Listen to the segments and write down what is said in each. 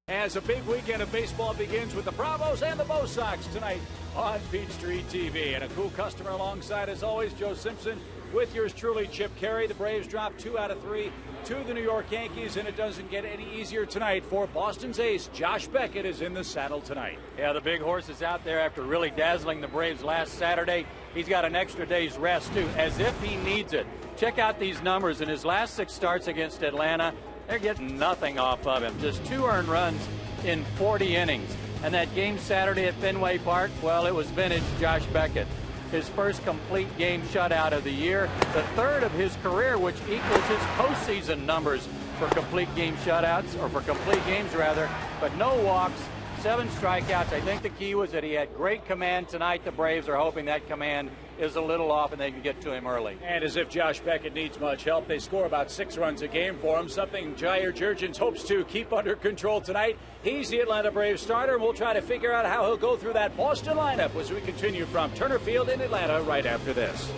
As a big weekend of baseball begins with the Bravos and the Bo Sox tonight on Peachtree TV. And a cool customer alongside, as always, Joe Simpson, with yours truly, Chip Carey. The Braves dropped 2 out of 3 to the New York Yankees, and it doesn't get any easier tonight for Boston's ace. Josh Beckett is in the saddle tonight. Yeah, the big horse is out there after really dazzling the Braves last Saturday. He's got an extra day's rest, too, as if he needs it. Check out these numbers. In his last 6 starts against Atlanta, they're getting nothing off of him. Just 2 earned runs in 40 innings. And that game Saturday at Fenway Park, well, it was vintage Josh Beckett. His first complete game shutout of the year, the 3rd of his career, which equals his postseason numbers for complete game shutouts, or for complete games rather, but no walks, 7 strikeouts. I think the key was that he had great command tonight. The Braves are hoping that command is a little off and they can get to him early. And as if Josh Beckett needs much help, they score about 6 runs a game for him, something Jair Jurgens hopes to keep under control tonight. He's the Atlanta Braves starter, and we'll try to figure out how he'll go through that Boston lineup as we continue from Turner Field in Atlanta right after this.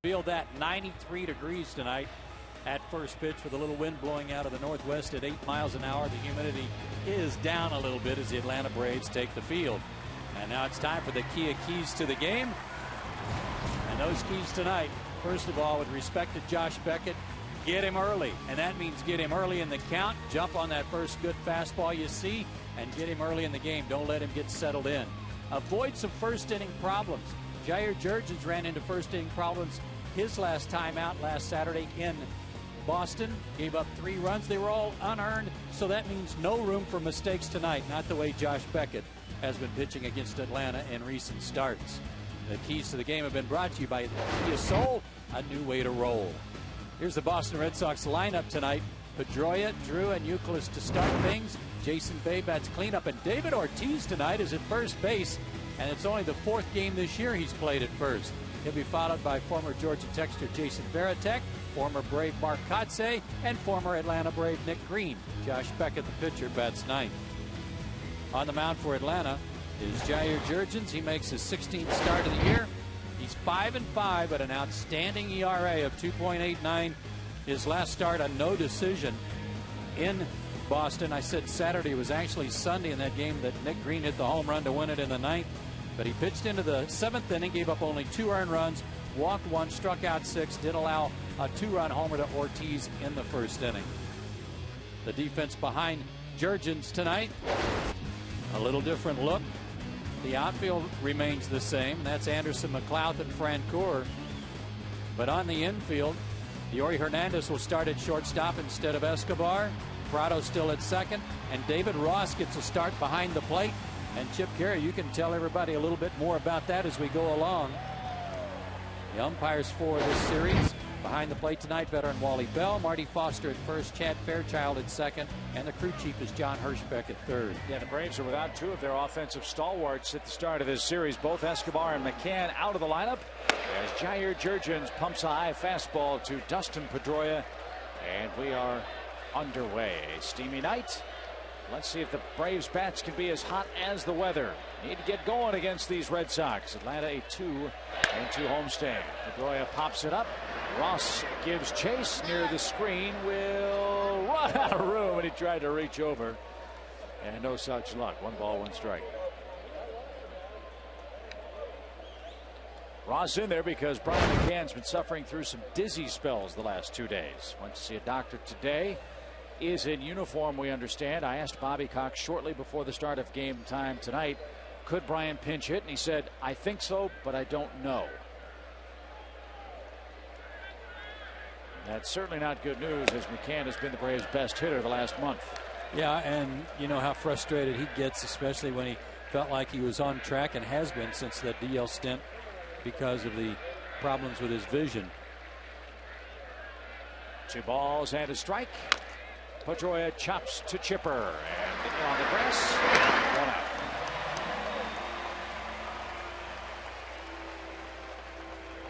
Feel that 93 degrees tonight at first pitch with a little wind blowing out of the northwest at 8 miles an hour. The humidity is down a little bit as the Atlanta Braves take the field. And now it's time for the keys to the game. And those keys tonight, first of all, with respect to Josh Beckett, get him early. And that means get him early in the count, jump on that first good fastball you see, and get him early in the game. Don't let him get settled in. Avoid some first inning problems. Jair Jurgens ran into first inning problems his last time out last Saturday in Boston. Gave up 3 runs. They were all unearned, so that means no room for mistakes tonight. Not the way Josh Beckett has been pitching against Atlanta in recent starts. The keys to the game have been brought to you by Kia Soul, a new way to roll. Here's the Boston Red Sox lineup tonight. Pedroia, Drew, and Euclid to start things. Jason Bay bats cleanup, and David Ortiz tonight is at first base. And it's only the 4th game this year he's played at first. He'll be followed by former Georgia Techster Jason Varitek, former Brave Mark Kotze, and former Atlanta Brave Nick Green. Josh Beckett, the pitcher, bats 9th. On the mound for Atlanta is Jair Jurgens. He makes his 16th start of the year. He's 5-5 at an outstanding ERA of 2.89. His last start, a no decision in Boston. I said Saturday, it was actually Sunday in that game that Nick Green hit the home run to win it in the 9th. But he pitched into the 7th inning, gave up only 2 earned runs, walked 1, struck out 6, did allow a 2-run homer to Ortiz in the 1st inning. The defense behind Jurgens tonight, a little different look. The outfield remains the same. That's Anderson, McLeod, and Francoeur. But on the infield, Yori Hernandez will start at shortstop instead of Escobar. Prado still at second, and David Ross gets a start behind the plate. And Chip Carey, you can tell everybody a little bit more about that as we go along. The umpires for this series behind the plate tonight: veteran Wally Bell, Marty Foster at first, Chad Fairchild at second, and the crew chief is John Hirschbeck at third. Yeah, the Braves are without two of their offensive stalwarts at the start of this series. Both Escobar and McCann out of the lineup as Jair Jurgens pumps a high fastball to Dustin Pedroia, and we are underway. A steamy night. Let's see if the Braves bats can be as hot as the weather. Need to get going against these Red Sox. Atlanta a 2-2 homestand. Pedroia pops it up. Ross gives chase near the screen. Will run out of room, and he tried to reach over. And no such luck. 1 ball, 1 strike. Ross in there because Brian McCann's been suffering through some dizzy spells the last 2 days. Went to see a doctor today. Is in uniform, we understand. I asked Bobby Cox shortly before the start of game time tonight, could Brian pinch hit? And he said, I think so, but I don't know. That's certainly not good news, as McCann has been the Braves' best hitter the last month. Yeah, and you know how frustrated he gets, especially when he felt like he was on track, and has been since that DL stint because of the problems with his vision. 2 balls and a strike. Pedroia chops to Chipper, and on the grass, 1 out.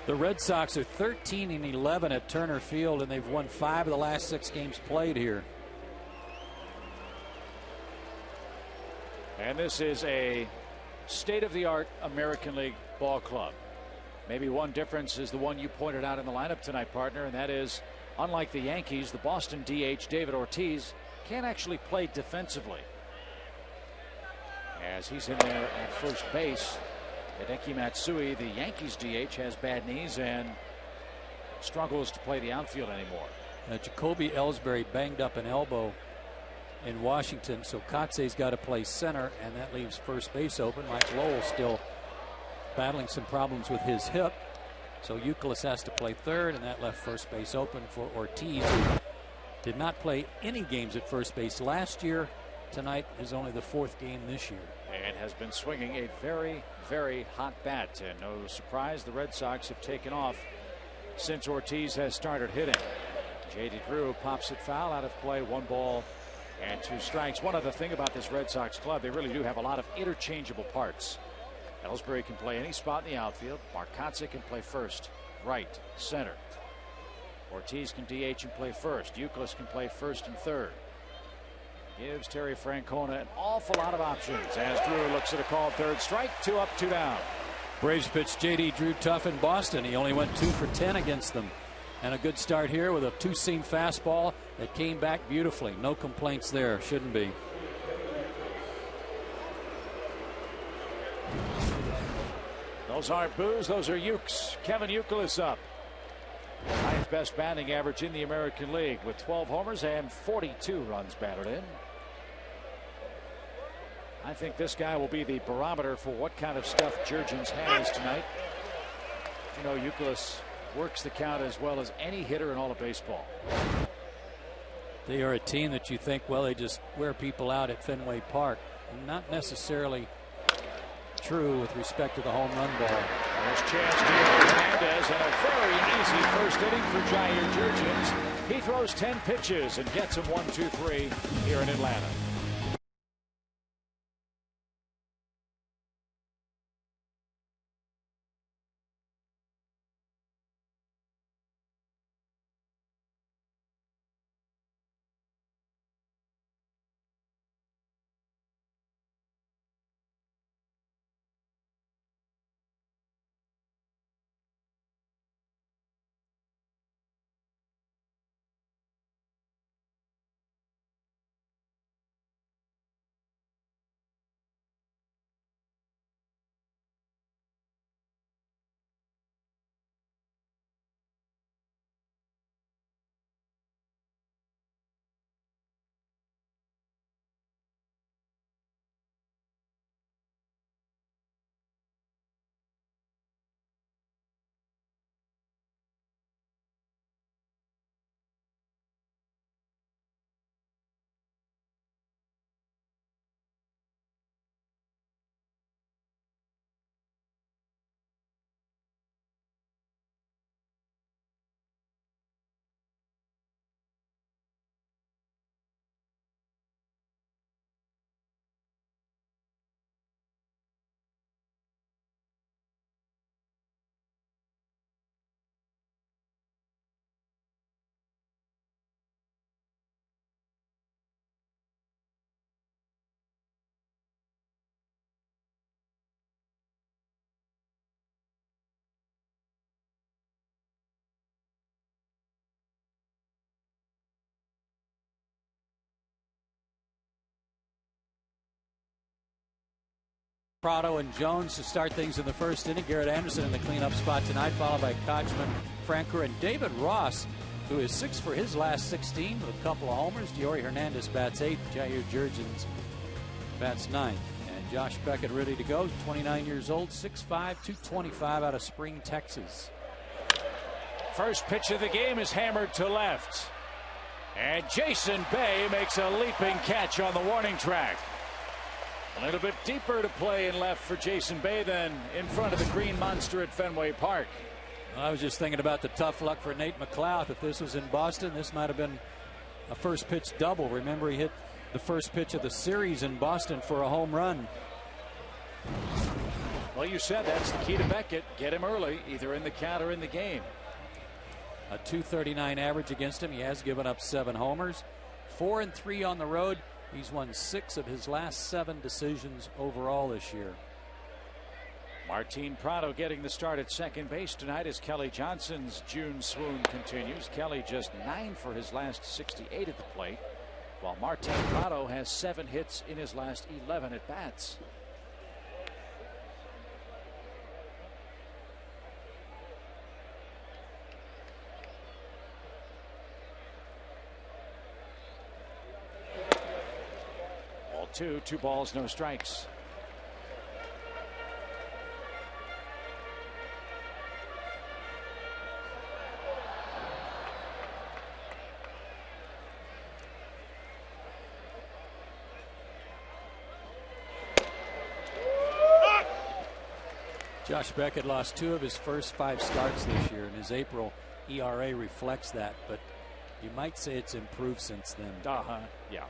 The Red Sox are 13-11 at Turner Field, and they've won 5 of the last 6 games played here. And this is a state-of-the-art American League ball club. Maybe one difference is the one you pointed out in the lineup tonight, partner, and that is, unlike the Yankees, the Boston DH David Ortiz can't actually play defensively, as he's in there at first base. Hideki Matsui, the Yankees DH, has bad knees and struggles to play the outfield anymore. Jacoby Ellsbury banged up an elbow in Washington, so Kotze's got to play center, and that leaves first base open. Mike Lowell still battling some problems with his hip, so Youkilis has to play third, and that left first base open for Ortiz, who did not play any games at first base last year. Tonight is only the 4th game this year. And has been swinging a very, very hot bat. And no surprise, the Red Sox have taken off since Ortiz has started hitting. J.D. Drew pops it foul, out of play, 1 ball and 2 strikes. One other thing about this Red Sox club, they really do have a lot of interchangeable parts. Ellsbury can play any spot in the outfield. Mark Kotze can play first, right, center. Ortiz can DH and play first. Youkilis can play first and third. Gives Terry Francona an awful lot of options as Drew looks at a called third strike. 2 up, 2 down. Braves pitch J.D. Drew tough in Boston. He only went 2 for 10 against them. And a good start here with a 2-seam fastball that came back beautifully. No complaints there. Shouldn't be. Those aren't boos, those are ukes. Kevin Youkilis up. 9th best batting average in the American League with 12 homers and 42 runs batted in. I think this guy will be the barometer for what kind of stuff Jurgens has tonight. You know, Youkilis works the count as well as any hitter in all of baseball. They are a team that you think, well, they just wear people out at Fenway Park. Not necessarily true with respect to the home run ball. There's chance to Hernandez, and a very easy first inning for Jair Jurgens. He throws 10 pitches and gets him 1-2-3 here in Atlanta. Prado and Jones to start things in the first inning. Garrett Anderson in the cleanup spot tonight, followed by Kochman, Franker, and David Ross, who is 6 for his last 16 with a couple of homers. Diori Hernandez bats 8th. Jair Jurgens bats 9th. And Josh Beckett ready to go, 29 years old, 6'5", 225 out of Spring, Texas. First pitch of the game is hammered to left. And Jason Bay makes a leaping catch on the warning track. A little bit deeper to play in left for Jason Bay than in front of the Green Monster at Fenway Park. I was just thinking about the tough luck for Nate McLeod. If this was in Boston, this might have been a first pitch double. Remember, he hit the first pitch of the series in Boston for a home run. Well, you said that's the key to Beckett. Get him early, either in the count or in the game. A .239 average against him. He has given up 7 homers. 4-3 on the road. He's won 6 of his last 7 decisions overall this year. Martin Prado getting the start at second base tonight as Kelly Johnson's June swoon continues. Kelly just 9 for his last 68 at the plate, while Martin Prado has 7 hits in his last 11 at bats. Ball 2, 2 balls, no strikes. Josh Beckett lost 2 of his first 5 starts this year, and his April ERA reflects that, but you might say it's improved since then. Yeah.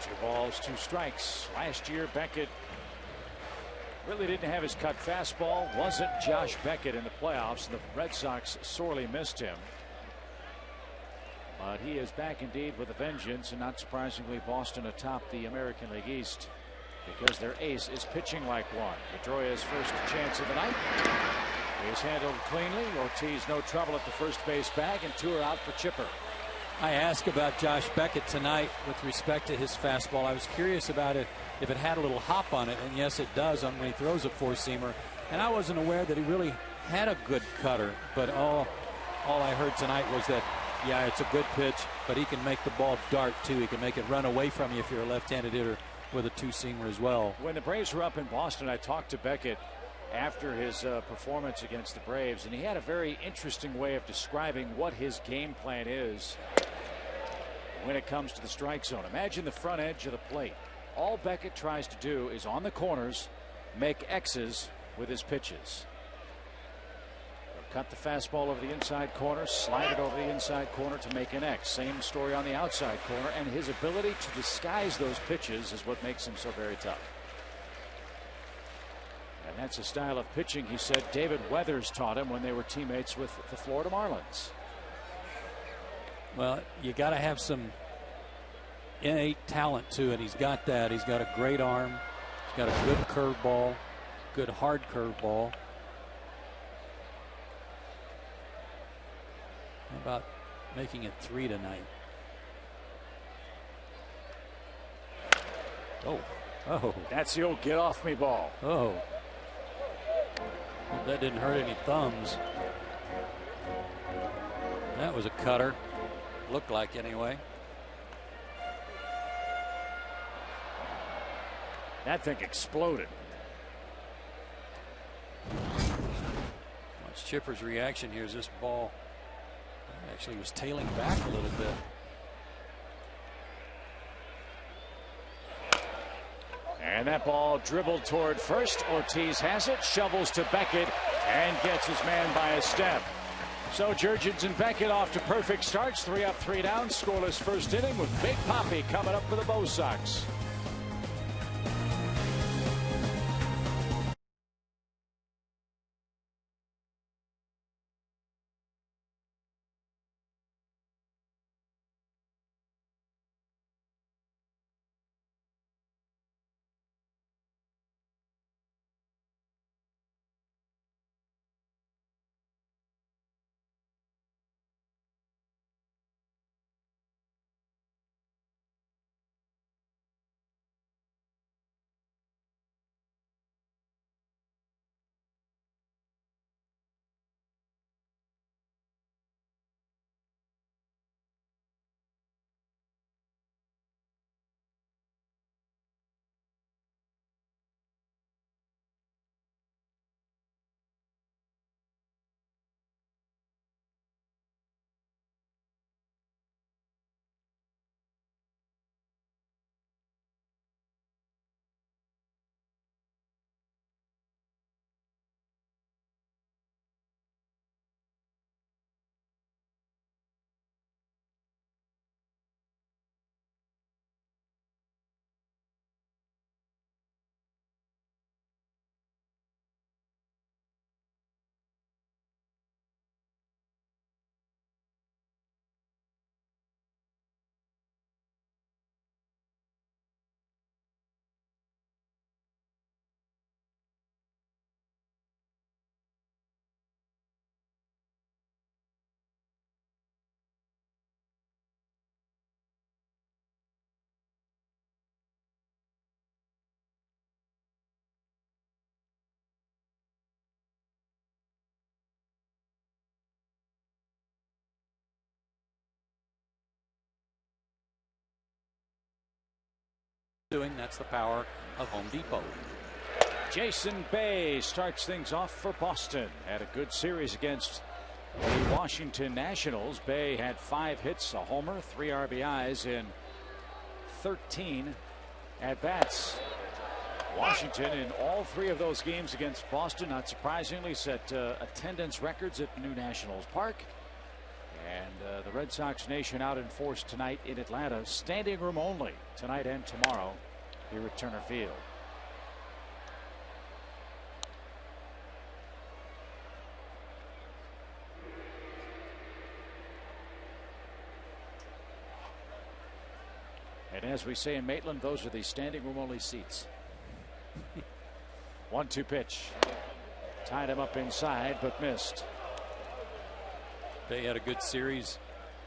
Two balls, 2 strikes. Last year, Beckett really didn't have his cut fastball. Wasn't Josh Beckett in the playoffs. The Red Sox sorely missed him. But he is back indeed with a vengeance, and not surprisingly, Boston atop the American League East because their ace is pitching like one. Pedroia's first chance of the night is handled cleanly. Ortiz no trouble at the first base bag, and 2 are out for Chipper. I asked about Josh Beckett tonight with respect to his fastball. I was curious about it if it had a little hop on it, and yes, it does when he throws a 4-seamer. And I wasn't aware that he really had a good cutter, but all I heard tonight was that, yeah, it's a good pitch, but he can make the ball dart too. He can make it run away from you if you're a left-handed hitter with a 2-seamer as well. When the Braves were up in Boston, I talked to Beckett after his performance against the Braves, and he had a very interesting way of describing what his game plan is when it comes to the strike zone. Imagine the front edge of the plate. All Beckett tries to do is on the corners make X's with his pitches. Cut the fastball over the inside corner, slide it over the inside corner to make an X. Same story on the outside corner, and his ability to disguise those pitches is what makes him so very tough. And that's a style of pitching, he said, David Weathers taught him when they were teammates with the Florida Marlins. Well, you got to have some innate talent to it. He's got that. He's got a great arm. He's got a good curveball, good hard curveball. How about making it 3 tonight? Oh. That's the old get off me ball. Oh. Hope that didn't hurt any thumbs. That was a cutter. Looked like anyway. That thing exploded. Watch Chipper's reaction here as this ball actually was tailing back a little bit. And that ball dribbled toward first. Ortiz has it, shovels to Beckett, and gets his man by a step. So Jurgens and Beckett off to perfect starts. 3 up, 3 down. Scoreless first inning with Big Papi coming up for the Bo Sox. doing. That's the power of Home Depot. Jason Bay starts things off for Boston. Had a good series against the Washington Nationals. Bay had 5 hits, a homer, 3 RBIs in 13 at bats. Washington in all 3 of those games against Boston, not surprisingly, set attendance records at New Nationals Park. And the Red Sox Nation out in force tonight in Atlanta. Standing room only tonight and tomorrow here at Turner Field. And as we say in Maitland, those are the standing room only seats. 1-2 pitch. Tied him up inside, but missed. They had a good series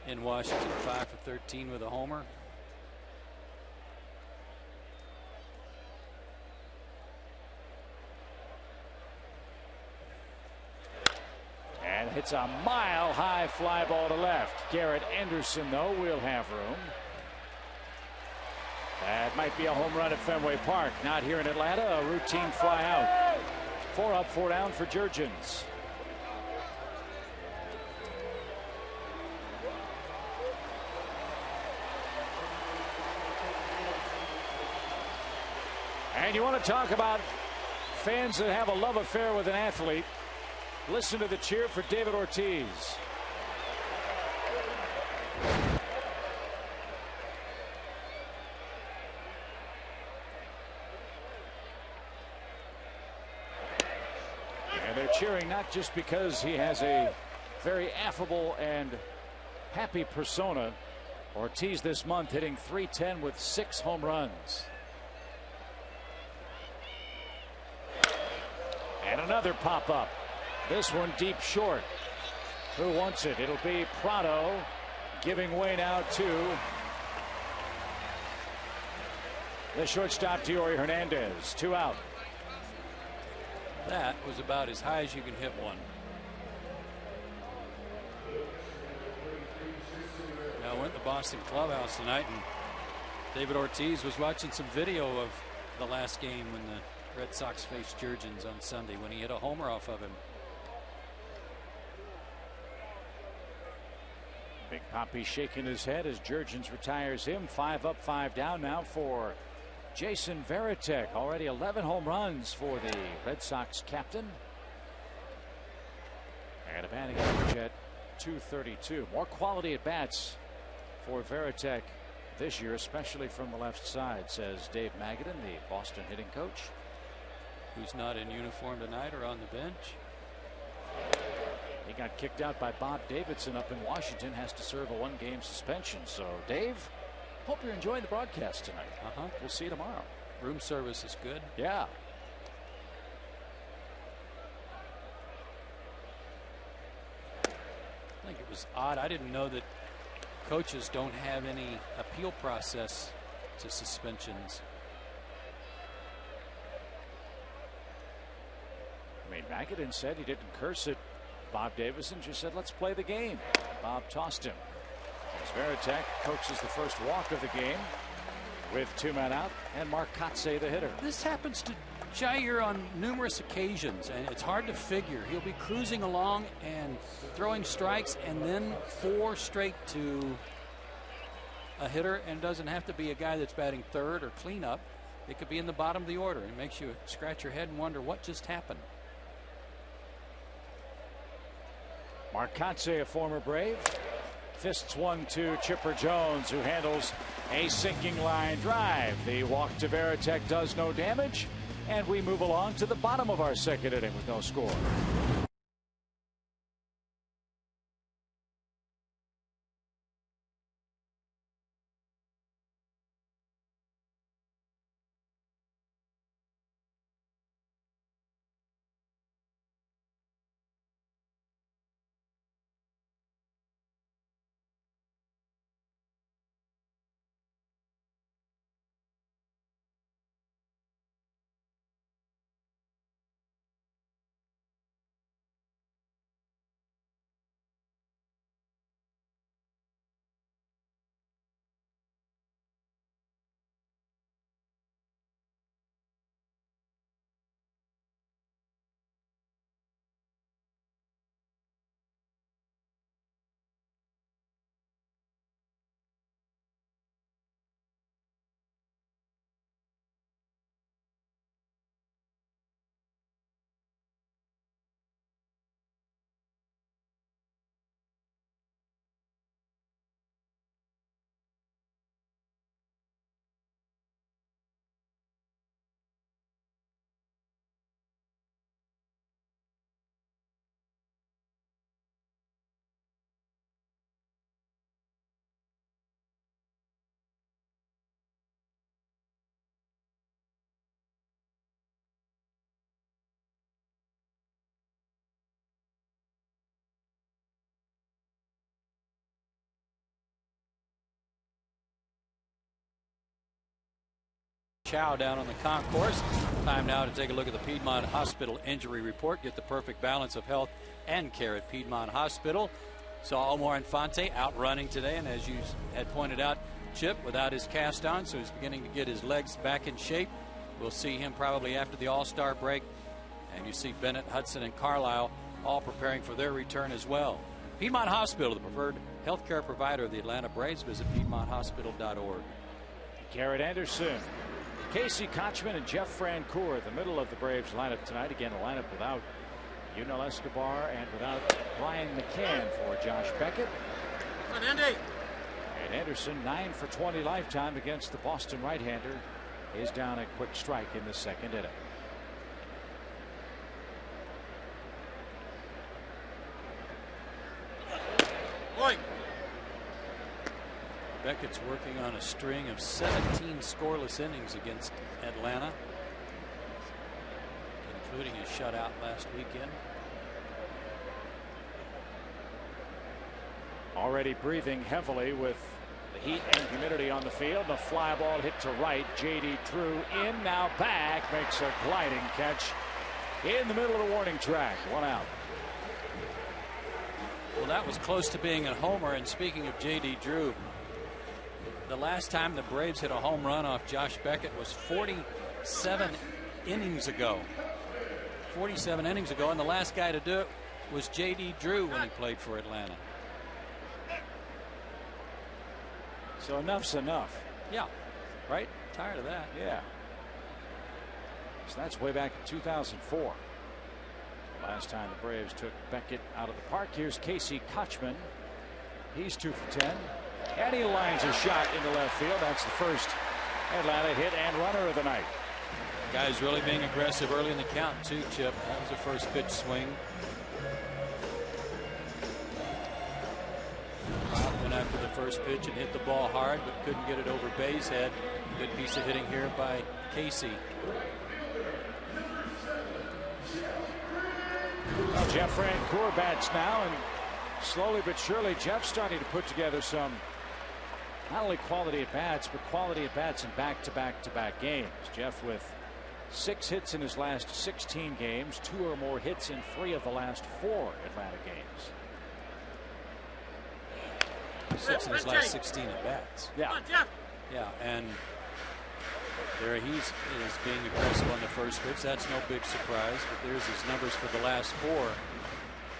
in Washington, 5 for 13 with a homer. And hits a mile-high fly ball to left. Garrett Anderson, though, will have room. That might be a home run at Fenway Park. Not here in Atlanta. A routine fly out. 4 up, 4 down for Jurgens. And you want to talk about fans that have a love affair with an athlete. Listen to the cheer for David Ortiz. And they're cheering not just because he has a very affable and happy persona. Ortiz this month hitting .310 with 6 home runs. And another pop-up. This one deep short. Who wants it? It'll be Prado giving way now to the shortstop, Teori Hernandez. 2 out. That was about as high as you can hit one. Now we're at the Boston clubhouse tonight, and David Ortiz was watching some video of the last game when the Red Sox faced Jurgens on Sunday, when he hit a homer off of him. Big Papi shaking his head as Jurgens retires him. 5 up, 5 down now for Jason Varitek. Already 11 home runs for the Red Sox captain. And a batting average at .232. More quality at bats for Varitek this year, especially from the left side, says Dave Magadan, the Boston hitting coach. Who's not in uniform tonight or on the bench. He got kicked out by Bob Davidson up in Washington, has to serve a 1-game suspension. So, Dave, hope you're enjoying the broadcast tonight. We'll see you tomorrow. Room service is good. Yeah. I think it was odd. I didn't know that coaches don't have any appeal process to suspensions. I mean, Magadan said he didn't curse at Bob Davison, just said, let's play the game. Bob tossed him. As Varitek coaches the first walk of the game with 2 men out, and Mark Kotze, the hitter. This happens to Jair on numerous occasions, and it's hard to figure. He'll be cruising along and throwing strikes, and then 4 straight to a hitter, and doesn't have to be a guy that's batting third or cleanup. It could be in the bottom of the order. It makes you scratch your head and wonder what just happened. Mark Kotze, a former Brave, fists one to Chipper Jones, who handles a sinking line drive. The walk to Varitek does no damage, and we move along to the bottom of our second inning with no score. chow down on the concourse. Time now to take a look at the Piedmont Hospital injury report. Get the perfect balance of health and care at Piedmont Hospital. Saw Omar Infante out running today, and as you had pointed out, Chip without his cast on, so he's beginning to get his legs back in shape. We'll see him probably after the All-Star break. And you see Bennett, Hudson, and Carlisle all preparing for their return as well. Piedmont Hospital, the preferred healthcare provider of the Atlanta Braves. Visit PiedmontHospital.org. Garrett Anderson, Casey Kochman, and Jeff Francoeur, the middle of the Braves lineup tonight. Again, a lineup without Yunel Escobar and without Brian McCann for Josh Beckett. Come on, Andy. And Anderson, 9 for 20 lifetime against the Boston right-hander, is down a quick strike in the second inning. Beckett's working on a string of 17 scoreless innings against Atlanta, including a shutout last weekend. Already breathing heavily with the heat and humidity on the field. The fly ball hit to right. J.D. Drew in, now back, makes a gliding catch in the middle of the warning track. One out. Well, that was close to being a homer. And speaking of J.D. Drew, the last time the Braves hit a home run off Josh Beckett was 47 innings ago. 47 innings ago, and the last guy to do it was J.D. Drew when he played for Atlanta. So enough's enough. Yeah. Right? Tired of that. Yeah. So that's way back in 2004. Last time the Braves took Beckett out of the park. Here's Casey Kochman. He's 2 for 10. And he lines a shot into left field. That's the first Atlanta hit and runner of the night. Guys really being aggressive early in the count too, Chip. That was a first pitch swing. Bob went after the first pitch and hit the ball hard, but couldn't get it over base head. Good piece of hitting here by Casey. Well, Jeff Francoeur bats now, and slowly but surely Jeff's starting to put together some not only quality at bats, but quality at bats in back-to-back games. Jeff with 6 hits in his last 16 games, 2 or more hits in 3 of the last 4 Atlanta games. 6 in his last 16 at bats. Yeah. Yeah, and there he is being aggressive on the first pitch. That's no big surprise, but there's his numbers for the last 4.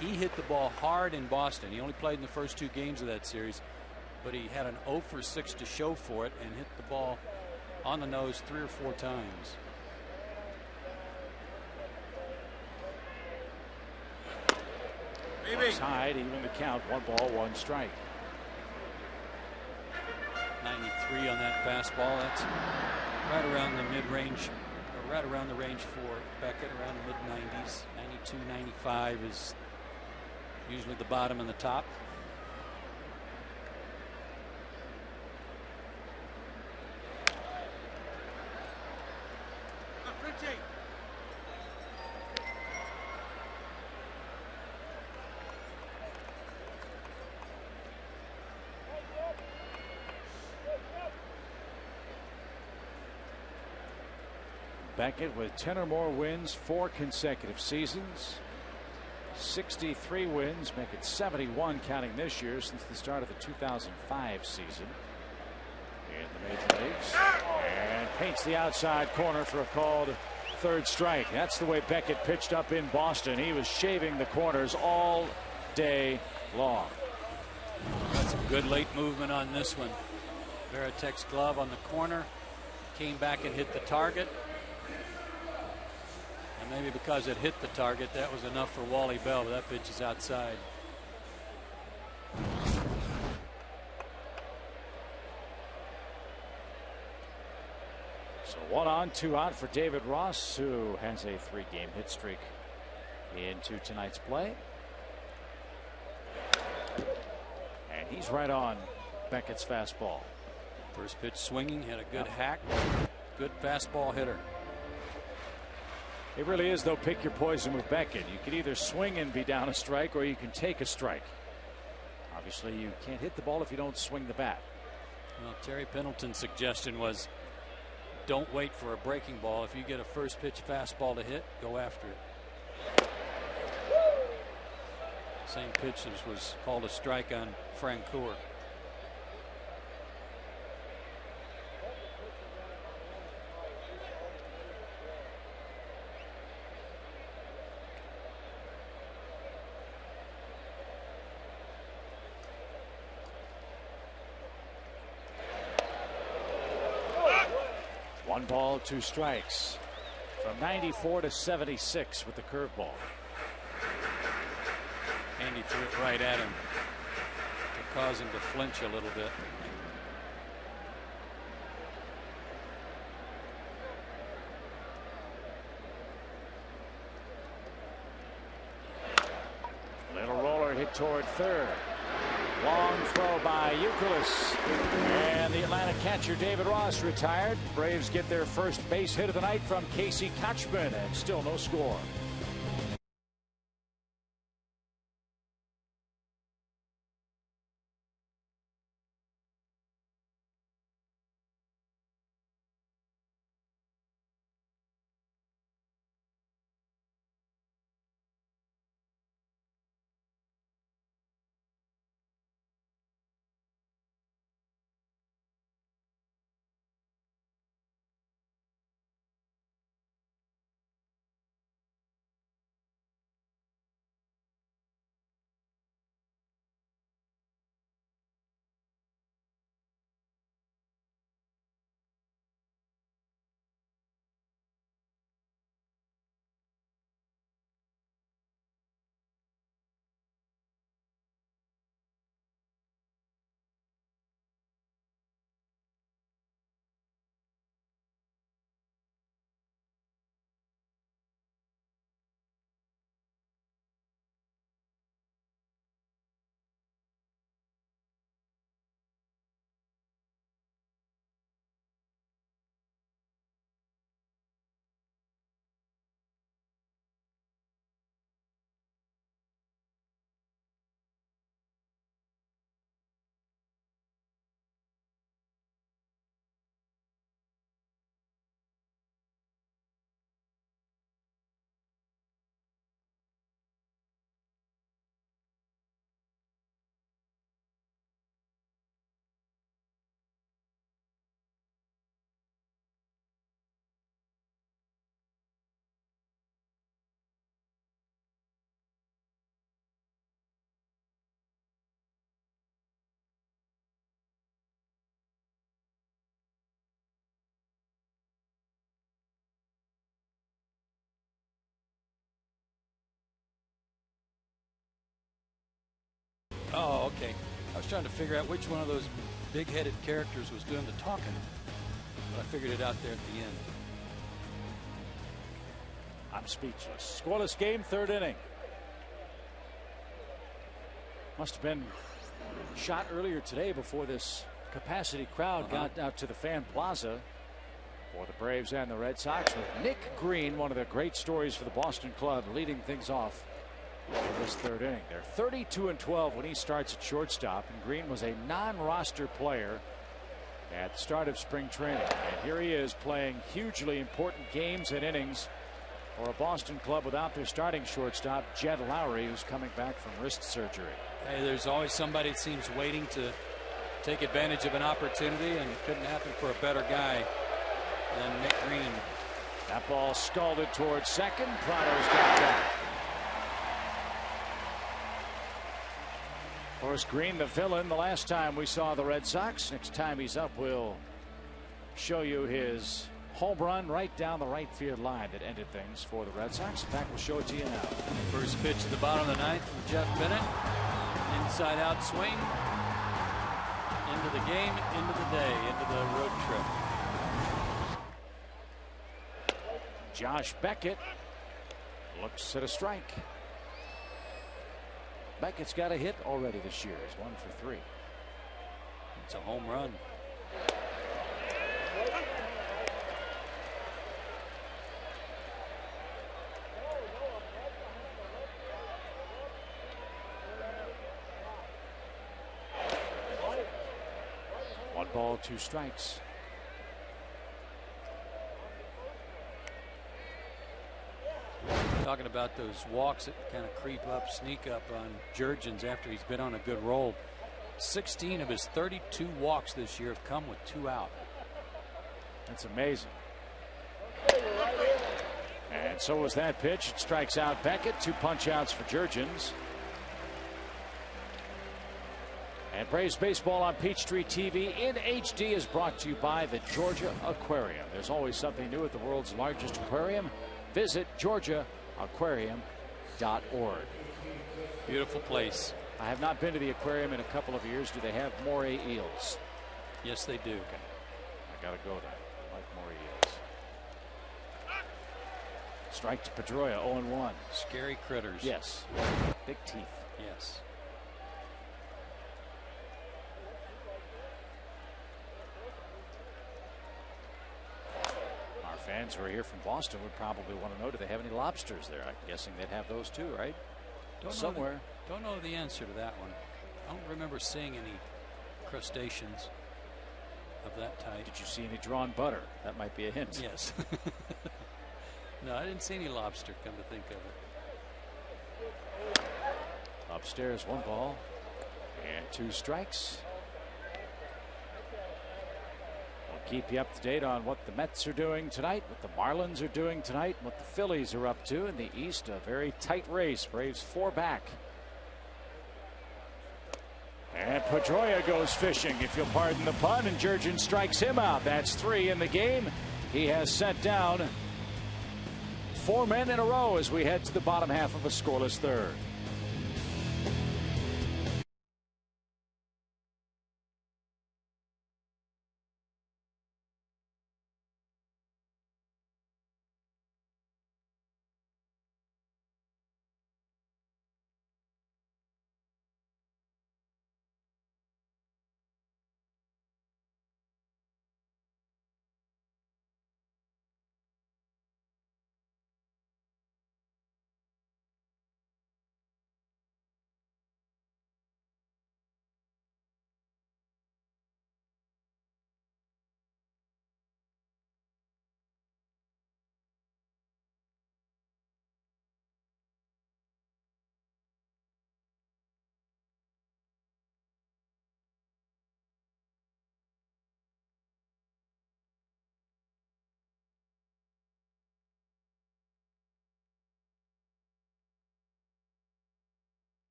He hit the ball hard in Boston. He only played in the first 2 games of that series, but he had an 0 for 6 to show for it and hit the ball on the nose 3 or 4 times. Tied, even the count, 1 ball, 1 strike. 93 on that fastball. That's right around the mid-range, or right around the range for Beckett, around the mid-90s. 92, 95 is usually the bottom and the top. Beckett with 10 or more wins 4 consecutive seasons. 63 wins, make it 71 counting this year since the start of the 2005 season in the major leagues. And paints the outside corner for a called 3rd strike. That's the way Beckett pitched up in Boston. He was shaving the corners all day long. Got some good late movement on this one. Veritek's glove on the corner, came back and hit the target. And maybe because it hit the target, that was enough for Wally Bell, but that pitch is outside. So 1 on, 2 out for David Ross, who has a 3-game hit streak into tonight's play. And he's right on Beckett's fastball. First pitch swinging, had a good hack, good fastball hitter. It really is, though, pick your poison with Beckett. You can either swing and be down a strike, or you can take a strike. Obviously, you can't hit the ball if you don't swing the bat. Well, Terry Pendleton's suggestion was don't wait for a breaking ball. If you get a first pitch fastball to hit, go after it. Same pitch as was called a strike on Francoeur. One ball, 2 strikes. From 94 to 76 with the curveball. Andy threw it right at him to cause him to flinch a little bit. Little roller hit toward third. Long throw by Youkilis. And the Atlanta catcher David Ross retired. Braves get their first base hit of the night from Casey Kotchman, and still no score. Oh, okay. I was trying to figure out which one of those big-headed characters was doing the talking, but I figured it out there at the end. I'm speechless. Scoreless game, 3rd inning. Must have been shot earlier today before this capacity crowd got out to the fan plaza for the Braves and the Red Sox, with Nick Green, one of the great stories for the Boston club, leading things off for this 3rd inning. They're 32-12 when he starts at shortstop, and Green was a non-roster player at the start of spring training, and here he is playing hugely important games and innings for a Boston club without their starting shortstop, Jed Lowry, who's coming back from wrist surgery. Hey, there's always somebody that seems waiting to take advantage of an opportunity, and it couldn't happen for a better guy than Nick Green. That ball scalded towards second. Prado's got that. Of course, Green the villain the last time we saw the Red Sox. Next time he's up, we'll show you his home run right down the right field line that ended things for the Red Sox. In fact, we'll show it to you now. First pitch at the bottom of the 9th from Jeff Bennett. Inside out swing. Into the game, into the day, into the road trip. Josh Beckett looks at a strike. Beckett's got a hit already this year. He's 1 for 3. It's a home run. One ball, 2 strikes. Talking about those walks that kind of creep up, sneak up on Jurgens after he's been on a good roll. 16 of his 32 walks this year have come with 2 out. That's amazing. And so was that pitch. It strikes out Beckett. 2 punch outs for Jurgens. And Braves baseball on Peachtree TV in HD is brought to you by the Georgia Aquarium. There's always something new at the world's largest aquarium. Visit GeorgiaAquarium.org. Beautiful place. I have not been to the aquarium in a couple of years. Do they have moray eels? Yes, they do. Okay. I got to go there. I like moray eels. Strike to Pedroia, 0-1. Scary critters. Yes. Big teeth. Yes. Our fans who are here from Boston would probably want to know, do they have any lobsters there? I'm guessing they'd have those too, right? Somewhere. Don't know the answer to that one. I don't remember seeing any crustaceans of that type. Did you see any drawn butter? That might be a hint. Yes. No, I didn't see any lobster, come to think of it. Upstairs, 1 ball and 2 strikes. We'll keep you up to date on what the Mets are doing tonight, what the Marlins are doing tonight, what the Phillies are up to in the East. A very tight race. Braves 4 back. And Pedroia goes fishing, if you'll pardon the pun, and Jurgens strikes him out. That's 3 in the game. He has sent down 4 men in a row as we head to the bottom half of a scoreless third.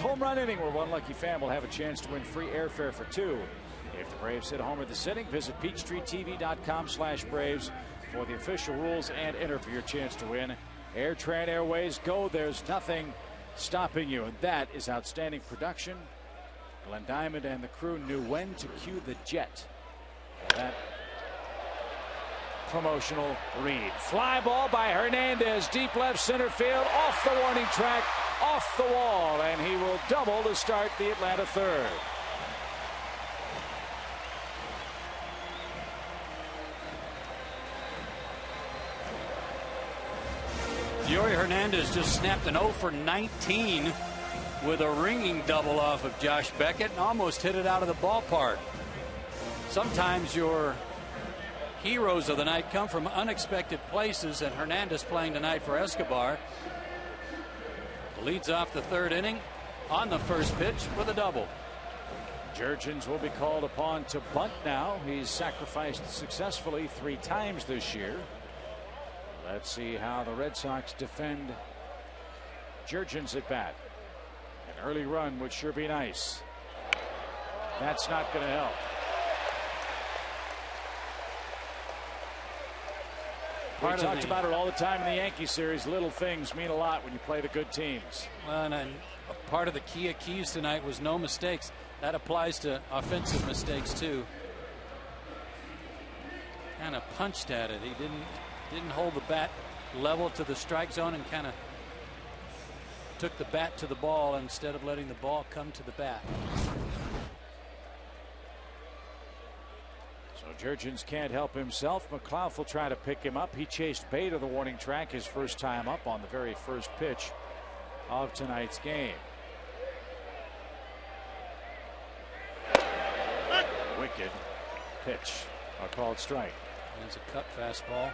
Home run inning where one lucky fan will have a chance to win free airfare for 2. If the Braves hit a homer this inning, visit PeachtreeTV.com/Braves for the official rules and enter for your chance to win. AirTran Airways, go. There's nothing stopping you. And that is outstanding production. Glenn Diamond and the crew knew when to cue the jet. That promotional read. Fly ball by Hernandez, deep left center field, off the warning track, off the wall, and he will double to start the Atlanta third. Yuri Hernandez just snapped an 0 for 19 with a ringing double off of Josh Beckett and almost hit it out of the ballpark. Sometimes your heroes of the night come from unexpected places, and Hernandez playing tonight for Escobar leads off the 3rd inning on the first pitch with a double. Jurgens will be called upon to bunt now. He's sacrificed successfully 3 times this year. Let's see how the Red Sox defend Jurgens at bat. An early run would sure be nice. That's not going to help. We talked about it all the time in the Yankee series. Little things mean a lot when you play the good teams. Well, and part of the key of keys tonight was no mistakes. That applies to offensive mistakes too. Kind of punched at it. He didn't hold the bat level to the strike zone and kind of took the bat to the ball instead of letting the ball come to the bat. So Jurgens can't help himself. McLeod will try to pick him up. He chased Bay to the warning track his first time up on the very first pitch of tonight's game. Wicked pitch. A called strike. There's a cut fastball.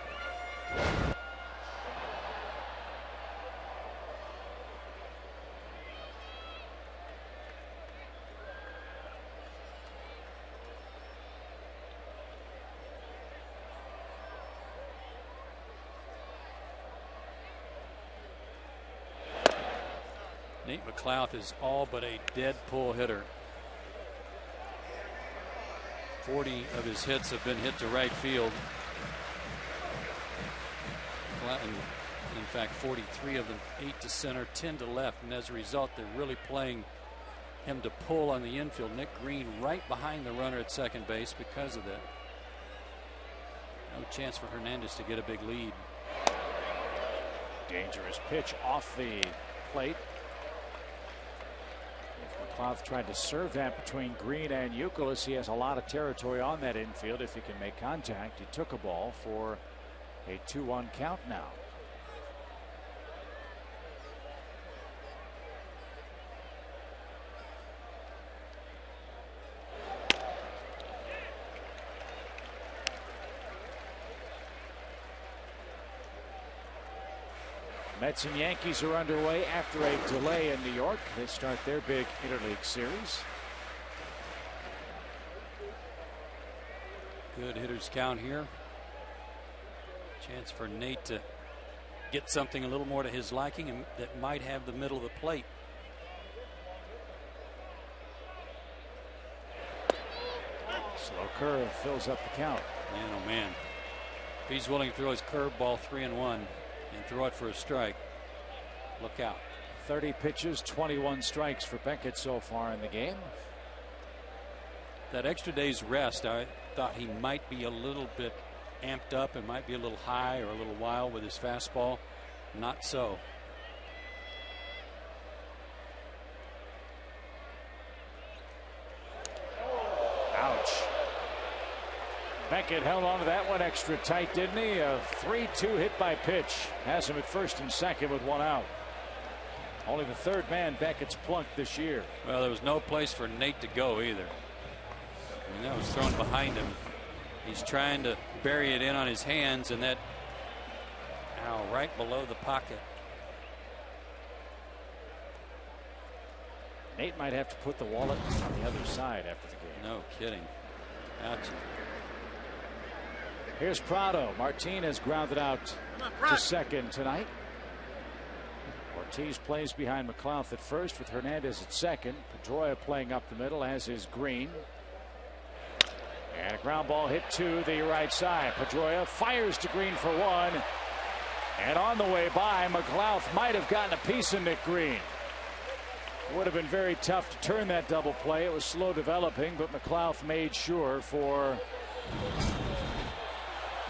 Nate McLeod is all but a dead pull hitter. 40 of his hits have been hit to right field. In fact, 43 of them 8 to center, 10 to left, and as a result, they're really playing him to pull on the infield. Nick Green right behind the runner at second base because of that. No chance for Hernandez to get a big lead. Dangerous pitch off the plate. McLeod tried to serve that between Green and Youkilis. He has a lot of territory on that infield if he can make contact. He took a ball for a 2-1 count now. Mets and Yankees are underway after a delay in New York. They start their big interleague series. Good hitters count here. Chance for Nate to get something a little more to his liking and that might have the middle of the plate. Slow curve fills up the count. Man, oh man. If he's willing to throw his curveball 3-1 and throw it for a strike, look out. 30 pitches, 21 strikes for Beckett so far in the game. That extra day's rest, I thought he might be a little bit amped up and might be a little high or a little wild with his fastball. Not so. Ouch. Beckett held on to that one extra tight, didn't he? A 3-2 hit by pitch has him at first and second with one out. Only the third man Beckett's plunked this year. Well, there was no place for Nate to go either. I mean, that was thrown behind him. He's trying to bury it in on his hands, and that right below the pocket. Nate might have to put the wallet on the other side after the game. No kidding. Ouch. Here's Prado. Martinez grounded out to second tonight. Ortiz plays behind McLeod at first with Hernandez at second. Pedroia playing up the middle, as is Green. And a ground ball hit to the right side. Pedroia fires to Green for one. And on the way by, McLeod might have gotten a piece of Nick Green. Would have been very tough to turn that double play. It was slow developing, but McLeod made sure for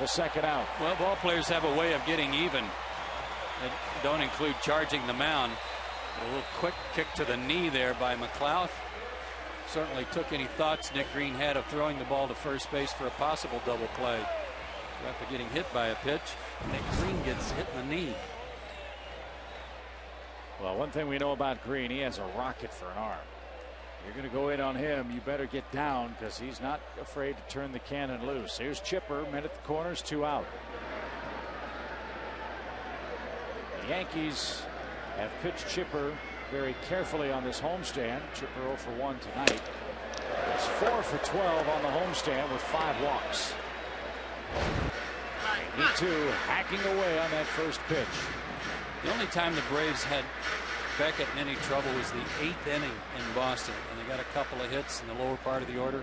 the second out. Well, ball players have a way of getting even that don't include charging the mound. A little quick kick to the knee there by McLeod. Certainly took any thoughts Nick Green had of throwing the ball to first base for a possible double play. After getting hit by a pitch, Nick Green gets hit in the knee. Well, one thing we know about Green, he has a rocket for an arm. You're going to go in on him, you better get down, because he's not afraid to turn the cannon loose. Here's Chipper, men at the corners, 2 out. The Yankees have pitched Chipper very carefully on this homestand. Chipper 0 for 1 tonight. It's 4 for 12 on the homestand with 5 walks. He too hacking away on that first pitch. The only time the Braves had Beckett in any trouble was the 8th inning in Boston, and they got a couple of hits in the lower part of the order.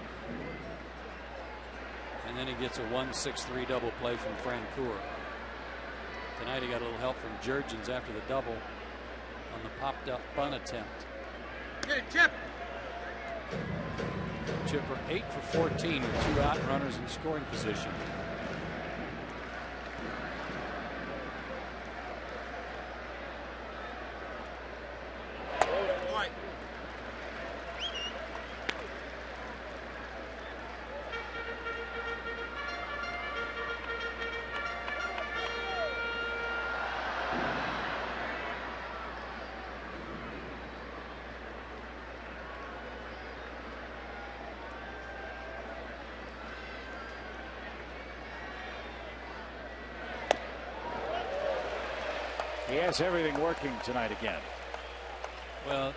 And then he gets a 1-6-3 double play from Francoeur. Tonight he got a little help from Jurgens after the double on the popped up bunt attempt. Hey, Chip. Chipper 8 for 14 with 2 out and runners in scoring position. He has everything working tonight again. Well,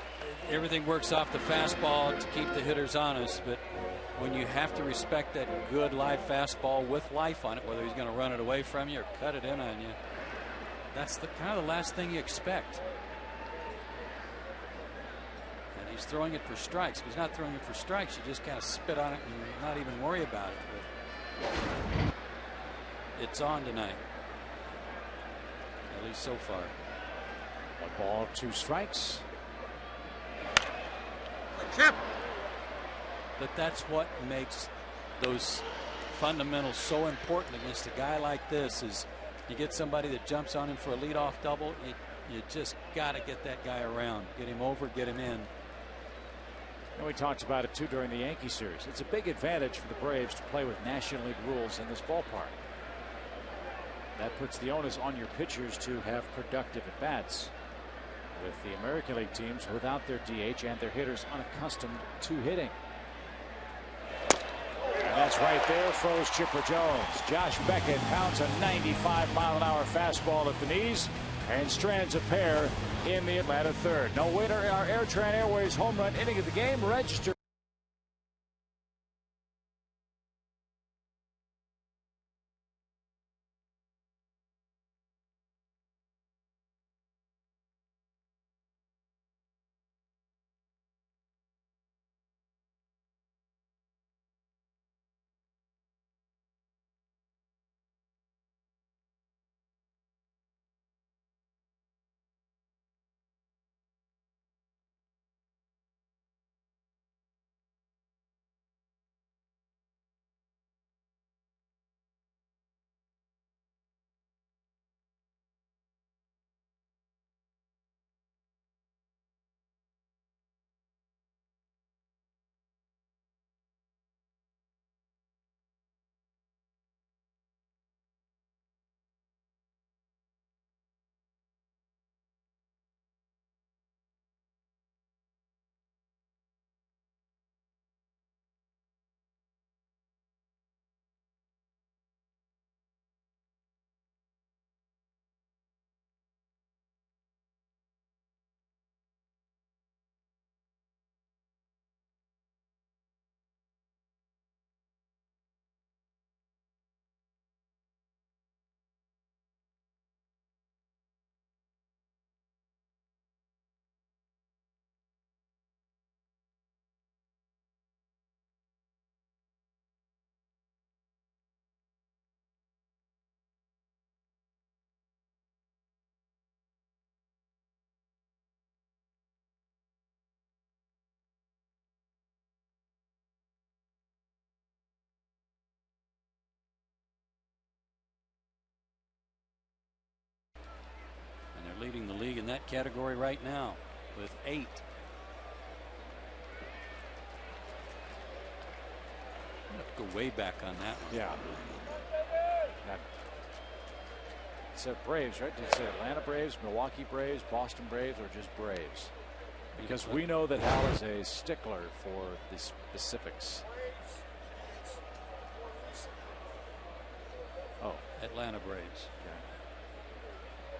everything works off the fastball to keep the hitters honest, but when you have to respect that good live fastball with life on it, whether he's going to run it away from you or cut it in on you, that's the kind of the last thing you expect. And he's throwing it for strikes. If he's not throwing it for strikes, you just kind of spit on it and not even worry about it. But it's on tonight. At least so far. 1 ball, 2 strikes. Chip. But that's what makes those fundamentals so important against a guy like this. Is you get somebody that jumps on him for a leadoff double, you just got to get that guy around, get him over, get him in. And we talked about it too during the Yankee series. It's a big advantage for the Braves to play with National League rules in this ballpark. That puts the onus on your pitchers to have productive at bats, with the American League teams without their DH and their hitters unaccustomed to hitting. And that's right there, froze Chipper Jones. Josh Beckett pounds a 95-mile-an-hour fastball at the knees and strands a pair in the Atlanta third. No winner in our Airtran Airways home run inning of the game registered. Leading the league in that category right now with 8. I have to go way back on that one. Yeah. It said Braves, right? Did it say Atlanta Braves, Milwaukee Braves, Boston Braves, or just Braves? Because we know that Hal is a stickler for the specifics. Oh, Atlanta Braves. Okay.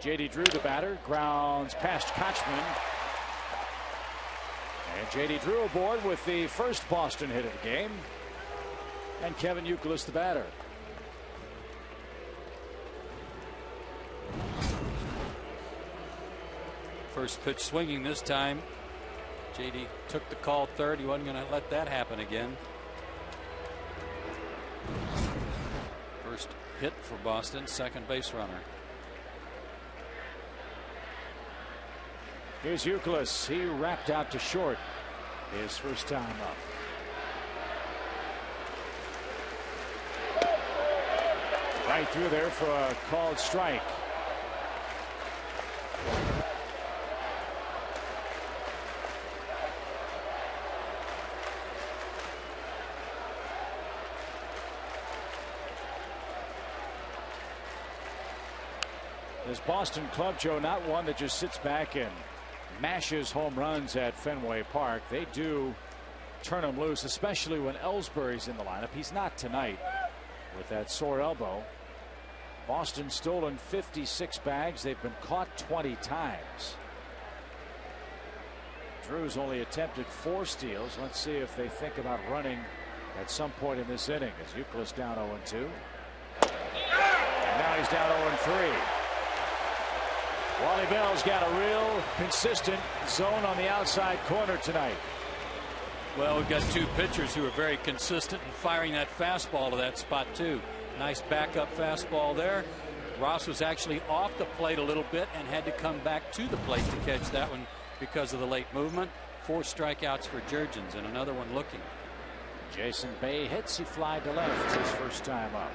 JD Drew, the batter, grounds past Kochman. And JD Drew aboard with the first Boston hit of the game. And Kevin Youkilis, the batter. First pitch swinging this time. JD took the call third. He wasn't going to let that happen again. First hit for Boston, second base runner. Here's Euclid. He wrapped out to short his first time up. Right through there for a called strike. This Boston club, Joe, not one that just sits back and mashes home runs at Fenway Park. They do turn him loose, especially when Ellsbury's in the lineup. He's not tonight with that sore elbow. Boston stolen 56 bags. They've been caught 20 times. Drew's only attempted 4 steals. Let's see if they think about running at some point in this inning, as Euclid's down 0-2. And now he's down 0-3. Wally Bell's got a real consistent zone on the outside corner tonight. Well, we've got 2 pitchers who are very consistent in firing that fastball to that spot too. Nice backup fastball there. Ross was actually off the plate a little bit and had to come back to the plate to catch that one because of the late movement. 4 strikeouts for Jurgens and another one looking. Jason Bay hits. He flied to left his first time up.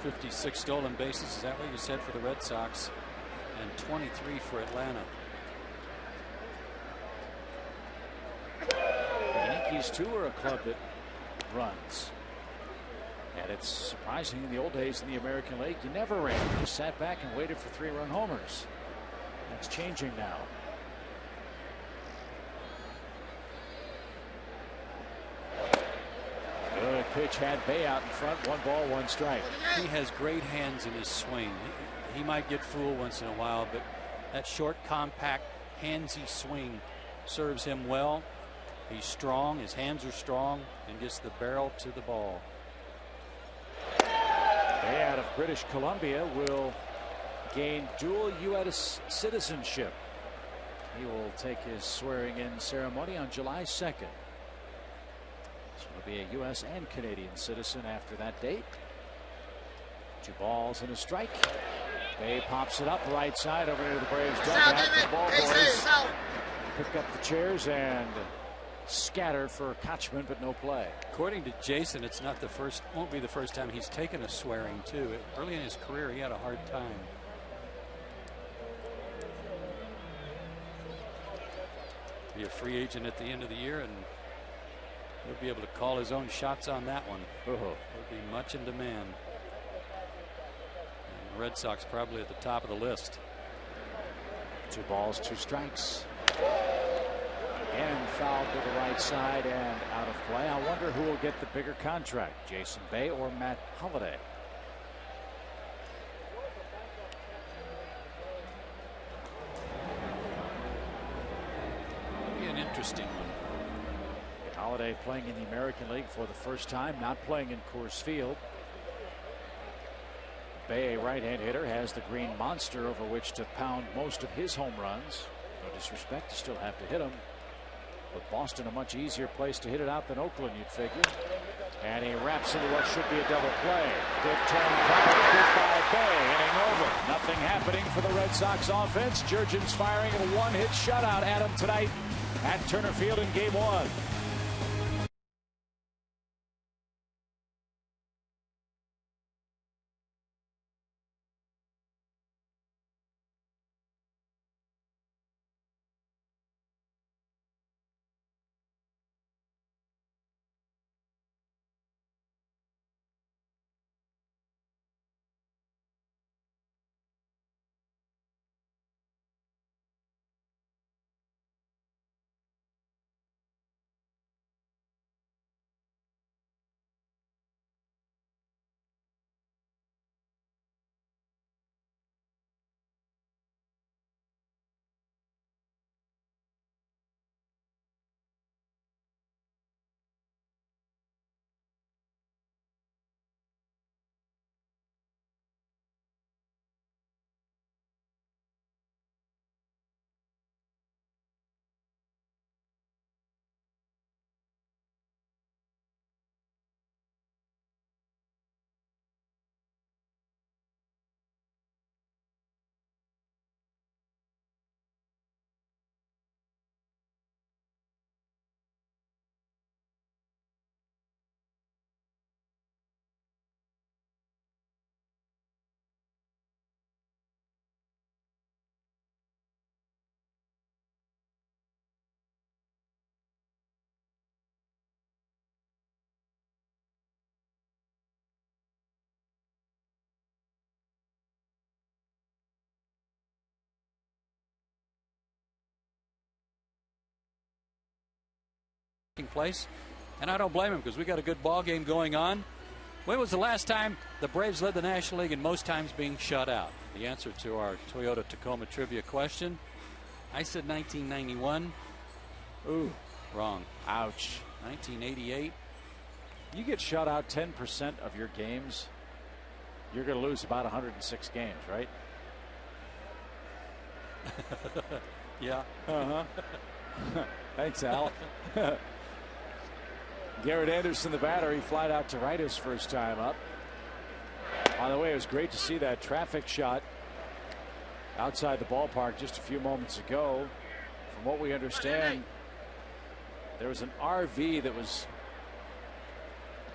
.56 stolen bases. Is that what you said for the Red Sox? And 23 for Atlanta. The Yankees too are a club that runs. And it's surprising, in the old days in the American League, you never ran. You sat back and waited for 3-run homers. That's changing now. Good pitch, had Bay out in front. 1 ball, 1 strike. He has great hands in his swing. He might get fooled once in a while, but that short, compact, handsy swing serves him well. He's strong. His hands are strong, and gets the barrel to the ball. Bay out of British Columbia will gain dual U.S. citizenship. He will take his swearing-in ceremony on July 2nd. So he'll be a U.S. and Canadian citizen after that date. 2 balls and a strike. Bay pops it up right side over near the Braves dugout. The ball boys pick up the chairs and scatter for Kochman, but no play. According to Jason, it's not the first, won't be the first time he's taken a swearing too. Early in his career, he had a hard time. Be a free agent at the end of the year, and he'll be able to call his own shots on that one. He'll be much in demand. And the Red Sox probably at the top of the list. 2 balls, 2 strikes. Again fouled to the right side and out of play. I wonder who will get the bigger contract, Jason Bay or Matt Holliday. Be an interesting one. Holliday playing in the American League for the first time, not playing in Coors Field. Bay, a right-hand hitter, has the green monster over which to pound most of his home runs. No disrespect, you still have to hit them. But Boston, a much easier place to hit it out than Oakland, you'd figure. And he wraps into what should be a double play. Good turn, goodbye Bay, inning over. Nothing happening for the Red Sox offense. Jurgens firing a 1-hit shutout at him tonight at Turner Field in Game 1. place. And I don't blame him, because we got a good ball game going on. When was the last time the Braves led the National League and most times being shut out? The answer to our Toyota Tacoma trivia question, I said 1991. Ooh, wrong. Ouch. 1988. You get shut out 10% of your games, you're going to lose about 106 games, right? Yeah. Thanks, Al. Garrett Anderson, the batter, he flied out to right his first time up. By the way, it was great to see that traffic shot outside the ballpark just a few moments ago. From what we understand, there was an RV that was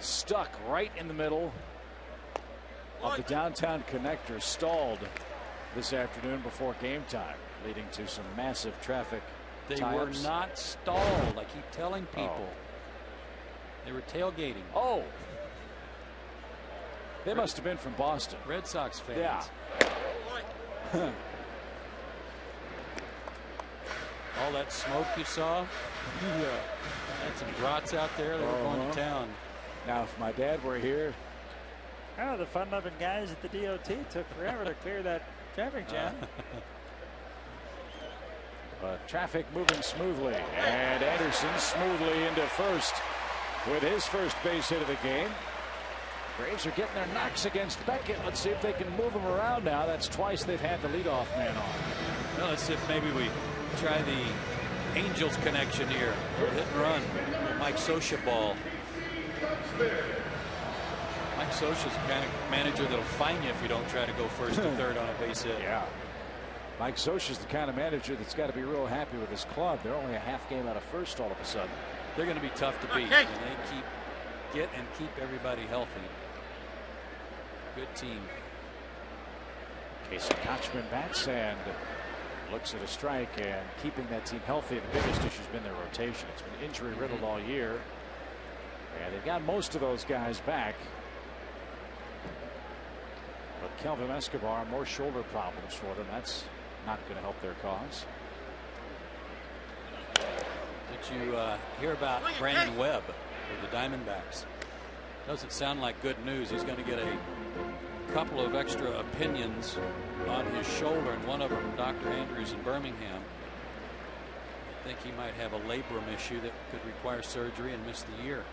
stuck right in the middle of the downtown connector, stalled this afternoon before game time, leading to some massive traffic. They were not stalled. I keep telling people. They were tailgating. Oh. They must have been from Boston. Red Sox fans. Yeah. All that smoke you saw. Yeah. Had some brats out there. They were going to town. Now, if my dad were here. Oh, the fun-loving guys at the DOT took forever to clear that traffic jam. Traffic moving smoothly, and Anderson smoothly into first with his first base hit of the game. Braves are getting their knocks against Beckett. Let's see if they can move him around now. That's twice they've had the leadoff man on. Well, let's see if maybe we try the Angels connection here. Hit and run. Mike Scioscia ball. Mike Scioscia's the kind of manager that'll fine you if you don't try to go first or third on a base hit. Yeah. Mike Scioscia's the kind of manager that's got to be real happy with his club. They're only a half game out of first all of a sudden. They're going to be tough to beat, and they get and keep everybody healthy. Good team. Casey Kochman bats and looks at a strike, and keeping that team healthy. The biggest issue has been their rotation. It's been injury riddled all year, and they've got most of those guys back. But Kelvin Escobar, more shoulder problems for them. That's not going to help their cause. Did you hear about Brandon Webb of the Diamondbacks? Doesn't sound like good news. He's going to get a couple of extra opinions on his shoulder, and one of them from Dr. Andrews in Birmingham. I think he might have a labrum issue that could require surgery and miss the year.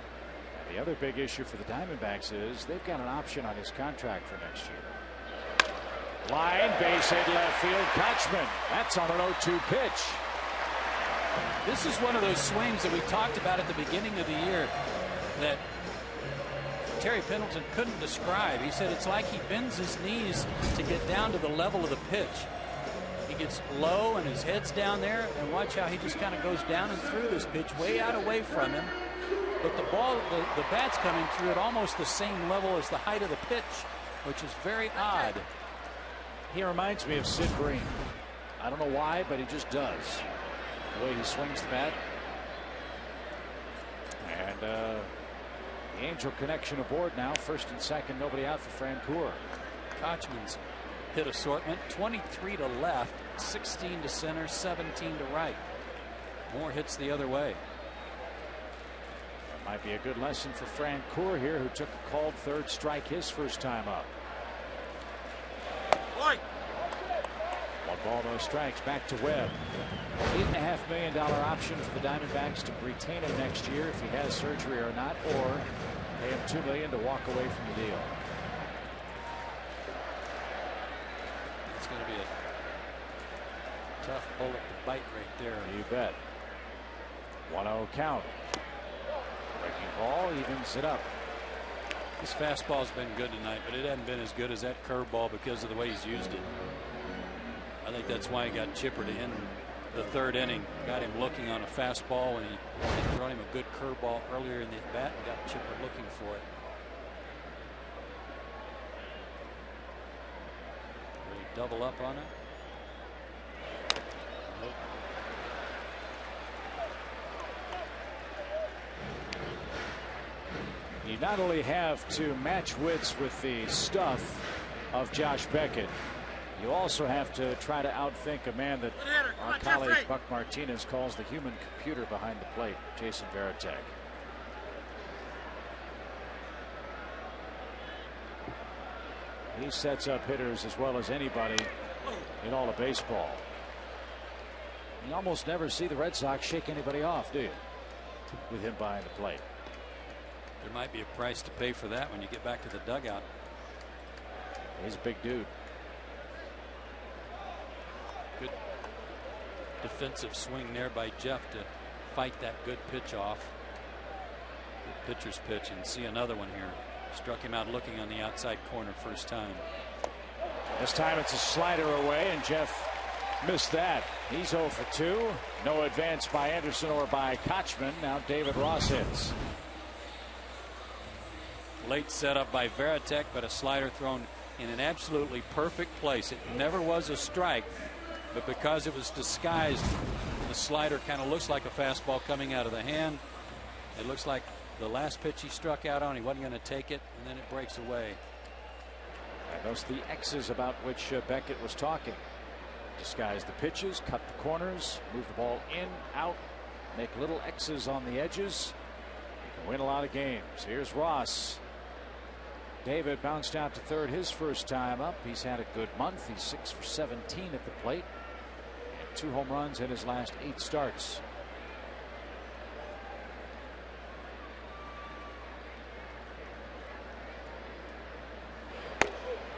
The other big issue for the Diamondbacks is they've got an option on his contract for next year. Line, base hit left field. Kochman. That's on an 0-2 pitch. This is one of those swings that we talked about at the beginning of the year that Terry Pendleton couldn't describe. He said it's like he bends his knees to get down to the level of the pitch. He gets low and his head's down there, and watch how he just kind of goes down and through this pitch, way out away from him. But the ball, the bat's coming through at almost the same level as the height of the pitch, which is very odd. He reminds me of Sid Green. I don't know why, but he just does. The way he swings the bat. And the Angel connection aboard now. First and second, nobody out for Francoeur. Kochman's hit assortment: 23 to left, 16 to center, 17 to right. More hits the other way. That might be a good lesson for Francoeur here, who took a called third strike his first time up. 1 ball, no strikes. Back to Webb. $8.5 million option for the Diamondbacks to retain him next year if he has surgery or not, or pay him $2 million to walk away from the deal. It's going to be a tough bullet to bite right there. You bet. 1-0 count. Breaking ball evens it up. His fastball's been good tonight, but it hasn't been as good as that curveball because of the way he's used it. I think that's why he got Chipper to end the third inning. Got him looking on a fastball, and he had thrown him a good curveball earlier in the at-bat and got Chipper looking for it. Will he double up on it? Nope. You not only have to match wits with the stuff of Josh Beckett, You also have to try to outthink a man that our colleague Buck Martinez calls the human computer behind the plate, Jason Varitek. He sets up hitters as well as anybody in all of baseball. You almost never see the Red Sox shake anybody off, do you? With him behind the plate. There might be a price to pay for that when you get back to the dugout. He's a big dude. Good defensive swing there by Jeff to fight that good pitch off. Good pitcher's pitch, and see another one here. Struck him out looking on the outside corner first time. This time it's a slider away, and Jeff missed that. He's 0 for 2. No advance by Anderson or by Kochman. Now David Ross hits. Late setup by Varitek, but a slider thrown in an absolutely perfect place. It never was a strike, but because it was disguised, the slider kind of looks like a fastball coming out of the hand. It looks like the last pitch he struck out on, he wasn't going to take it, and then it breaks away. And those are the X's about which Beckett was talking. Disguise the pitches, cut the corners, move the ball in, out, make little X's on the edges. You can win a lot of games. Here's Ross. David bounced out to third his first time up. He's had a good month. He's 6 for 17 at the plate. And 2 home runs in his last 8 starts.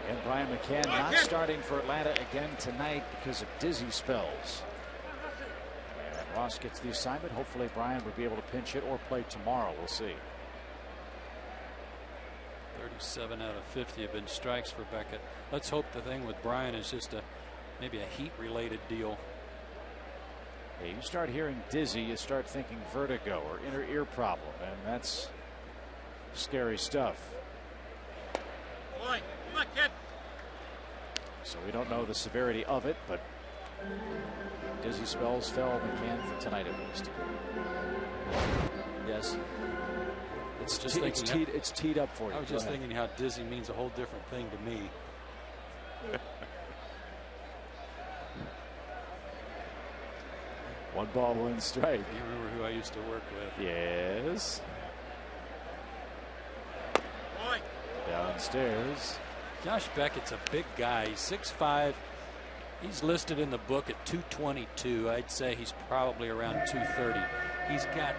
And Brian McCann not starting for Atlanta again tonight because of dizzy spells. And Ross gets the assignment. Hopefully Brian will be able to pinch hit or play tomorrow. We'll see. 37 out of 50 have been strikes for Beckett. Let's hope the thing with Brian is just maybe a heat related deal. Hey, you start hearing dizzy, you start thinking vertigo or inner ear problem, and that's scary stuff. Boy, come on, kid. So we don't know the severity of it, but dizzy spells fell McCann for tonight at least. Yes. It's teed up for you. I was just thinking how dizzy means a whole different thing to me. One ball, one strike. You remember who I used to work with? Yes. Boy. Downstairs. Josh Beckett's a big guy. He's 6'5". He's listed in the book at 222. I'd say he's probably around 230. He's got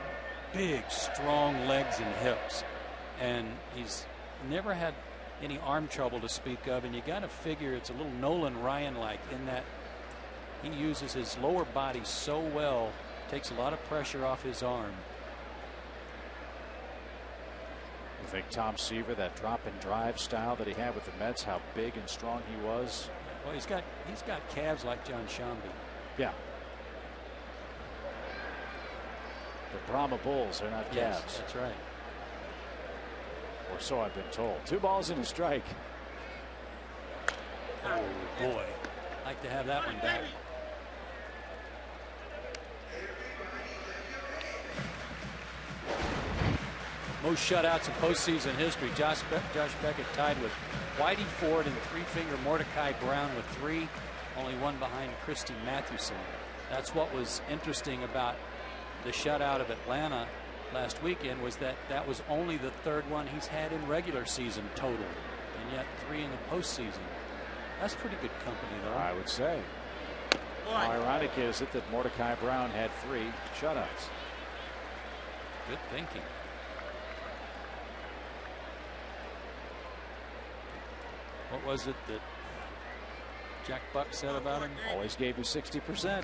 big, strong legs and hips, and he's never had any arm trouble to speak of. And you got to figure it's a little Nolan Ryan-like in that he uses his lower body so well, takes a lot of pressure off his arm. You think Tom Seaver, that drop and drive style that he had with the Mets, how big and strong he was? Well, he's got calves like John Shambi. Yeah. The Brahma Bulls are not calves. Yes, that's right. Or so I've been told. 2 balls and a strike. Oh boy, like to have that one back. Most shutouts in postseason history. Josh Beckett tied with Whitey Ford and 3-finger Mordecai Brown with 3, only one behind Christy Mathewson. That's what was interesting about the shutout of Atlanta last weekend, was that was only the 3rd one he's had in regular season total, and yet 3 in the postseason. That's pretty good company, though. I would say. How ironic is it that Mordecai Brown had 3 shutouts? Good thinking. What was it that Jack Buck said about him? Always gave you 60%.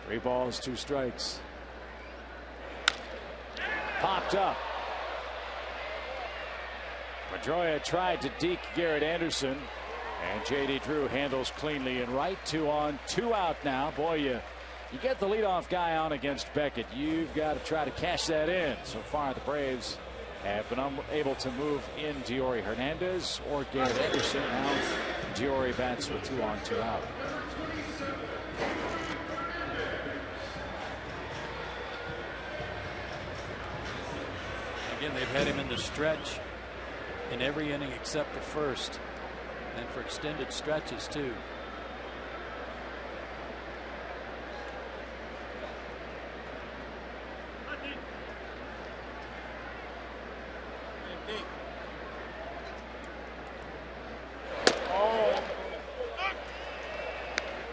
Three balls, 2 strikes. Popped up. Pedroia tried to deke Garrett Anderson, and J.D. Drew handles cleanly in right. 2 on, 2 out now. Boy, you get the leadoff guy on against Beckett, you've got to try to cash that in. So far, the Braves have been unable to move in Diori Hernandez or Garrett Anderson. Now Diori bats with 2 on, 2 out. Again, they've had him in the stretch in every inning except the first, and for extended stretches too.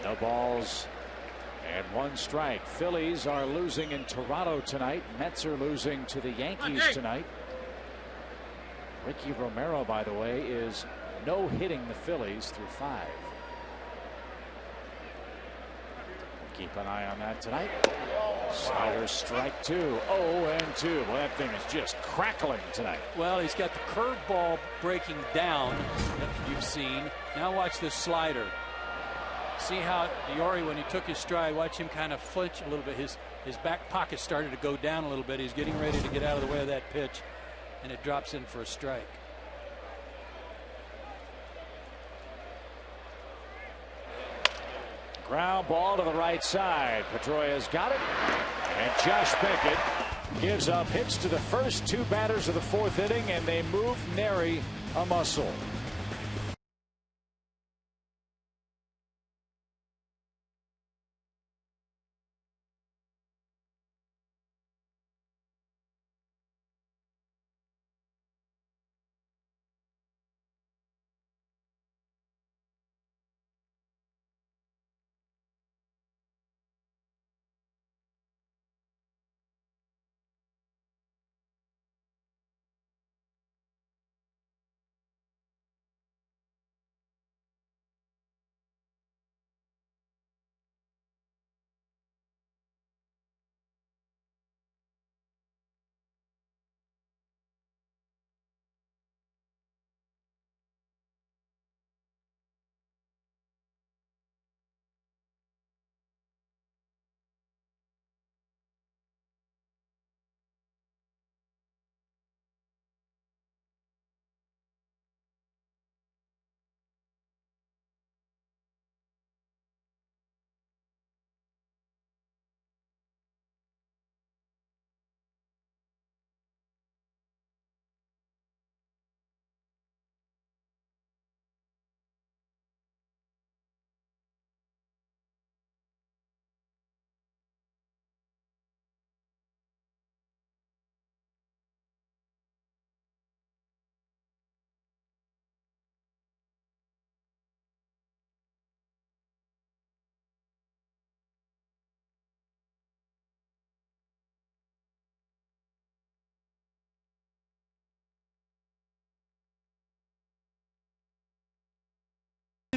No balls and 1 strike. Phillies are losing in Toronto tonight. Mets are losing to the Yankees tonight. Ricky Romero, by the way, is no hitting the Phillies through 5. Keep an eye on that tonight. Slider strike 2. 0-2. Well, that thing is just crackling tonight. Well, he's got the curveball breaking down that you've seen. Now watch this slider. See how Diori, when he took his stride, watch him kind of flinch a little bit. His back pocket started to go down a little bit. He's getting ready to get out of the way of that pitch, and it drops in for a strike. Ground ball to the right side. Pedroia's got it. And Josh Beckett gives up hits to the first 2 batters of the 4th inning, and they move nary a muscle.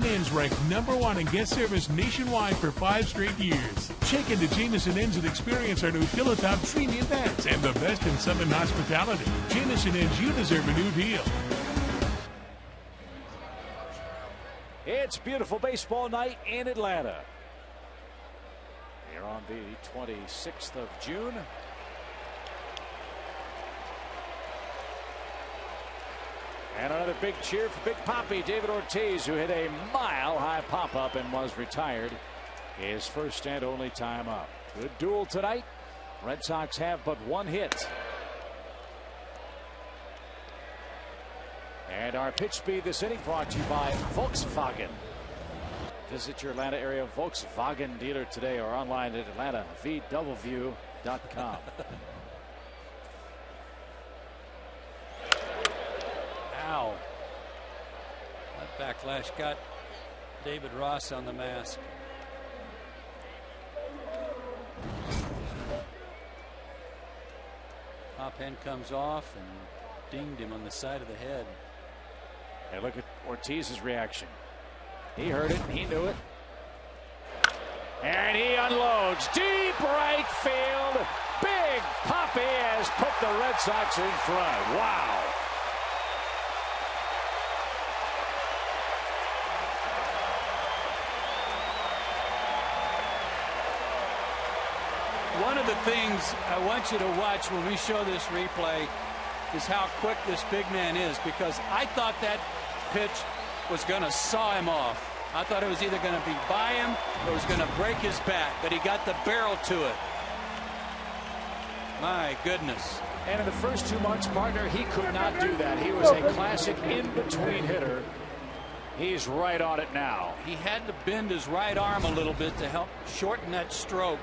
Inns ranked #1 in guest service nationwide for 5 straight years. Check into Jameson Inns and experience our new Philatop premium beds and the best in Southern hospitality. Jameson Inns, you deserve a new deal. It's beautiful baseball night in Atlanta. Here on the 26th of June. And another big cheer for Big Papi, David Ortiz, who hit a mile-high pop-up and was retired. His first and only time up. Good duel tonight. Red Sox have but 1 hit. And our pitch speed this inning brought to you by Volkswagen. Visit your Atlanta area Volkswagen dealer today or online at AtlantaVW.com. Ow. That backlash got David Ross on the mask. Top end comes off and dinged him on the side of the head. And look at Ortiz's reaction. He heard it. He knew it. And he unloads. Deep right field. Big Papi has put the Red Sox in front. Wow. One of the things I want you to watch when we show this replay is how quick this big man is, because I thought that pitch was going to saw him off. I thought it was either going to be by him or it was going to break his bat, but he got the barrel to it. My goodness. And in the first 2 months, partner, he could not do that. He was a classic in-between hitter. He's right on it now. He had to bend his right arm a little bit to help shorten that stroke.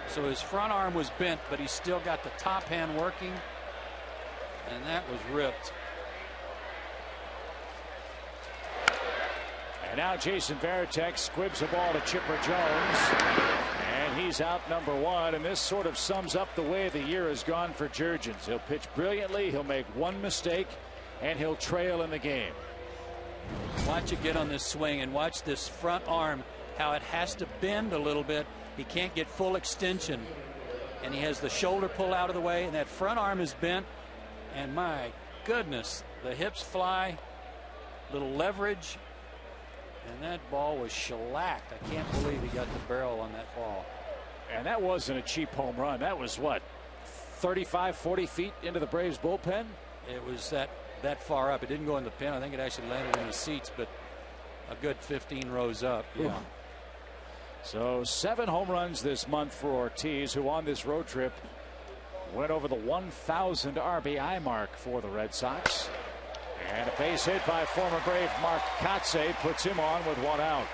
So his front arm was bent, but he still got the top hand working. And that was ripped. And now Jason Varitek squibs a ball to Chipper Jones. And he's out number 1. And this sort of sums up the way the year has gone for Jurgens. He'll pitch brilliantly. He'll make one mistake. And he'll trail in the game. Watch it get on this swing and watch this front arm, how it has to bend a little bit. He can't get full extension. And he has the shoulder pull out of the way. And that front arm is bent. And my goodness, the hips fly. Little leverage. And that ball was shellacked. I can't believe he got the barrel on that ball. And that wasn't a cheap home run. That was what, 35, 40 feet into the Braves bullpen? It was that far up. It didn't go in the pen. I think it actually landed in the seats, but a good 15 rows up. Yeah. Ooh. So 7 home runs this month for Ortiz, who on this road trip went over the 1,000 RBI mark for the Red Sox. And a base hit by former Brave Mark Kotsay puts him on with 1 out.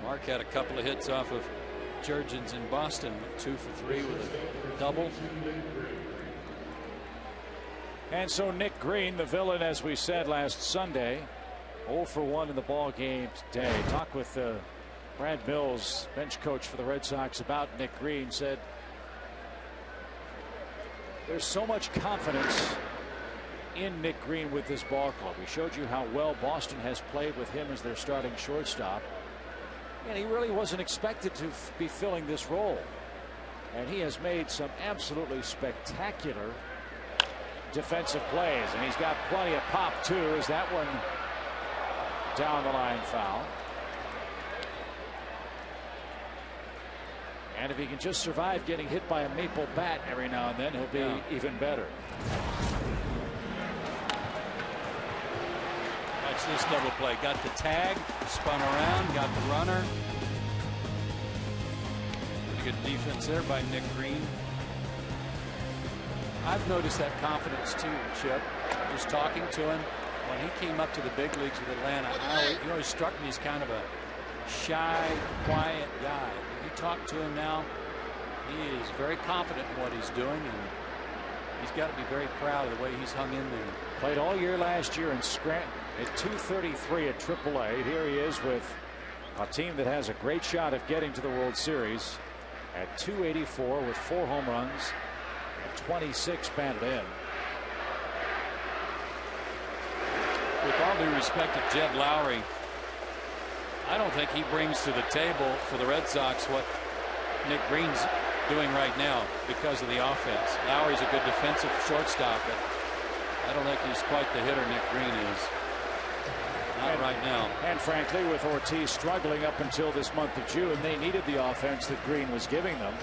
Mark had a couple of hits off of Jurgens in Boston, 2 for 3 with a double. And so Nick Green, the villain, as we said last Sunday, 0 for 1 in the ball game today. Talk with Brad Mills, bench coach for the Red Sox, about Nick Green. Said there's so much confidence in Nick Green with this ball club. We showed you how well Boston has played with him as their starting shortstop. And he really wasn't expected to be filling this role. And he has made some absolutely spectacular defensive plays. And he's got plenty of pop, too, as that one down the line foul. And if he can just survive getting hit by a maple bat every now and then, he'll be even better. Watch this double play. Got the tag, spun around, got the runner. Pretty good defense there by Nick Green. I've noticed that confidence too, Chip. Just talking to him when he came up to the big leagues with Atlanta. He always struck me as kind of a shy, quiet guy. You talk to him now, he is very confident in what he's doing, and he's got to be very proud of the way he's hung in there. Played all year last year in Scranton at 233 at AAA. Here he is with a team that has a great shot of getting to the World Series at 284 with 4 home runs and 26 batted in. With all due respect to Jed Lowry, I don't think he brings to the table for the Red Sox what Nick Green's doing right now because of the offense. Lowry's a good defensive shortstop, but I don't think he's quite the hitter Nick Green is. Not right now. And frankly, with Ortiz struggling up until this month of June, they needed the offense that Green was giving them.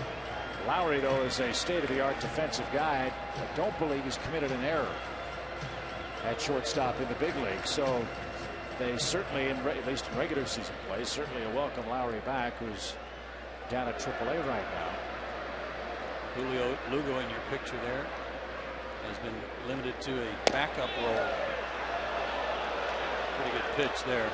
Lowry, though, is a state-of-the-art defensive guy. I don't believe he's committed an error at shortstop in the big league. So they certainly, at least in regular season play, certainly a welcome Lowry back, who's down at AAA right now. Julio Lugo in your picture there has been limited to a backup role. Pretty good pitch there.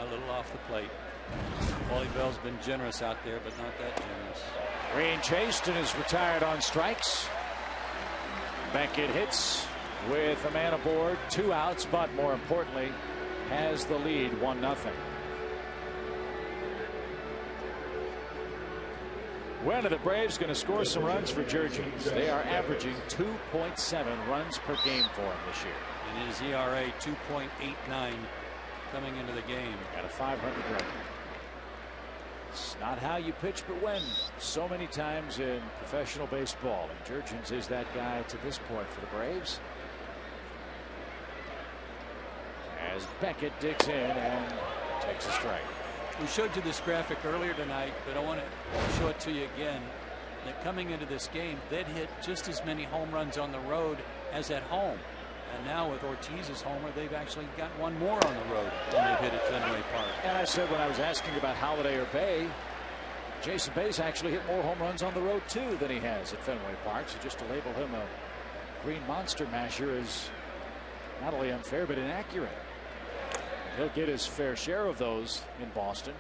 A little off the plate. Wally Bell's been generous out there, but not that generous. Green chased and is retired on strikes. Beckett hits with a man aboard, 2 outs, but more importantly, has the lead 1-0. When are the Braves going to score some runs for Jurgens? They are averaging 2.7 runs per game for him this year. And his ERA 2.89 coming into the game. At a 500 record. It's not how you pitch, but when. So many times in professional baseball. And Jurgens is that guy to this point for the Braves. As Beckett digs in and takes a strike. We showed you this graphic earlier tonight, but I want to show it to you again. that coming into this game, they'd hit just as many home runs on the road as at home. And now with Ortiz's homer, they've actually got one more on the road than they've hit at Fenway Park. And I said when I was asking about Holiday or Bay, Jason Bay's actually hit more home runs on the road too than he has at Fenway Park. So just to label him a green monster masher is not only unfair but inaccurate. He'll get his fair share of those in Boston.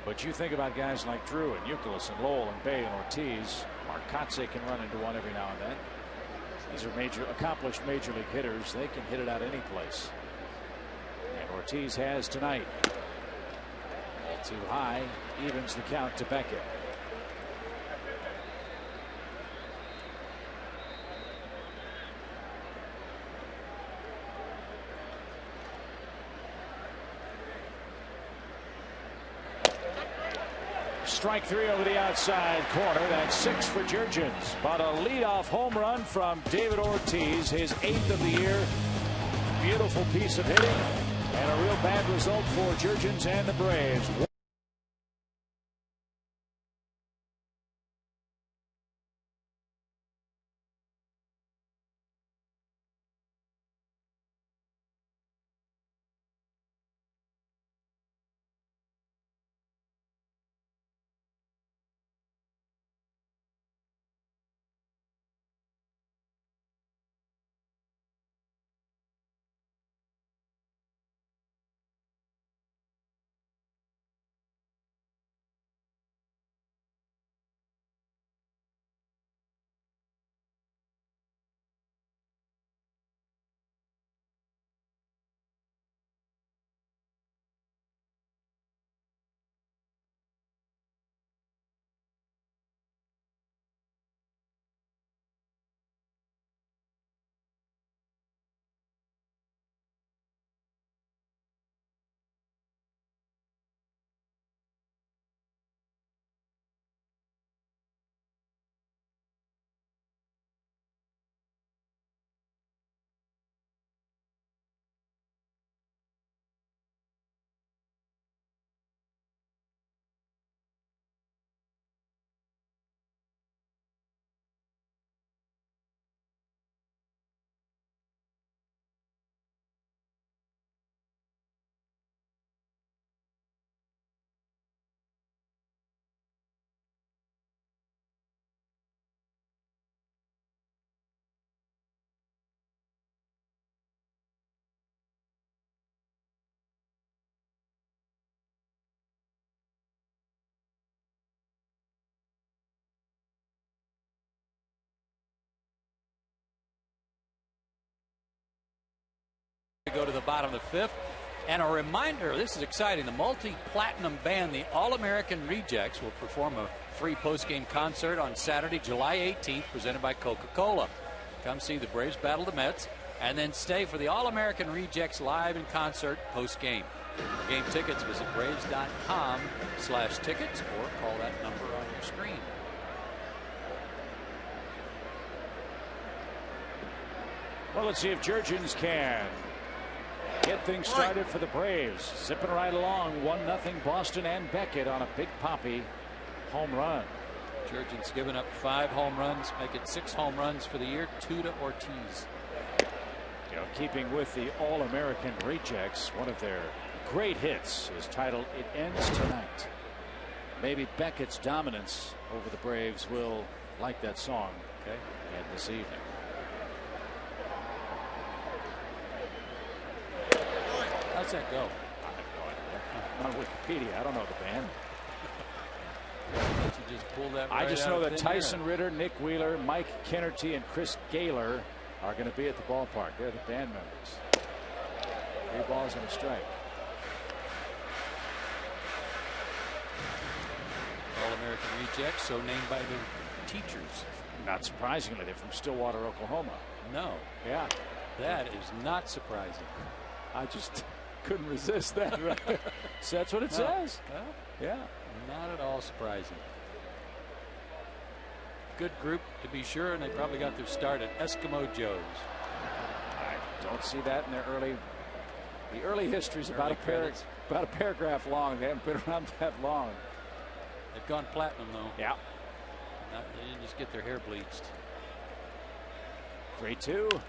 But you think about guys like Drew and Youkilis and Lowell and Bay and Ortiz. Marcotte can run into one every now and then. These are accomplished major league hitters. They can hit it out any place. And Ortiz has tonight. Ball too high. Evens the count to Beckett. Strike three over the outside corner. That's 6 for Jurgens. But a leadoff home run from David Ortiz, his 8th of the year. Beautiful piece of hitting and a real bad result for Jurgens and the Braves. Go to the bottom of the 5th. And a reminder, this is exciting, the multi-platinum band, the All-American Rejects, will perform a free post-game concert on Saturday, July 18th, presented by Coca-Cola. Come see the Braves battle the Mets, and then stay for the All-American Rejects live in concert post-game. For game tickets, visit Braves.com/tickets or call that number on your screen. Well, let's see if Jurgens can get things started for the Braves. Zipping right along, 1-0 Boston, and Beckett on a big poppy home run. Jurgens given up 5 home runs, make it 6 home runs for the year, 2 to Ortiz. You know, keeping with the All-American Rejects, one of their great hits is titled "It Ends Tonight." Maybe Beckett's dominance over the Braves will like that song. Okay, and this evening. How's that go? On Wikipedia, I don't know the band. You just pull that right I just out know of that thin Tyson air. Ritter, Nick Wheeler, Mike Kennerty, and Chris Gaylor are going to be at the ballpark. They're the band members. 3 balls and a strike. All-American Rejects, so named by their teachers. Not surprisingly, they're from Stillwater, Oklahoma. No. Yeah. That is not surprising. I just couldn't resist that. Right? So that's what it says. Well, yeah. Not at all surprising. Good group to be sure, and they probably got their start at Eskimo Joe's. I don't see that in their early The early history is about a paragraph long. They haven't been around that long. They've gone platinum, though. Yeah. They didn't just get their hair bleached. 3-2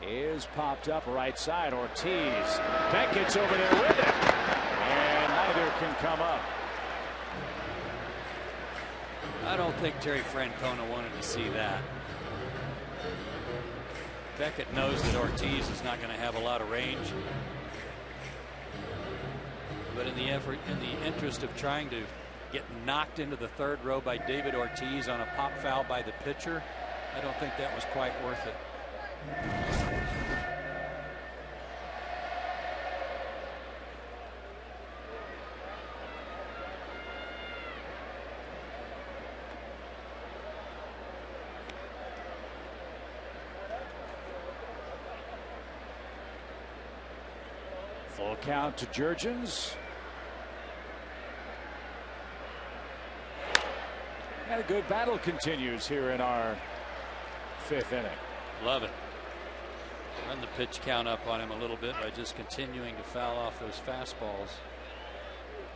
is popped up right side. Ortiz. Beckett's over there with it. And neither can come up. I don't think Terry Francona wanted to see that. Beckett knows that Ortiz is not going to have a lot of range. But in the interest of trying to get knocked into the third row by David Ortiz on a pop foul by the pitcher, I don't think that was quite worth it. Full count to Jurgens. And a good battle continues here in our 5th inning. Love it. Run the pitch count up on him a little bit by just continuing to foul off those fastballs.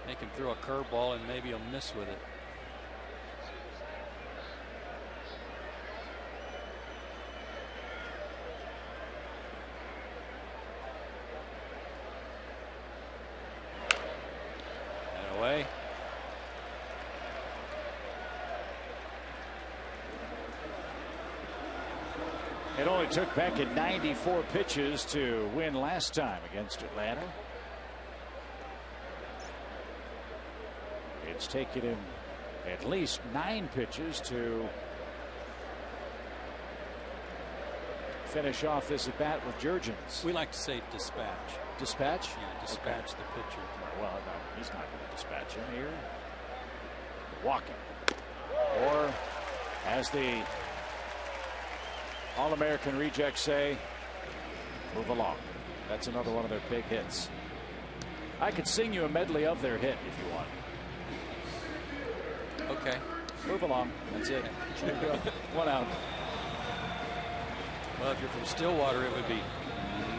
Make him throw a curveball and maybe he'll miss with it. And away. It only took Beckett 94 pitches to win last time against Atlanta. It's taken him at least 9 pitches to finish off this at bat with Jurgens. We like to say dispatch. Dispatch? Yeah, dispatch the pitcher. Well, no, he's not going to dispatch him here. Walking. Or, as the All-American rejects say, move along. That's another one of their big hits. I could sing you a medley of their hit if you want. Okay. Move along. That's it. There you go. 1 out. Well, if you're from Stillwater, it would be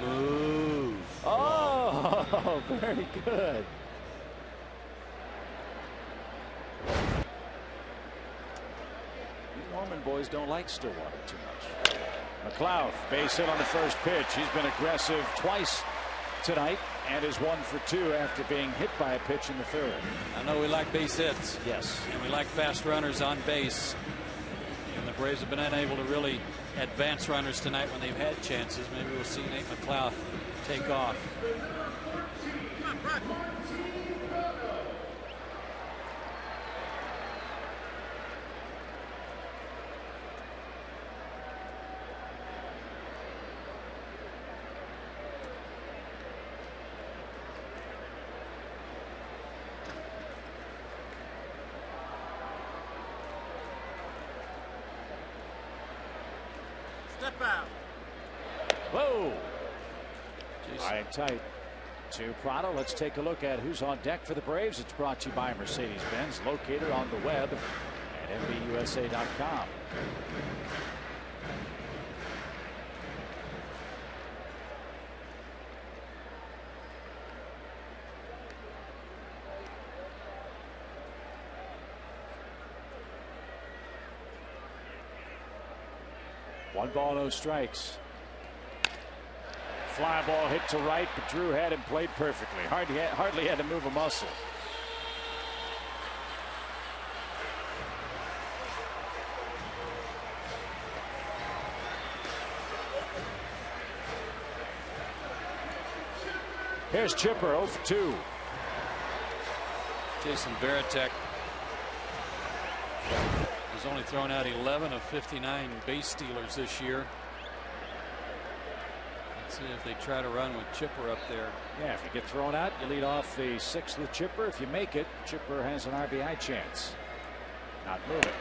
move. Oh, very good. These Norman boys don't like Stillwater too much. McLeod, base hit on the first pitch. He's been aggressive twice tonight and is 1 for 2 after being hit by a pitch in the 3rd. I know we like base hits. Yes. And we like fast runners on base. And the Braves have been unable to really advance runners tonight when they've had chances. Maybe we'll see Nate McLeod take off. Step out. Whoa. High tight to Prado. Let's take a look at who's on deck for the Braves. It's brought to you by Mercedes-Benz, located on the web at MBUSA.com. One ball, no strikes. Fly ball hit to right, but Drew had him played perfectly. Hardly had to move a muscle. Here's Chipper, 0 for 2. Jason Varitek has only thrown out 11 of 59 base stealers this year. Let's see if they try to run with Chipper up there. Yeah, if you get thrown out, you lead off the 6th with Chipper. If you make it, Chipper has an RBI chance. Not moving.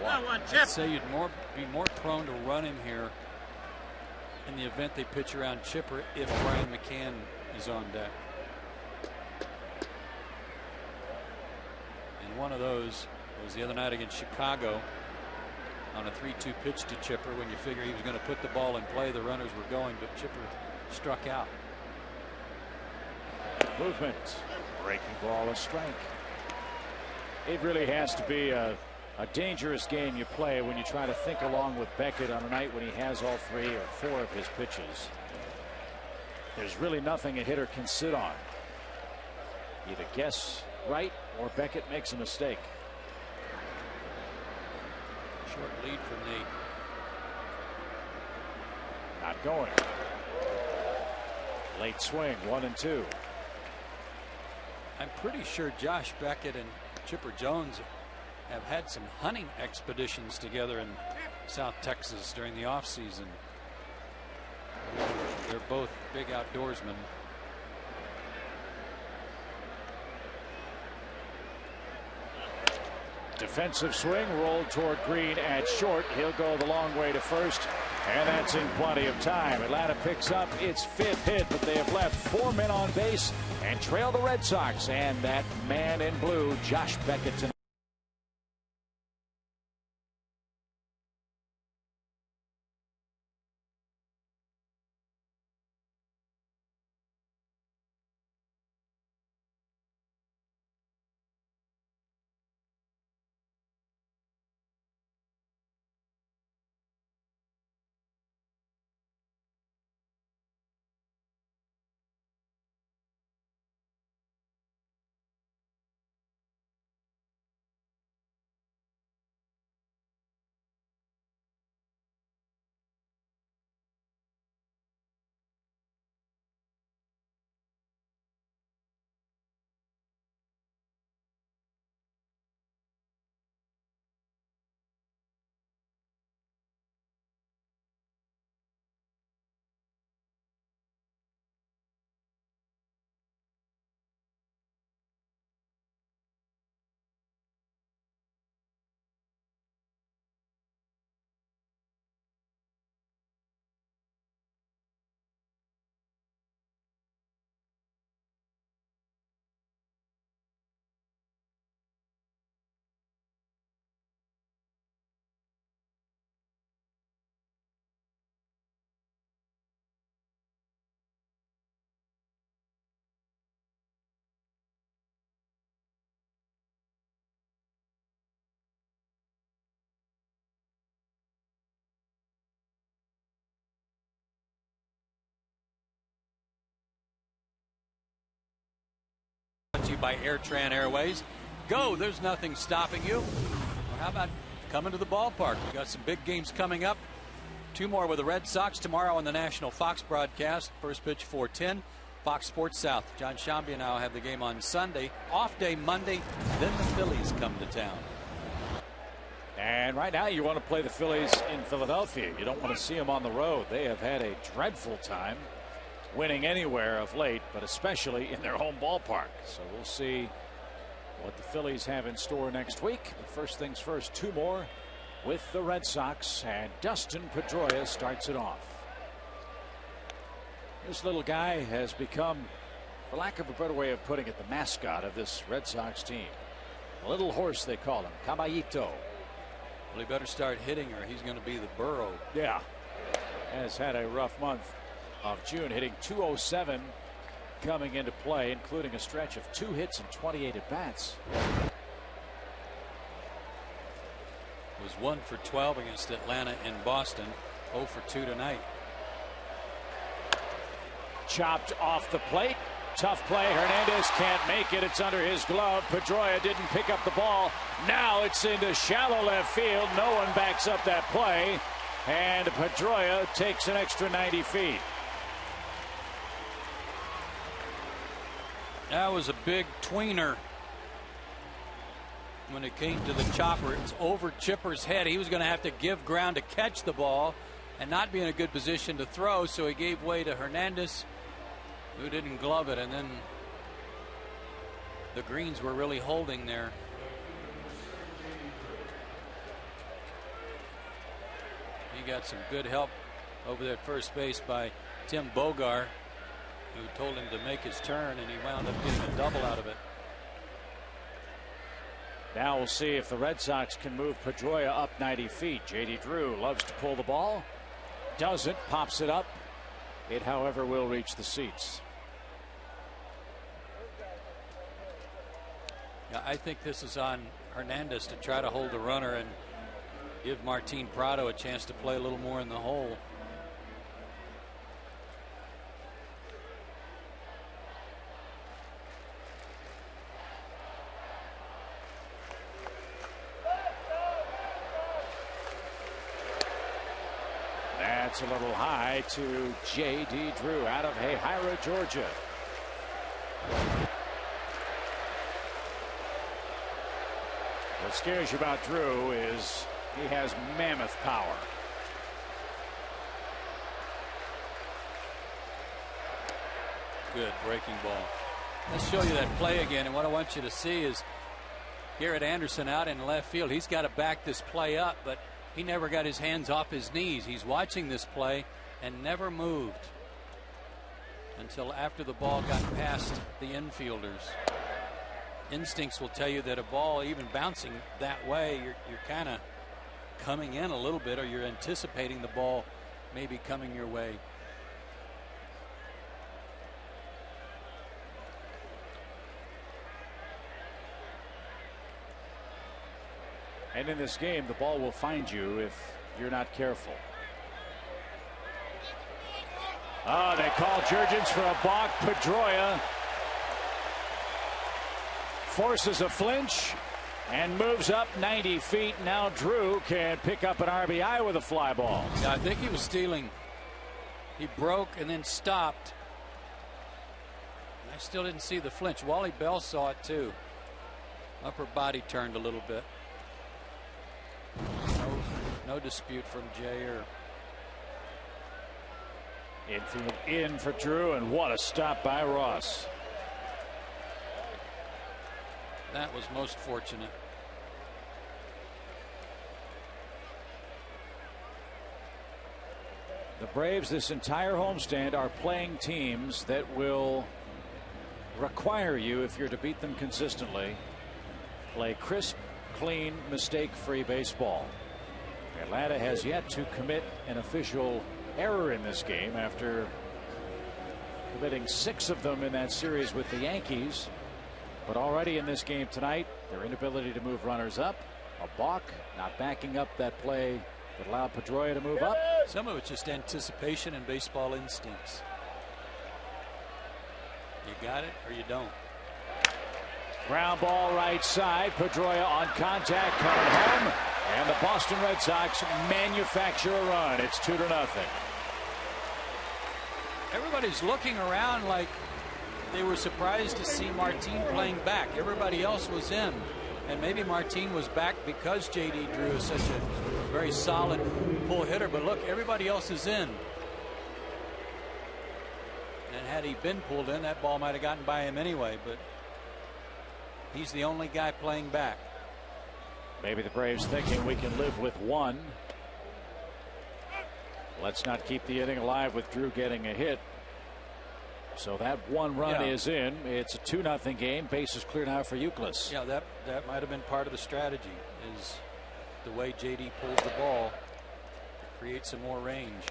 Ball 1. I'd say you'd be more prone to run him here in the event they pitch around Chipper if Brian McCann is on deck. And one of those was the other night against Chicago on a 3-2 pitch to Chipper when you figure he was going to put the ball in play. The runners were going, but Chipper struck out. Movement. Breaking ball, a strike. It really has to be a dangerous game you play when you try to think along with Beckett on a night when he has all 3 or 4 of his pitches. There's really nothing a hitter can sit on. Either guess right or Beckett makes a mistake. Short lead for Nate. Not going. Late swing, 1-2. I'm pretty sure Josh Beckett and Chipper Jones have had some hunting expeditions together in South Texas during the offseason. They're both big outdoorsmen. Defensive swing, rolled toward Green at short. He'll go the long way to first, and that's in plenty of time. Atlanta picks up its 5th hit, but they have left 4 men on base and trail the Red Sox. And that man in blue, Josh Beckett, tonight. You by AirTran Airways. Go, there's nothing stopping you. Or how about coming to the ballpark? We got some big games coming up. 2 more with the Red Sox tomorrow on the National Fox broadcast. First pitch 4:10. Fox Sports South. John Shambi and I will have the game on Sunday. Off day Monday. Then the Phillies come to town. And right now you want to play the Phillies in Philadelphia. You don't want to see them on the road. They have had a dreadful time winning anywhere of late, but especially in their home ballpark. So we'll see what the Phillies have in store next week. But first things first, 2 more with the Red Sox, and Dustin Pedroia starts it off. This little guy has become, for lack of a better way of putting it, the mascot of this Red Sox team. A little horse, they call him, Caballito. Well, he better start hitting or he's going to be the Burrow. Yeah, has had a rough month of June, hitting .207 coming into play, including a stretch of 2 hits and 28 at bats. Was 1 for 12 against Atlanta and Boston. 0 for 2 tonight. Chopped off the plate. Tough play. Hernandez can't make it. It's under his glove. Pedroia didn't pick up the ball. Now it's into shallow left field. No one backs up that play. And Pedroia takes an extra 90 feet. That was a big tweener. When it came to the chopper, it's over Chipper's head. He was going to have to give ground to catch the ball and not be in a good position to throw, so he gave way to Hernandez, who didn't glove it, and then the Greens were really holding there. He got some good help over there at first base by Tim Bogar, who told him to make his turn, and he wound up getting a double out of it. Now we'll see if the Red Sox can move Pedroia up 90 feet. J.D. Drew loves to pull the ball. Doesn't. Pops it up. It, however, will reach the seats. Yeah, I think this is on Hernandez to try to hold the runner and give Martin Prado a chance to play a little more in the hole. That's a little high to J.D. Drew out of Hahira, Georgia. What scares you about Drew is he has mammoth power. Good breaking ball. Let's show you that play again, and what I want you to see is Garrett Anderson out in left field. He's got to back this play up, but he never got his hands off his knees. He's watching this play and never moved until after the ball got past the infielders. Instincts will tell you that a ball, even bouncing that way, you're kind of coming in a little bit, or you're anticipating the ball maybe coming your way. And in this game, the ball will find you if you're not careful. Oh, they call Jurgens for a balk. Pedroia forces a flinch and moves up 90 feet. Now Drew can pick up an RBI with a fly ball. Yeah, I think he was stealing. He broke and then stopped. I still didn't see the flinch. Wally Bell saw it too. Upper body turned a little bit. No dispute from Jair. Infield in for Drew, and what a stop by Ross. That was most fortunate. The Braves this entire homestand are playing teams that will require you, if you're to beat them consistently, play crisp, clean, mistake-free baseball. Atlanta has yet to commit an official error in this game after committing 6 of them in that series with the Yankees. But already in this game tonight, their inability to move runners up, a balk, not backing up that play that allowed Pedroia to move up. Some of it's just anticipation and baseball instincts. You got it or you don't. Ground ball right side. Pedroia on contact, coming home, and the Boston Red Sox manufacture a run. It's 2-0. Everybody's looking around like they were surprised to see Martin playing back. Everybody else was in, and maybe Martin was back because J.D. Drew is such a very solid pull hitter. But look, everybody else is in, and had he been pulled in, that ball might have gotten by him anyway. But he's the only guy playing back. Maybe the Braves thinking we can live with one. Let's not keep the inning alive with Drew getting a hit. So that one run is in. It's a 2-0 game. Bases clear now for Youkilis. Yeah, that might have been part of the strategy, is the way J.D. pulled the ball to create some more range.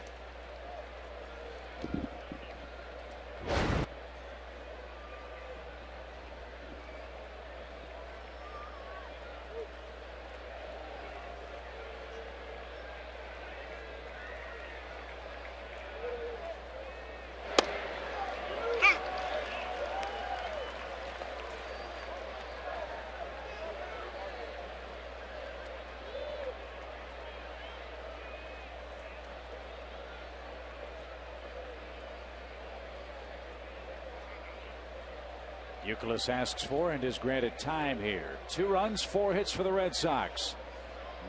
Youkilis asks for and is granted time here. 2 runs, 4 hits for the Red Sox.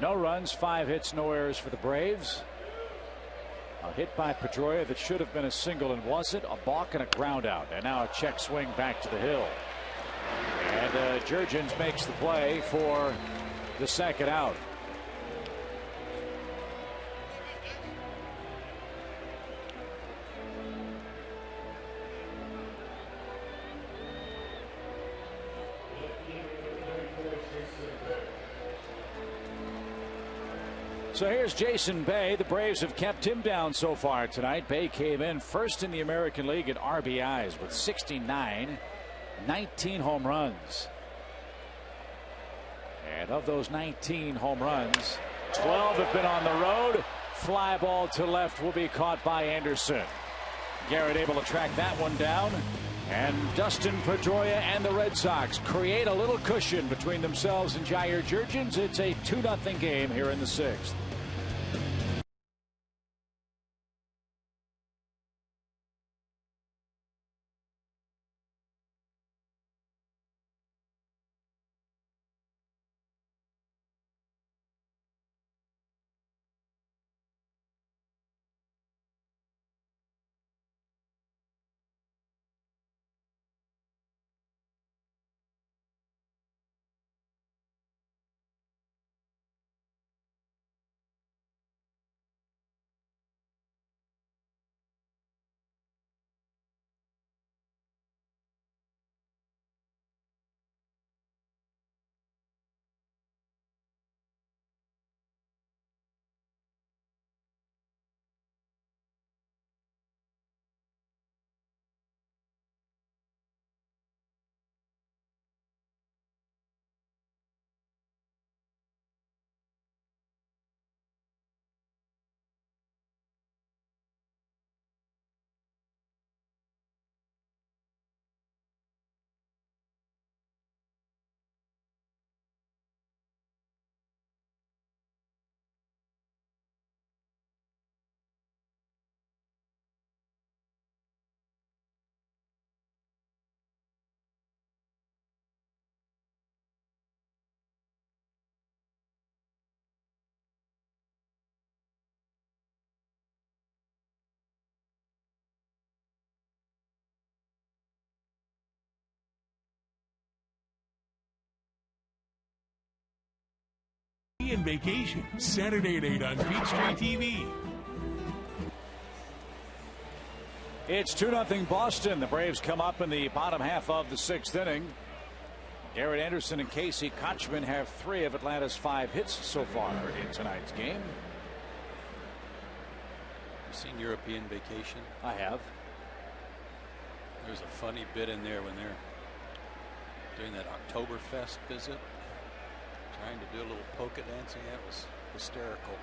No runs, 5 hits, no errors for the Braves. A hit by Pedroia that should have been a single and wasn't. A balk and a ground out. And now a check swing back to the hill. And Jurgens makes the play for the second out. So here's Jason Bay. The Braves have kept him down so far tonight. Bay came in first in the American League in RBIs with 69, 19 home runs. And of those 19 home runs, 12 have been on the road. Fly ball to left will be caught by Anderson. Garrett able to track that one down. And Dustin Pedroia and the Red Sox create a little cushion between themselves and Jair Jurgens. It's a 2-0 game here in the 6th. And vacation Saturday at 8 on Peachtree TV. It's 2-0 Boston. The Braves come up in the bottom half of the 6th inning. Garrett Anderson and Casey Kochman have 3 of Atlanta's 5 hits so far in tonight's game. You seen European Vacation? I have. There's a funny bit in there when they're doing that Oktoberfest visit, trying to do a little polka dancing. That was hysterical.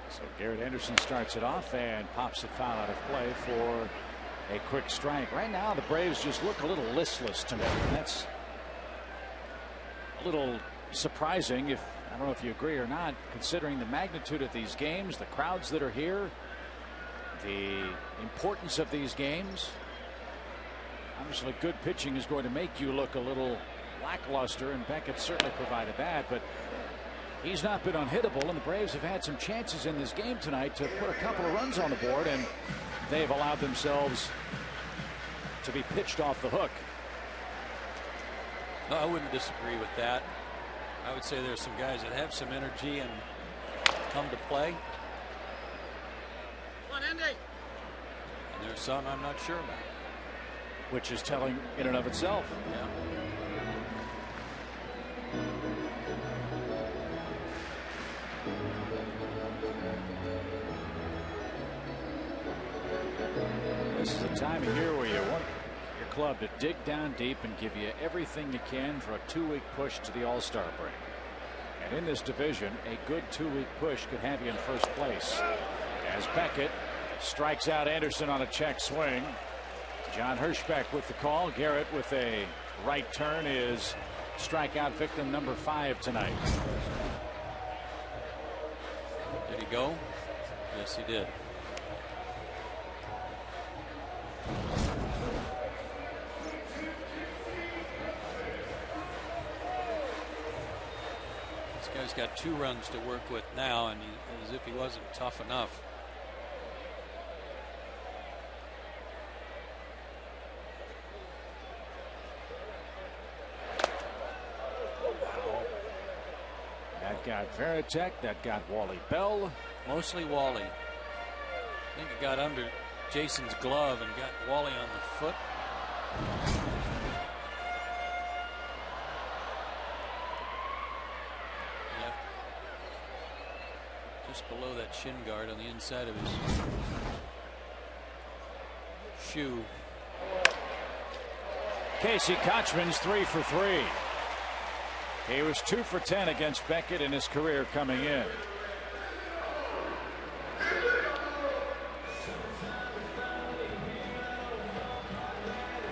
So Garrett Anderson starts it off and pops it foul out of play for a quick strike. Right now the Braves just look a little listless to me. That's a little surprising, if I don't know if you agree or not, considering the magnitude of these games, the crowds that are here, the importance of these games. Obviously good pitching is going to make you look a little lackluster, and Beckett certainly provided that, but he's not been unhittable, and the Braves have had some chances in this game tonight to put a couple of runs on the board, and they've allowed themselves to be pitched off the hook. No, I wouldn't disagree with that. I would say there's some guys that have some energy and come to play. Come on, Andy. And there's some I'm not sure about. Which is telling in and of itself. Yeah. This is a time of year where you want your club to dig down deep and give you everything you can for a 2-week push to the All-Star break. And in this division, a good 2-week push could have you in first place. As Beckett strikes out Anderson on a check swing. John Hirschbeck with the call. Garrett with a right turn is strikeout victim number 5 tonight. Did he go? Yes, he did. This guy's got 2 runs to work with now, and as if he wasn't tough enough. That got Veritek. That got Wally Bell. Mostly Wally. I think it got under Jason's glove and got Wally on the foot. Yep. Just below that shin guard on the inside of his shoe. Casey Kochman's 3 for 3. He was 2 for 10 against Beckett in his career coming in.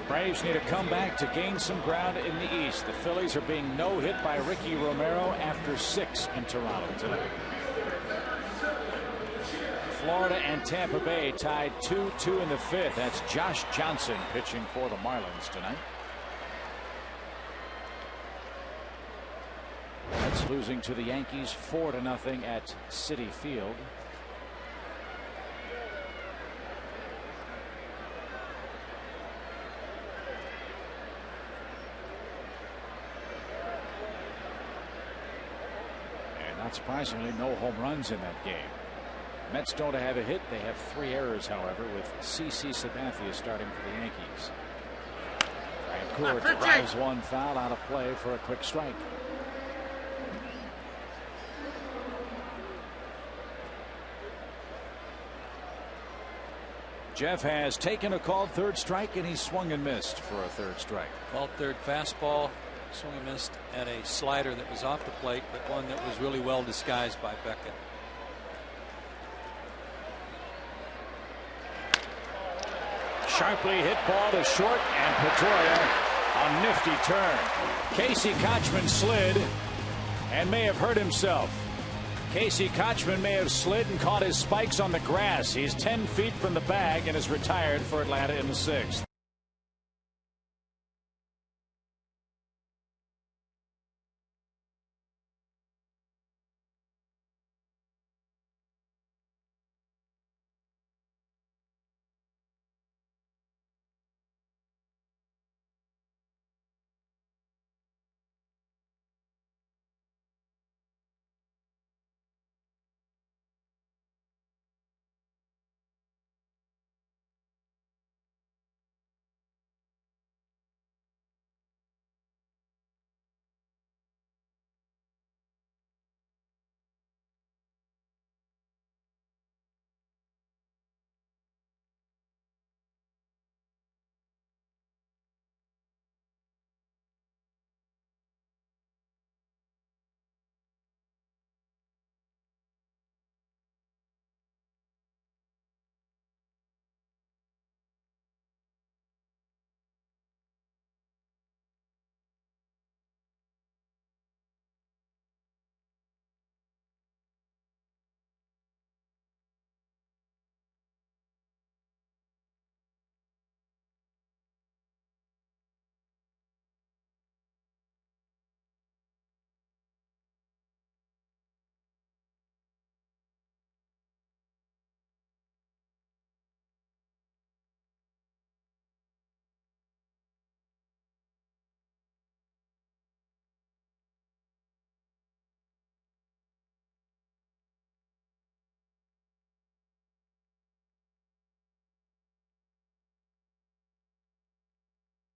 Braves need a comeback to gain some ground in the East. The Phillies are being no-hit by Ricky Romero after 6 in Toronto tonight. Florida and Tampa Bay tied 2-2 in the 5th. That's Josh Johnson pitching for the Marlins tonight. Mets losing to the Yankees 4-0 at Citi Field. And not surprisingly, no home runs in that game. Mets don't have a hit. They have 3 errors, however, with C.C. Sabathia starting for the Yankees. Francoeur drives one foul out of play for a quick strike. Jeff has taken a called 3rd strike, and he swung and missed for a 3rd strike. Called 3rd fastball, swung and missed at a slider that was off the plate, but one that was really well disguised by Beckett. Sharply hit ball to short, and Pedroia a nifty turn. Casey Kochman slid and may have hurt himself. Casey Kochman may have slid and caught his spikes on the grass. He's 10 feet from the bag and is retired for Atlanta in the 6th.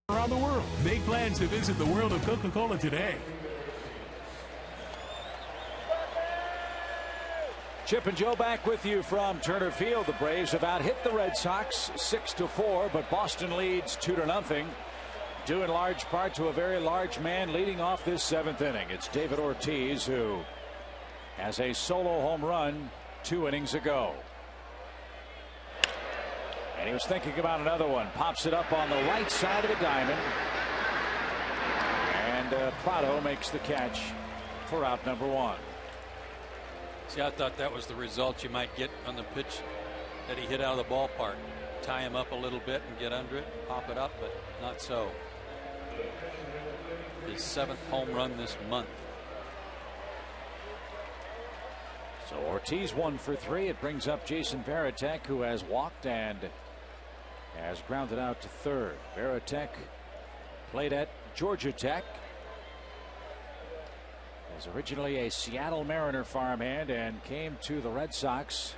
Around the world. Make plans to visit the world of Coca-Cola today. Chip and Joe back with you from Turner Field. The Braves have out-hit the Red Sox 6-4, but Boston leads 2-0, due in large part to a very large man leading off this 7th inning. It's David Ortiz, who has a solo home run 2 innings ago. And he was thinking about another one. Pops it up on the right side of the diamond. And Prado makes the catch for out number 1. See, I thought that was the result you might get on the pitch that he hit out of the ballpark. Tie him up a little bit and get under it, pop it up, but not so. His 7th home run this month. So Ortiz 1 for 3. It brings up Jason Varitek, who has walked and has grounded out to 3rd. Varitek played at Georgia Tech. Was originally a Seattle Mariner farmhand and came to the Red Sox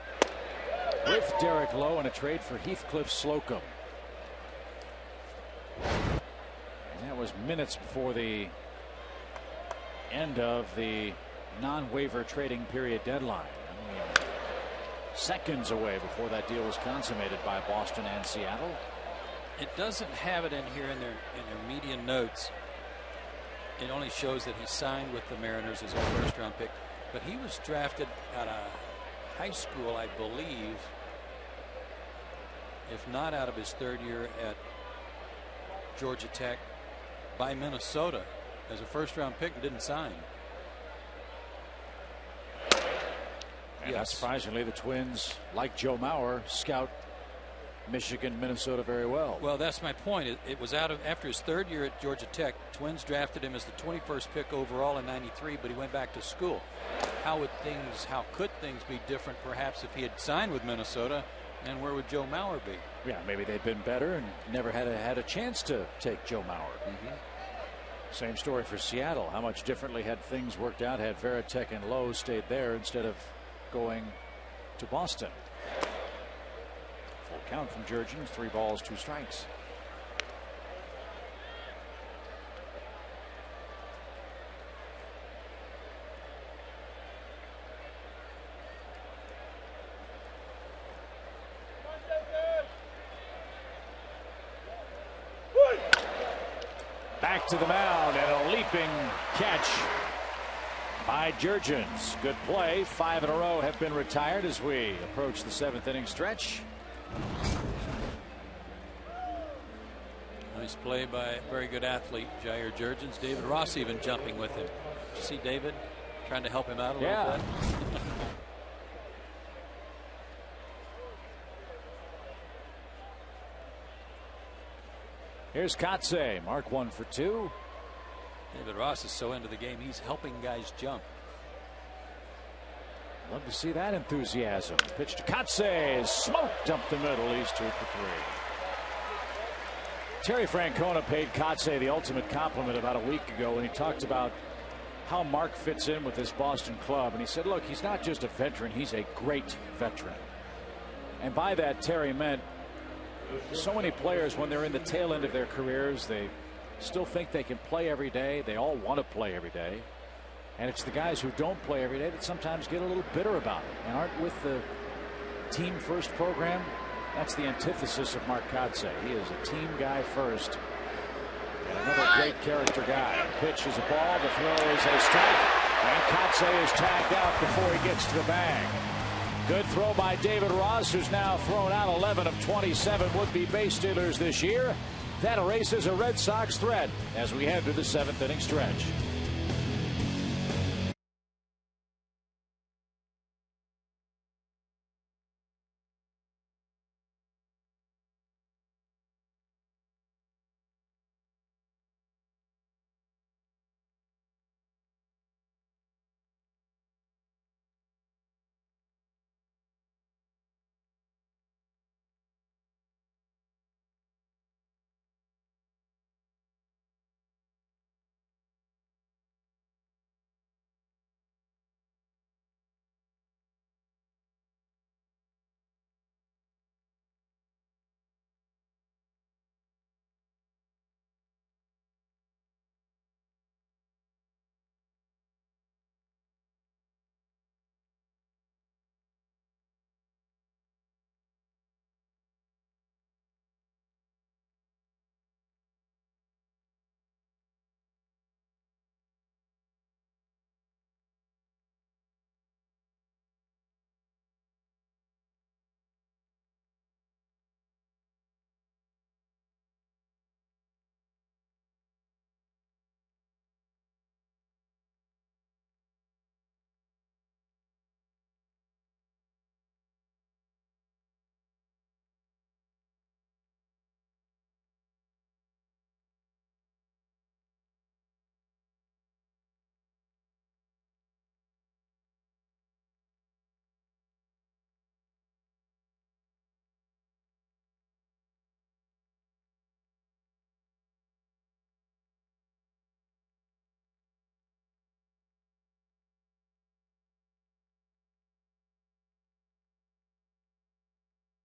with Derek Lowe in a trade for Heathcliff Slocum. And that was minutes before the end of the non-waiver trading period deadline. Seconds away before that deal was consummated by Boston and Seattle. It doesn't have it in here in their media notes. It only shows that he signed with the Mariners as a first-round pick, but he was drafted out of high school, I believe, if not out of his third year at Georgia Tech, by Minnesota as a first-round pick and didn't sign. And not surprisingly, the Twins, like Joe Mauer, scout Michigan, Minnesota very well. Well, that's my point. It was after his third year at Georgia Tech. Twins drafted him as the 21st pick overall in '93, but he went back to school. How could things be different perhaps if he had signed with Minnesota, and where would Joe Mauer be? Yeah, maybe they'd been better and never had a chance to take Joe Mauer. Same story for Seattle. How much differently had things worked out had Varitek and Lowe stayed there instead of going to Boston. Full count from Jurgens, 3 balls, 2 strikes. Back to the mound and a leaping catch by Jurgens. Good play. 5 in a row have been retired as we approach the 7th inning stretch. Nice play by a very good athlete, Jair Jurgens. David Ross even jumping with him. Did you see David trying to help him out a little bit? Here's Kotze. Mark 1 for 2. David Ross is so into the game, he's helping guys jump. Love to see that enthusiasm. Pitch to Kotze. Smoked up the middle. He's 2 for 3. Terry Francona paid Kotze the ultimate compliment about a week ago when he talked about how Mark fits in with this Boston club. And he said, look, he's not just a veteran, he's a great veteran. And by that, Terry meant so many players, when they're in the tail end of their careers, they still think they can play every day. They all want to play every day. And it's the guys who don't play every day that sometimes get a little bitter about it and aren't with the team first program. That's the antithesis of Mark Kotze. He is a team guy first. And another great character guy. Pitch is a ball. The throw is a strike. And Kotze is tagged out before he gets to the bag. Good throw by David Ross, who's now thrown out 11 of 27 would-be base stealers this year. That erases a Red Sox threat as we head to the 7th inning stretch.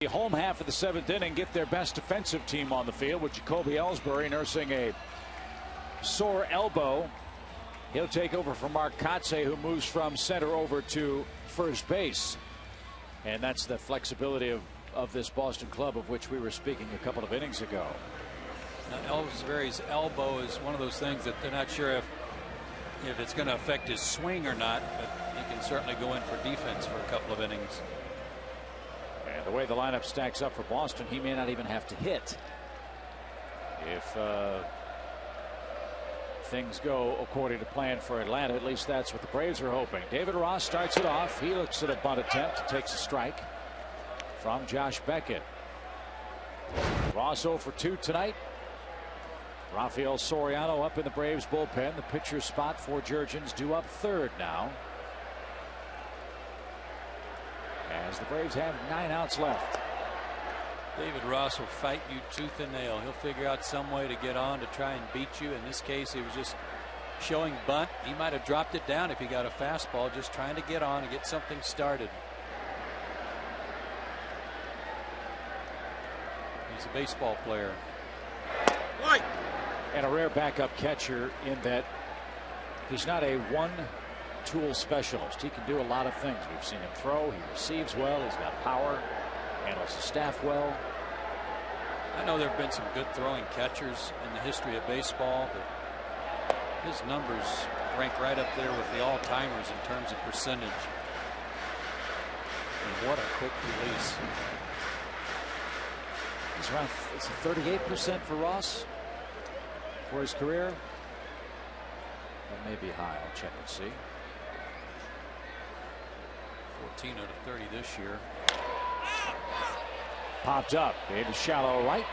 Home half of the 7th inning get their best defensive team on the field with Jacoby Ellsbury nursing a sore elbow. He'll take over from Mark Kotze, who moves from center over to first base. And that's the flexibility of of this Boston club of which we were speaking a couple of innings ago. Ellsbury's elbow is one of those things that they're not sure if it's going to affect his swing or not, but he can certainly go in for defense for a couple of innings. And the way the lineup stacks up for Boston, he may not even have to hit if things go according to plan for Atlanta. At least that's what the Braves are hoping. David Ross starts it off. He looks at a bunt attempt, takes a strike from Josh Beckett. Ross 0 for 2 tonight. Rafael Soriano up in the Braves bullpen. The pitcher spot for Jurgens due up third now, as the Braves have 9 outs left. David Ross will fight you tooth and nail. He'll figure out some way to get on to try and beat you. In this case, he was just showing bunt. He might have dropped it down if he got a fastball, just trying to get on and get something started. He's a baseball player. White. And a rare backup catcher in that he's not a one-tool specialist. He can do a lot of things. We've seen him throw. He receives well. He's got power. Handles the staff well. I know there have been some good throwing catchers in the history of baseball, but his numbers rank right up there with the all-timers in terms of percentage. And what a quick release. He's around 38% for Ross for his career. That may be high. I'll check and see. 14 out of 30 this year. Popped up into shallow right.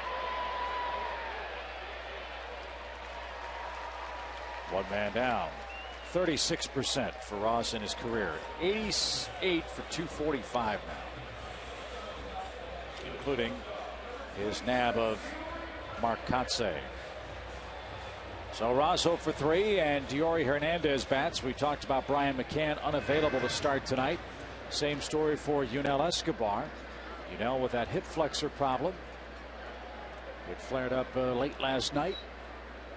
One man down. 36% for Ross in his career. 88 for 245 now, including his nab of Mark Kotsay. So Ross 0 for 3, and Diori Hernandez bats. We talked about Brian McCann unavailable to start tonight. Same story for Yunel Escobar. Yunel with that hip flexor problem. It flared up late last night.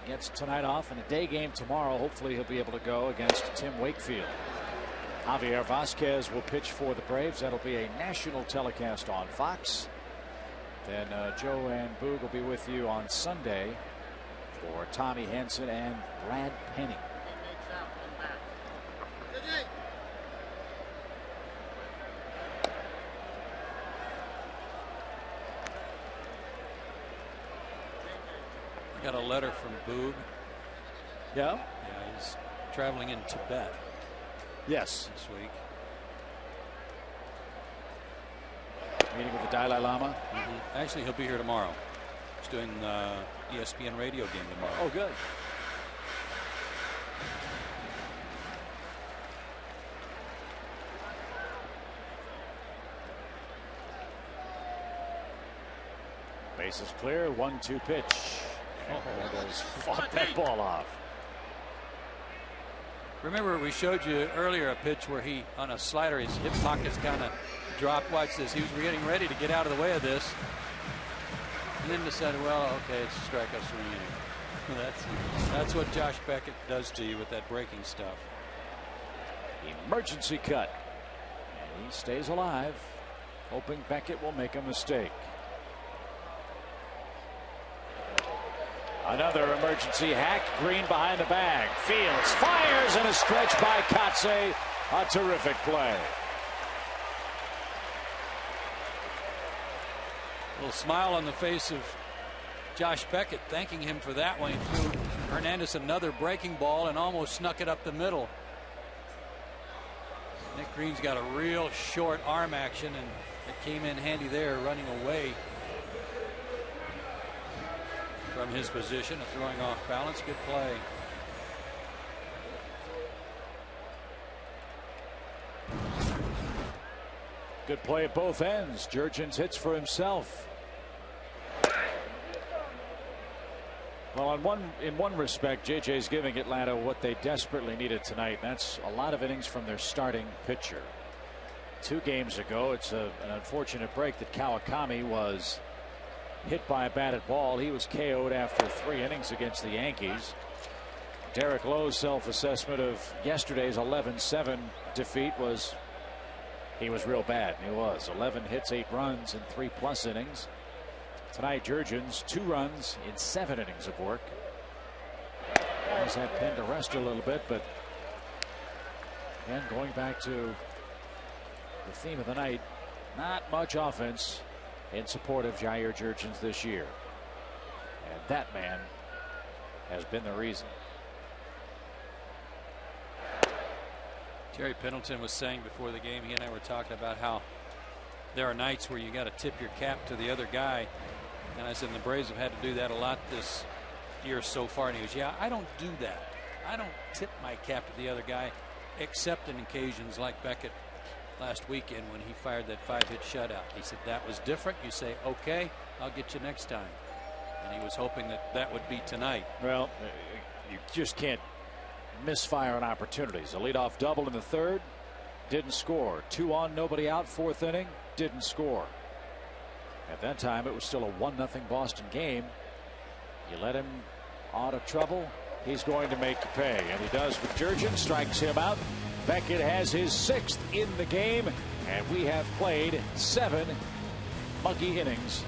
Gets tonight off and a day game tomorrow. Hopefully he'll be able to go against Tim Wakefield. Javier Vasquez will pitch for the Braves. That'll be a national telecast on Fox. Then Joe and Boog will be with you on Sunday for Tommy Henson and Brad Penny. Got a letter from Boog. Yeah. Yeah, he's traveling in Tibet. Yes. This week. Meeting with the Dalai Lama. Actually, he'll be here tomorrow. He's doing ESPN radio game tomorrow. Oh, good. Bases clear. 1-2 pitch. Hernandez fought that ball off. Remember, we showed you earlier a pitch where he, on a slider, his hip pockets kind of dropped. Watch this. He was getting ready to get out of the way of this, and then decided, well, okay, it's a strikeout swing. That's what Josh Beckett does to you with that breaking stuff. Emergency cut. And he stays alive, hoping Beckett will make a mistake. Another emergency hack. Green behind the bag. Fields fires, and a stretch by Kotsay. A terrific play. A little smile on the face of Josh Beckett, thanking him for that one. He threw Hernandez another breaking ball and almost snuck it up the middle. Nick Green's got a real short arm action, and it came in handy there, running away from his position of throwing off balance. Good play. Good play at both ends. Jurgens hits for himself. Well, in one respect, JJ's giving Atlanta what they desperately needed tonight. That's a lot of innings from their starting pitcher. 2 games ago, it's an unfortunate break that Kawakami was hit by a batted ball. He was KO'd after 3 innings against the Yankees. Derek Lowe's self-assessment of yesterday's 11-7 defeat was he was real bad. He was 11 hits, 8 runs in 3+ innings. Tonight, Jurgens 2 runs in 7 innings of work. Has that pen to rest a little bit, but again, going back to the theme of the night, not much offense in support of Jair Jurgens this year. And that man has been the reason. Terry Pendleton was saying before the game, he and I were talking about how there are nights where you got to tip your cap to the other guy. And I said, the Braves have had to do that a lot this year so far. And he goes, yeah, I don't do that. I don't tip my cap to the other guy, except in occasions like Beckett last weekend when he fired that 5-hit shutout. He said that was different. You say, okay, I'll get you next time. And he was hoping that that would be tonight. Well, you just can't misfire on opportunities. A leadoff double in the 3rd, didn't score. 2 on, nobody out, 4th inning, didn't score. At that time, it was still a 1-0 Boston game. You let him out of trouble, he's going to make you pay. And he does with Jurgens, strikes him out. Beckett has his 6th in the game, and we have played 7 monkey innings.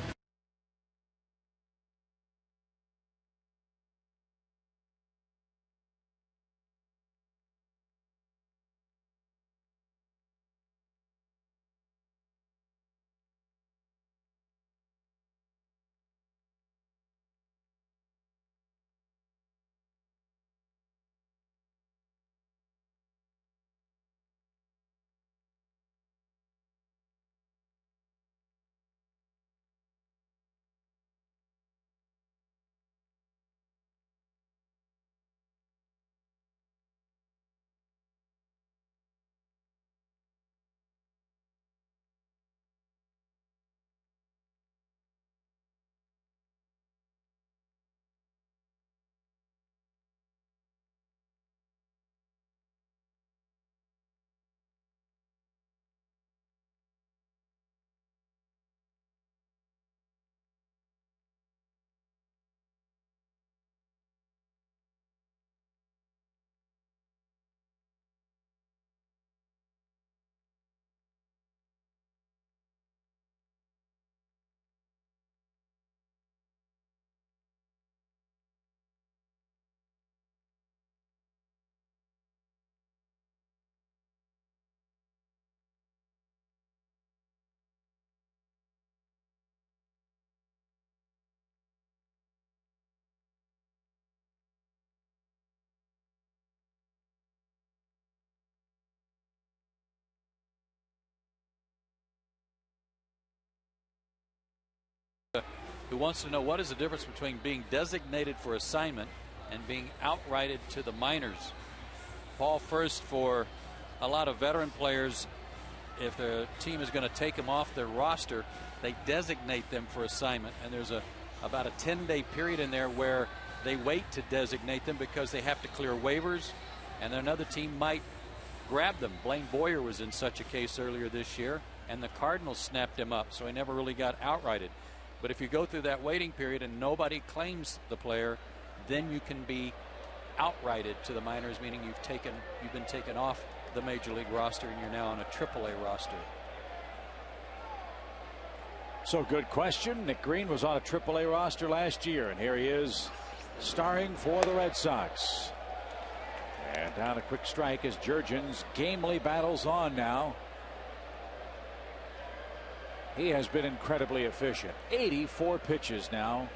Who wants to know what is the difference between being designated for assignment and being outrighted to the minors. Paul, first, for a lot of veteran players, if the team is going to take them off their roster, they designate them for assignment, and there's about a 10-day period in there where they wait to designate them because they have to clear waivers, and another team might grab them. Blaine Boyer was in such a case earlier this year, and the Cardinals snapped him up, so he never really got outrighted. But if you go through that waiting period and nobody claims the player, then you can be outrighted to the minors, meaning you've been taken off the major league roster and you're now on a AAA roster. So, good question. Nick Green was on a AAA roster last year, and here he is starring for the Red Sox. And down a quick strike as Jurgens gamely battles on now. He has been incredibly efficient. 84 pitches now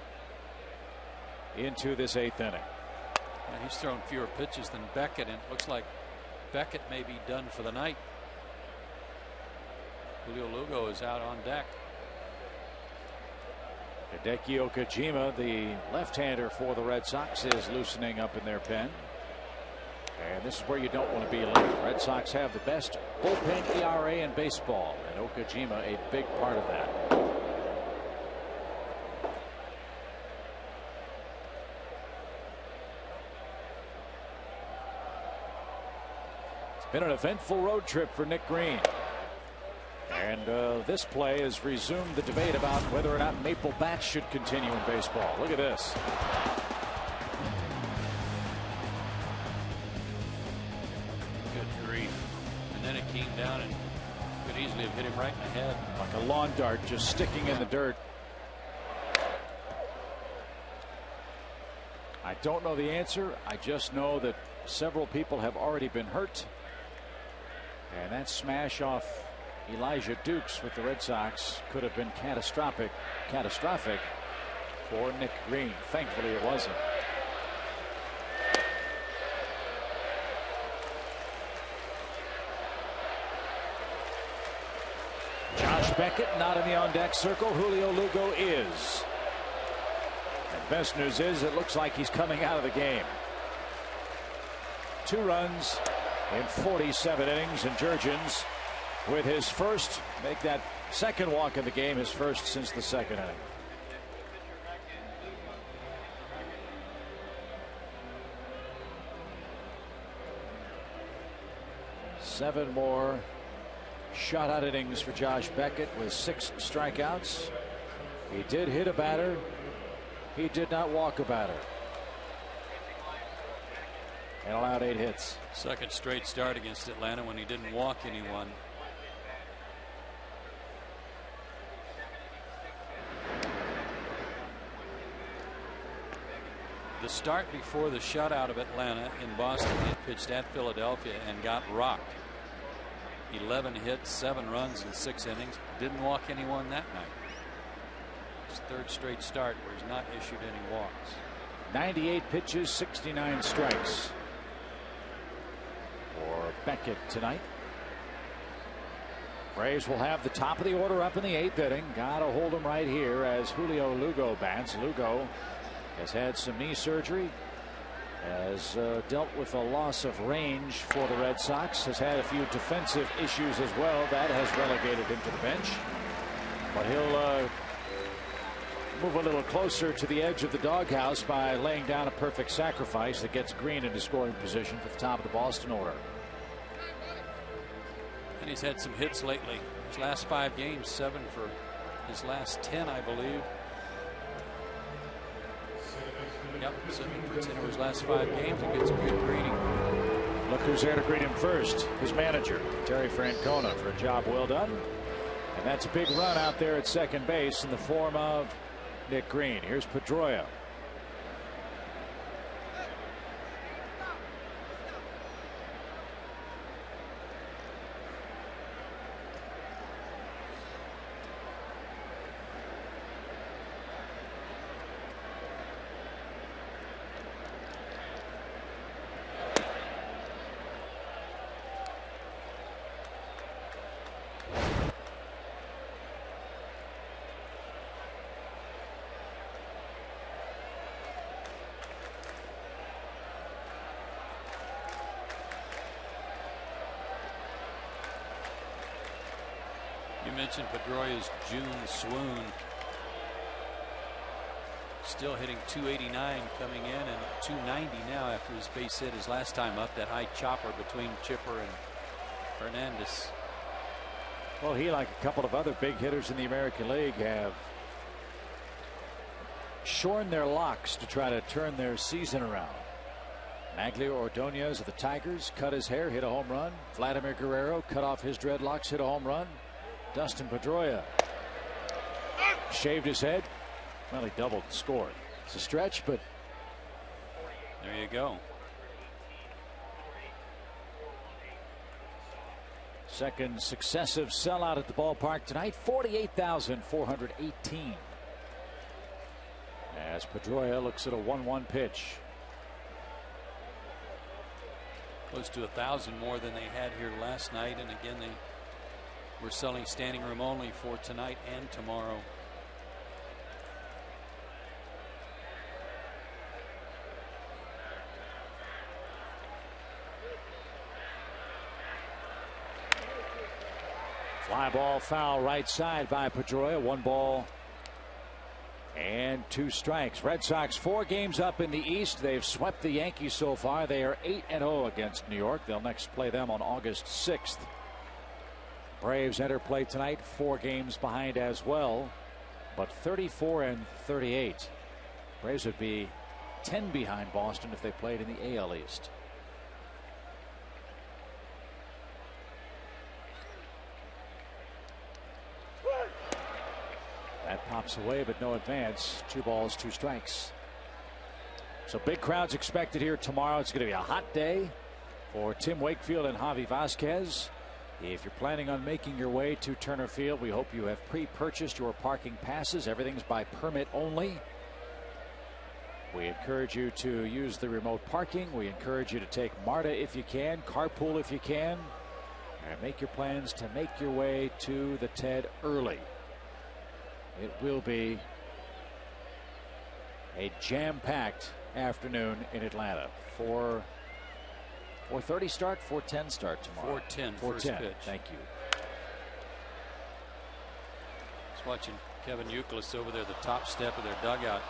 into this 8th inning. And he's thrown fewer pitches than Beckett, and it looks like Beckett may be done for the night. Julio Lugo is out on deck. Hideki Okajima, the left-hander for the Red Sox, is loosening up in their pen. And this is where you don't want to be late. Red Sox have the best bullpen ERA in baseball, and Okajima a big part of that. It's been an eventful road trip for Nick Green. And this play has resumed the debate about whether or not maple bats should continue in baseball. Look at this. Good grief. And then it came down and could actually have hit him right in the head. Like a lawn dart just sticking in the dirt. I don't know the answer. I just know that several people have already been hurt. And that smash off Elijah Dukes with the Red Sox could have been catastrophic for Nick Green. Thankfully it wasn't. Josh Beckett not in the on deck circle. Julio Lugo is. And best news is it looks like he's coming out of the game. 2 runs in 47 innings, and Jurgens with his first, make that second walk in the game, his first since the second inning. Seven more shutout innings for Josh Beckett with 6 strikeouts. He did hit a batter. He did not walk a batter. And allowed 8 hits. Second straight start against Atlanta when he didn't walk anyone. The start before the shutout of Atlanta in Boston, he pitched at Philadelphia and got rocked. 11 hits, 7 runs in 6 innings. Didn't walk anyone that night. His third straight start where he's not issued any walks. 98 pitches, 69 strikes for Beckett tonight. Braves will have the top of the order up in the 8th inning. Gotta hold him right here as Julio Lugo bats. Lugo has had some knee surgery, has dealt with a loss of range for the Red Sox, has had a few defensive issues as well. That has relegated him to the bench, but he'll move a little closer to the edge of the doghouse by laying down a perfect sacrifice that gets Green into scoring position for the top of the Boston order. And he's had some hits lately. His last 5 games, 7 for his last 10, I believe. Yep, 7 for 10 over his last 5 games. He gets a good greeting. Look who's there to greet him first. His manager, Terry Francona, for a job well done. And that's a big run out there at second base in the form of Nick Green. Here's Pedroia. You mentioned Pedroia's June swoon. Still hitting .289 coming in and .290 now after his base hit his last time up. That high chopper between Chipper and Hernandez. Well, he, like a couple of other big hitters in the American League, have shorn their locks to try to turn their season around. Maglio Ordonez of the Tigers cut his hair, hit a home run. Vladimir Guerrero cut off his dreadlocks, hit a home run. Dustin Pedroia shaved his head. Well, he doubled and scored. It's a stretch, but there you go. Second successive sellout at the ballpark tonight. 48,418. As Pedroia looks at a 1-1 pitch. Close to 1,000 more than they had here last night, and again they were selling standing room only for tonight and tomorrow. Fly ball foul right side by Pedroia. 1 ball and 2 strikes. Red Sox 4 games up in the East. They've swept the Yankees so far. They are 8-0 against New York. They'll next play them on August 6th. Braves enter play tonight, 4 games behind as well, but 34-38. Braves would be 10 behind Boston if they played in the AL East. That pops away, but no advance. 2 balls, 2 strikes. So big crowds expected here tomorrow. It's going to be a hot day for Tim Wakefield and Javi Vasquez. If you're planning on making your way to Turner Field, we hope you have pre-purchased your parking passes. Everything's by permit only. We encourage you to use the remote parking. We encourage you to take MARTA if you can, carpool if you can, and make your plans to make your way to the TED early. It will be a jam-packed afternoon in Atlanta. 4:30 start, 4:10 start tomorrow. 4:10 first pitch. Thank you. Just watching Kevin Youkilis over there, the top step of their dugout.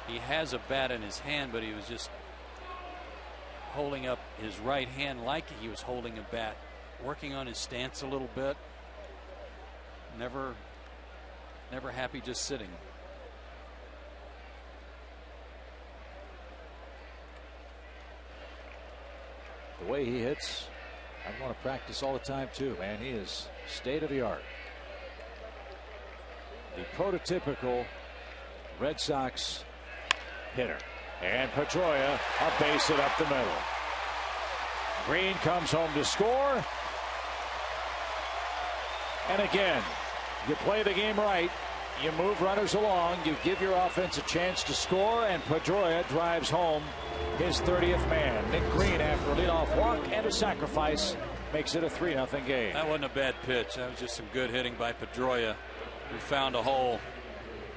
He has a bat in his hand, but he was just holding up his right hand like he was holding a bat, working on his stance a little bit. Never happy just sitting. The way he hits, I want to practice all the time too, man. He is state of the art. The prototypical Red Sox hitter. And Pedroia, a base hit up the middle. Green comes home to score. And again, you play the game right. You move runners along. You give your offense a chance to score. And Pedroia drives home his 30th man. Nick Green, after a leadoff walk and a sacrifice, makes it a 3-0 game. That wasn't a bad pitch. That was just some good hitting by Pedroia, who found a hole.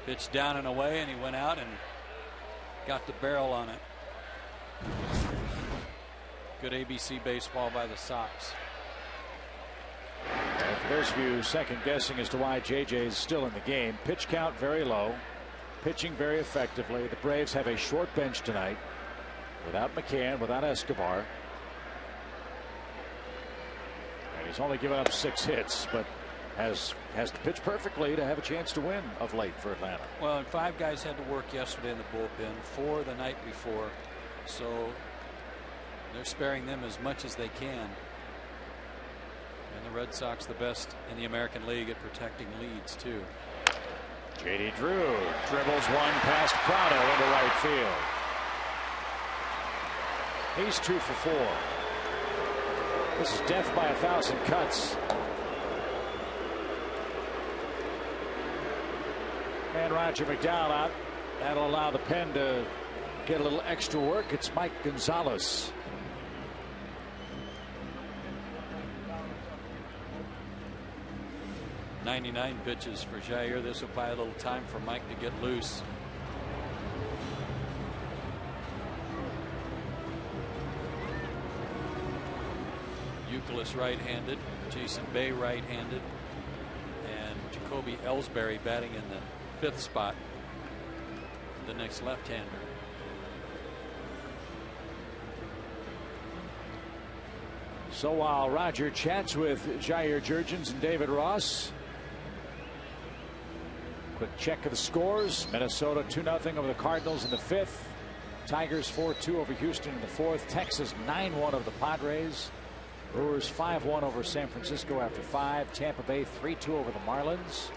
Pitched down and away, and he went out and got the barrel on it. Good ABC baseball by the Sox. And for those of you second guessing as to why JJ is still in the game, pitch count very low, pitching very effectively. The Braves have a short bench tonight without McCann, without Escobar. And he's only given up 6 hits, but has to pitch perfectly to have a chance to win of late for Atlanta. Well, and 5 guys had to work yesterday in the bullpen, 4 the night before, so they're sparing them as much as they can. And the Red Sox the best in the American League at protecting leads too. J.D. Drew dribbles one past Prado into right field. He's 2 for 4. This is death by 1,000 cuts. And Roger McDowell out. That'll allow the pen to get a little extra work. It's Mike Gonzalez. .99 pitches for Jair. This will buy a little time for Mike to get loose. Youkilis right-handed, Jason Bay right-handed, and Jacoby Ellsbury batting in the 5th spot, the next left-hander. So while Roger chats with Jair Jurgens and David Ross, quick check of the scores. Minnesota 2-0 over the Cardinals in the 5th. Tigers 4-2 over Houston in the 4th. Texas 9-1 over the Padres. Brewers 5-1 over San Francisco after 5. Tampa Bay 3-2 over the Marlins.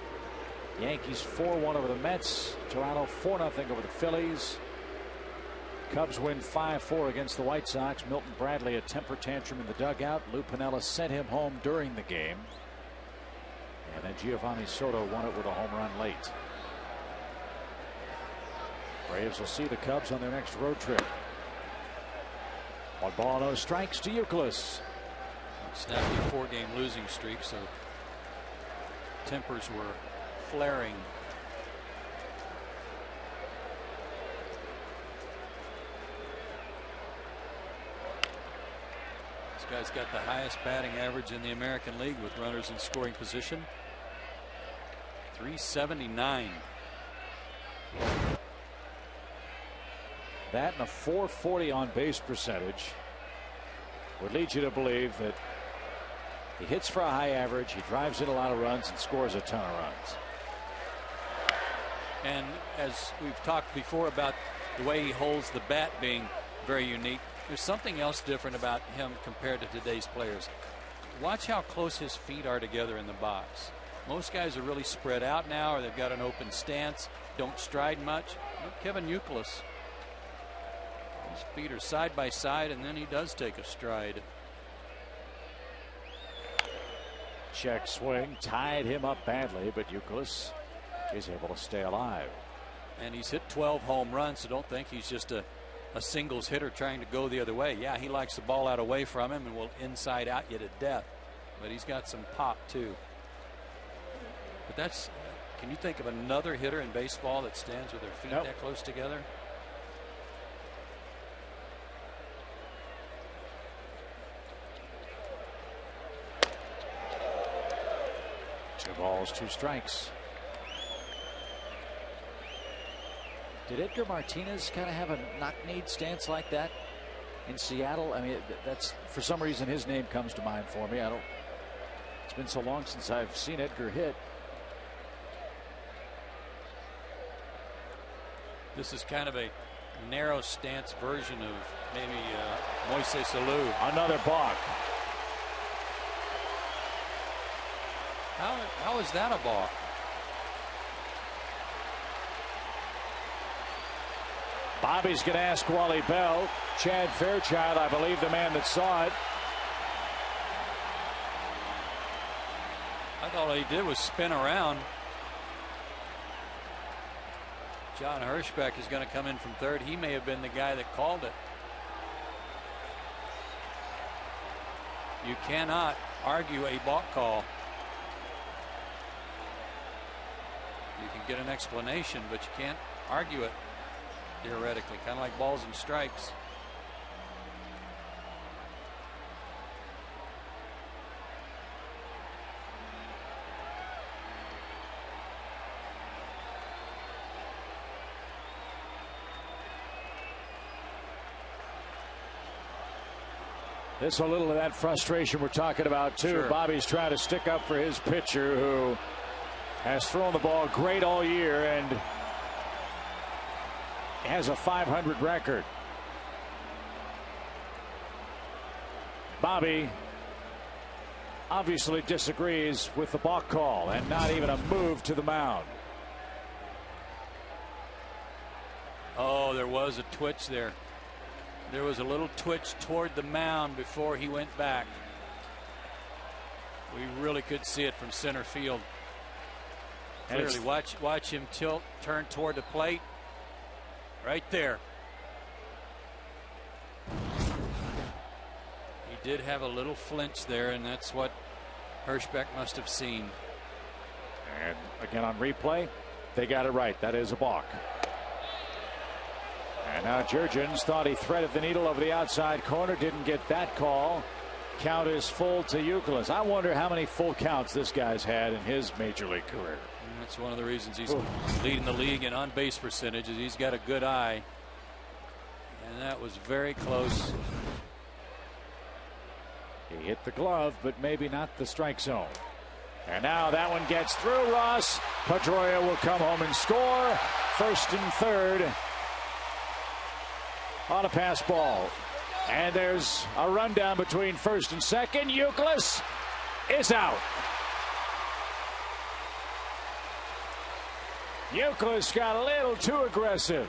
Yankees 4-1 over the Mets. Toronto 4-0 over the Phillies. Cubs win 5-4 against the White Sox. Milton Bradley a temper tantrum in the dugout. Lou Piniella sent him home during the game. And then Giovanni Soto won it with a home run late. Braves will see the Cubs on their next road trip. 1 ball, no strikes to Youkilis. Snapped a 4-game losing streak, so tempers were flaring. This guy's got the highest batting average in the American League with runners in scoring position. 379. That and a 440 on base percentage would lead you to believe that he hits for a high average, he drives in a lot of runs and scores a ton of runs. And as we've talked before about the way he holds the bat being very unique, there's something else different about him compared to today's players. Watch how close his feet are together in the box. Most guys are really spread out now, or they've got an open stance, don't stride much. Look, Kevin Youkilis. His feet are side by side, and then he does take a stride. Check swing tied him up badly, but Youkilis is able to stay alive. And he's hit 12 home runs, so don't think he's just a singles hitter trying to go the other way. Yeah, he likes the ball out away from him and will inside out you to death. But he's got some pop too. But that's, can you think of another hitter in baseball that stands with their feet that close together? Two balls, two strikes. Did Edgar Martinez kind of have a knock-kneed stance like that in Seattle? I mean, that's, for some reason, his name comes to mind for me. It's been so long since I've seen Edgar hit. This is kind of a narrow stance version of maybe Moises Alou. Another balk. How is that a balk? Bobby's going to ask Wally Bell. Chad Fairchild, I believe, the man that saw it. I thought all he did was spin around. John Hirschbeck is going to come in from third. He may have been the guy that called it. You cannot argue a balk call. You can get an explanation, but you can't argue it theoretically, kind of like balls and strikes. There's a little of that frustration we're talking about too. Sure. Bobby's trying to stick up for his pitcher who has thrown the ball great all year and has a .500 record. Bobby obviously disagrees with the balk call and not even a move to the mound. Oh, there was a twitch there. There was a little twitch toward the mound before he went back. We really could see it from center field. Clearly, watch him tilt, turn toward the plate. Right there. He did have a little flinch there, and that's what Hirschbeck must have seen. And again on replay, they got it right. That is a balk. And now Jurgens thought he threaded the needle over the outside corner. Didn't get that call. Count is full to Youkilis. I wonder how many full counts this guy's had in his major league career. And that's one of the reasons he's leading the league in on-base percentages. He's got a good eye. And that was very close. He hit the glove, but maybe not the strike zone. And now that one gets through. Ross Pedroia will come home and score. First and third on a pass ball. And there's a rundown between first and second. Youkilis is out. Youkilis got a little too aggressive.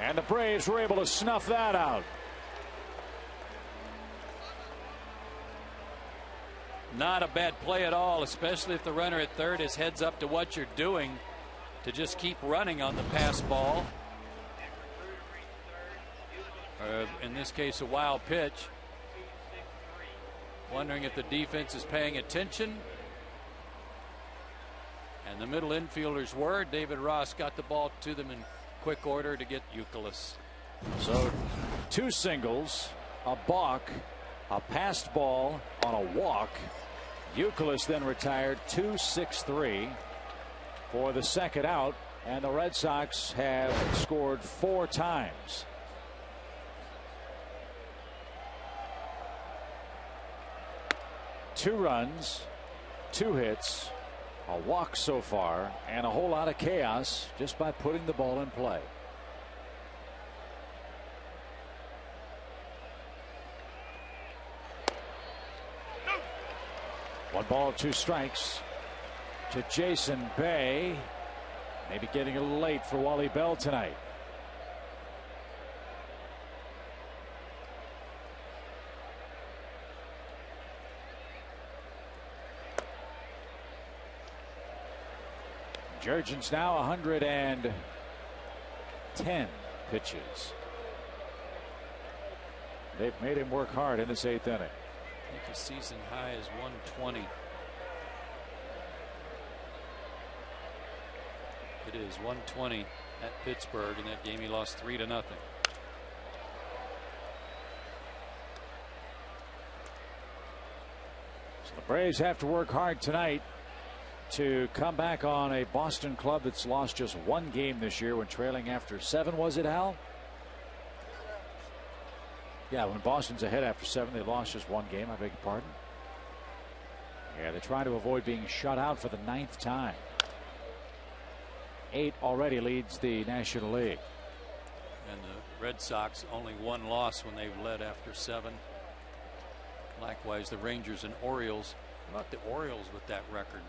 And the Braves were able to snuff that out. Not a bad play at all, especially if the runner at third is heads up to what you're doing, to just keep running on the pass ball. In this case, a wild pitch. Wondering if the defense is paying attention. And the middle infielders were. David Ross got the ball to them in quick order to get Youkilis. So two singles, a balk, a passed ball on a walk. Youkilis then retired 2-6-3 for the second out, and the Red Sox have scored 4 times. Two runs, 2 hits, a walk so far, and a whole lot of chaos just by putting the ball in play. One ball, 2 strikes. to Jason Bay. Maybe getting a little late for Wally Bell tonight. Jurgens now 110 pitches. They've made him work hard in this 8th inning. I think his season high is 120. It is 120 at Pittsburgh. In that game he lost 3-0. So the Braves have to work hard tonight to come back on a Boston club that's lost just one game this year when trailing after 7. Was it, Hal? Yeah, when Boston's ahead after 7, they lost just one game. I beg your pardon. Yeah, they're trying to avoid being shut out for the 9th time. 8 already leads the National League. And the Red Sox only one loss when they've led after 7. Likewise, the Rangers and Orioles. How about the Orioles with that record?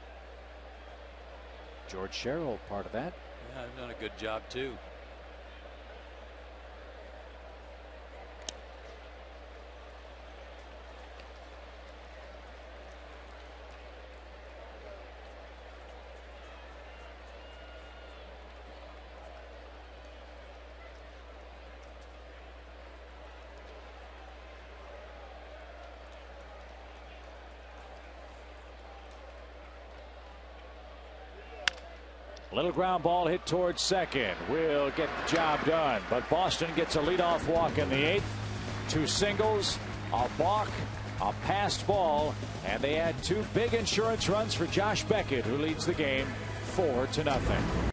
George Sherrill part of that. Yeah, they've done a good job too. Little ground ball hit towards second. Will get the job done. But Boston gets a leadoff walk in the 8th. 2 singles, a balk, a passed ball, and they add 2 big insurance runs for Josh Beckett, who leads the game 4-0.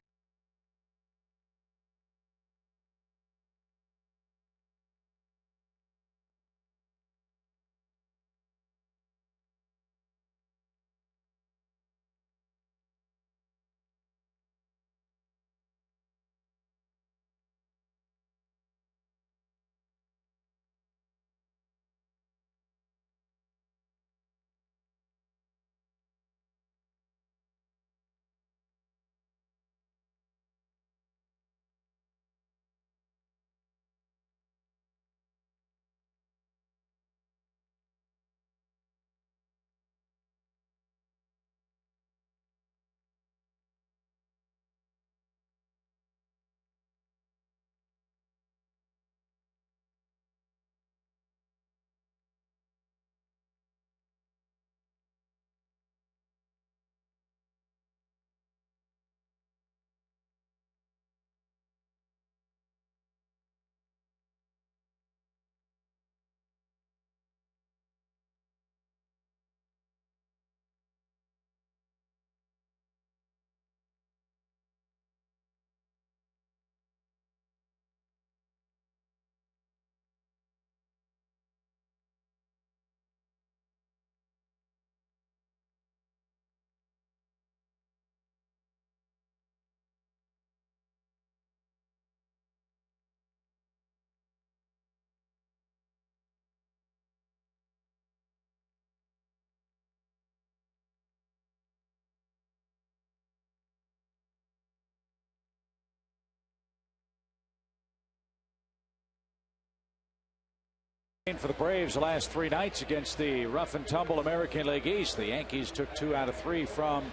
For the Braves the last 3 nights against the rough and tumble American League East. The Yankees took 2 out of 3 from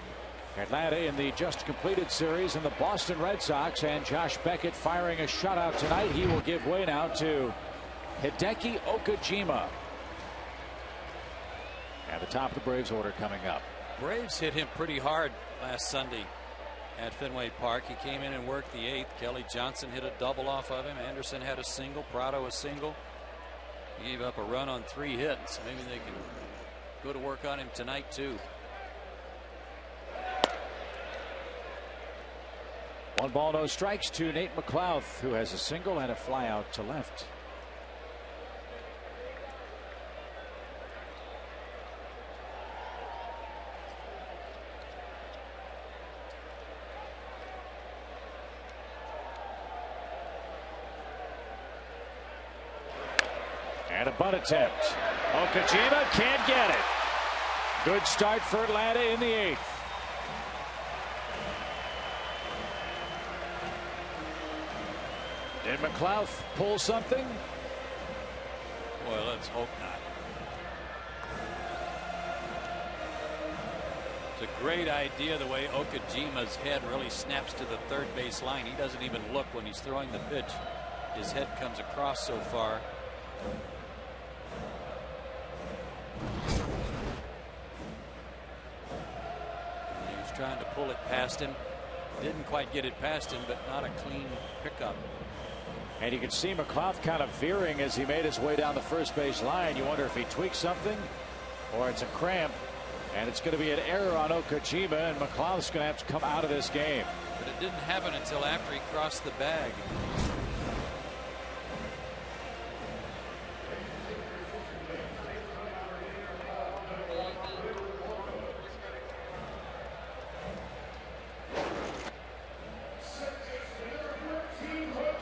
Atlanta in the just completed series, and the Boston Red Sox, and Josh Beckett firing a shutout tonight. He will give way now to Hideki Okajima at the top of the Braves order coming up. Braves hit him pretty hard last Sunday at Fenway Park. He came in and worked the 8th. Kelly Johnson hit a double off of him. Anderson had a single. Prado a single. He gave up a run on 3 hits. Maybe they can go to work on him tonight too. 1 ball, no strikes to Nate McLeod, who has a single and a fly out to left. And a bunt attempt. Okajima can't get it. Good start for Atlanta in the 8th. Did McLeod pull something? Well, let's hope not. It's a great idea the way Okajima's head really snaps to the third base line. He doesn't even look when he's throwing the pitch. His head comes across so far. He was trying to pull it past him. Didn't quite get it past him, but not a clean pickup. And you can see McLeod kind of veering as he made his way down the first base line. You wonder if he tweaked something or it's a cramp. And it's going to be an error on Okajima, and McLeod's going to have to come out of this game. But it didn't happen until after he crossed the bag.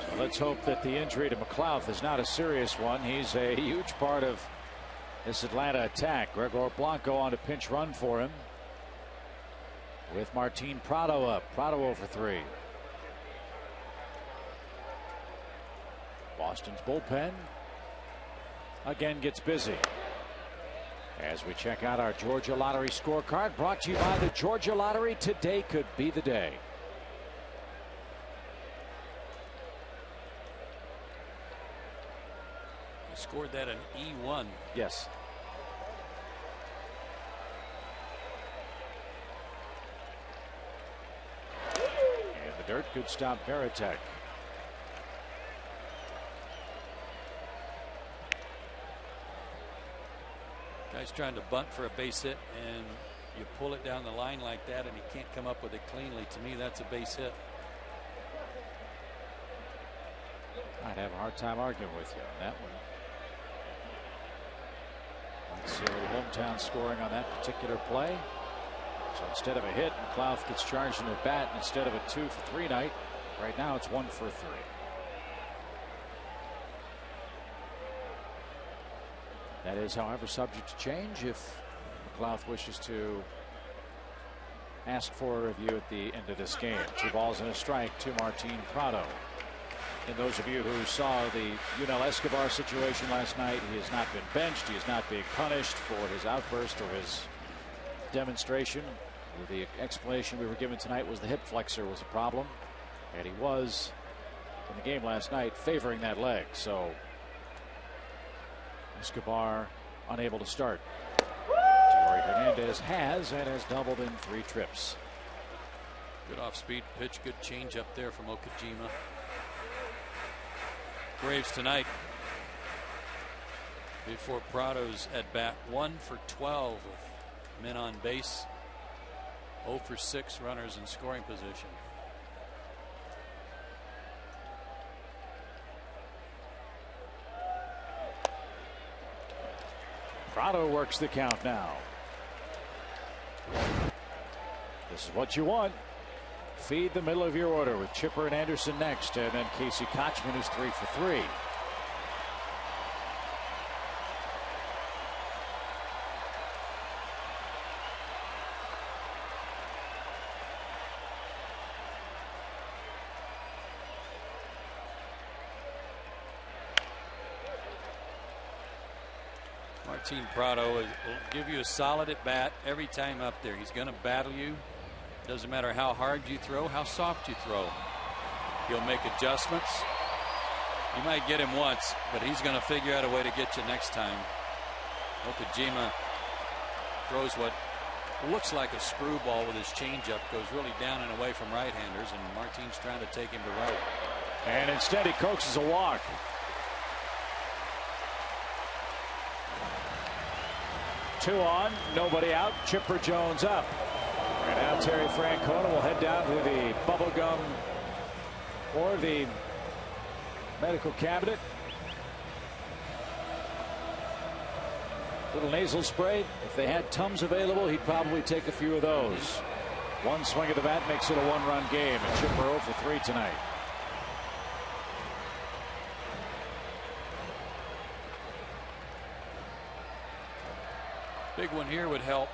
So let's hope that the injury to McLeod is not a serious one. He's a huge part of this Atlanta attack. Gregor Blanco on a pinch run for him with Martin Prado up. Prado 0 for 3. Boston's bullpen again gets busy as we check out our Georgia Lottery scorecard, brought to you by the Georgia Lottery. Today could be the day. Scored that an E1. Yes. And the dirt, good stop, Veritek. Guy's trying to bunt for a base hit, and you pull it down the line like that, and he can't come up with it cleanly. To me, that's a base hit. I'd have a hard time arguing with you on that one. Let's see a little hometown scoring on that particular play. So instead of a hit, McLeod gets charged in the bat instead of a 2 for 3 night. Right now it's 1 for 3. That is, however, subject to change if McLeod wishes to ask for a review at the end of this game. 2 balls and a strike to Martin Prado. And those of you who saw the Yunel Escobar situation last night, he has not been benched. He is not being punished for his outburst or his demonstration. The explanation we were given tonight was the hip flexor was a problem, and he was in the game last night favoring that leg. So Escobar unable to start. Joey Hernandez has doubled in 3 trips. Good off-speed pitch, good change up there from Okajima. Braves tonight, before Prado's at bat, 1 for 12 with men on base, 0 for 6 runners in scoring position. Prado works the count now. This is what you want. Feed the middle of your order with Chipper and Anderson next, and then Casey Kochman, who's 3 for 3. Martin Prado will give you a solid at bat every time up there. He's going to battle you. Doesn't matter how hard you throw, how soft you throw. He'll make adjustments. You might get him once, but he's going to figure out a way to get you next time. Okajima throws what looks like a screwball with his changeup, goes really down and away from right-handers, and Martin's trying to take him to right. And instead he coaxes a walk. Two on, nobody out. Chipper Jones up. And now Terry Francona will head down to the bubble gum or the medical cabinet. Little nasal spray. If they had Tums available, he'd probably take a few of those. One swing of the bat makes it a 1-run game, and Chipper 0 for 3 tonight. Big one here would help.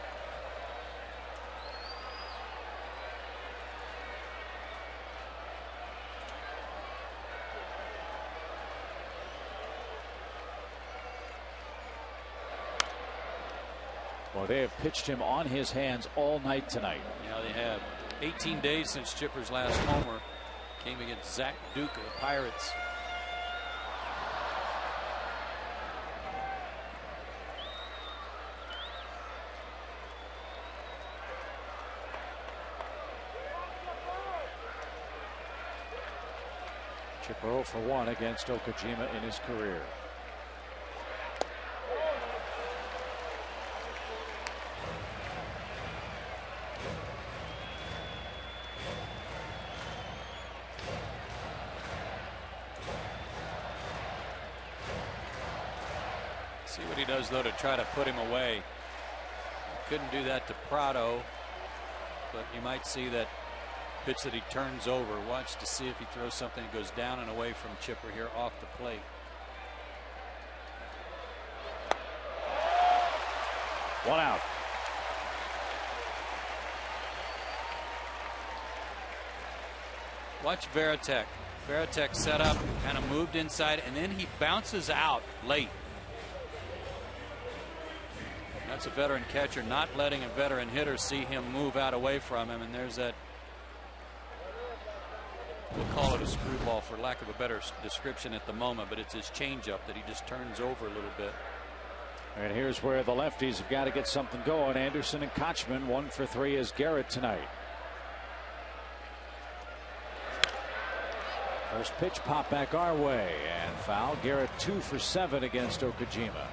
Well, they have pitched him on his hands all night tonight. Yeah, they have. 18 days since Chipper's last homer came against Zach Duke of the Pirates. Chipper 0 for 1 against Okajima in his career. See what he does, though, to try to put him away. Couldn't do that to Prado, but you might see that pitch that he turns over. Watch to see if he throws something that goes down and away from Chipper here off the plate. One out. Watch Veritek. Veritek set up, kind of moved inside, and then he bounces out late. That's a veteran catcher not letting a veteran hitter see him move out away from him, and there's that, we'll call it a screwball for lack of a better description at the moment, but it's his changeup that he just turns over a little bit. And here's where the lefties have got to get something going. Anderson and Kochman 1 for 3 as Garrett tonight. First pitch pop back our way and foul. Garrett 2 for 7 against Okajima.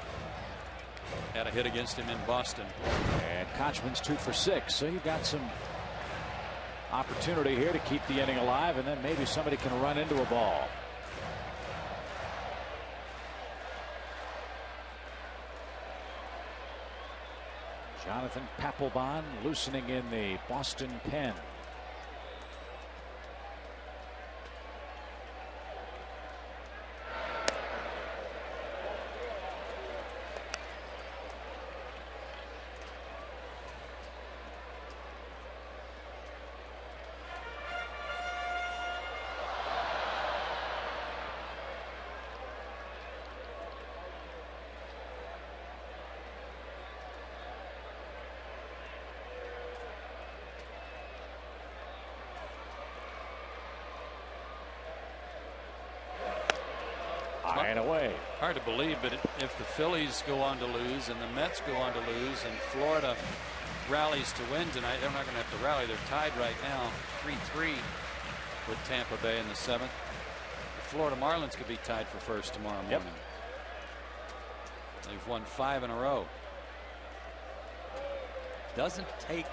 Had a hit against him in Boston. And Kochman's 2 for 6. So you've got some opportunity here to keep the inning alive, and then maybe somebody can run into a ball. Jonathan Papelbon loosening in the Boston pen. And away. Hard to believe, but if the Phillies go on to lose and the Mets go on to lose and Florida rallies to win tonight, they're not going to have to rally. They're tied right now 3-3 with Tampa Bay in the 7th. The Florida Marlins could be tied for first tomorrow morning. Yep. They've won 5 in a row. Doesn't take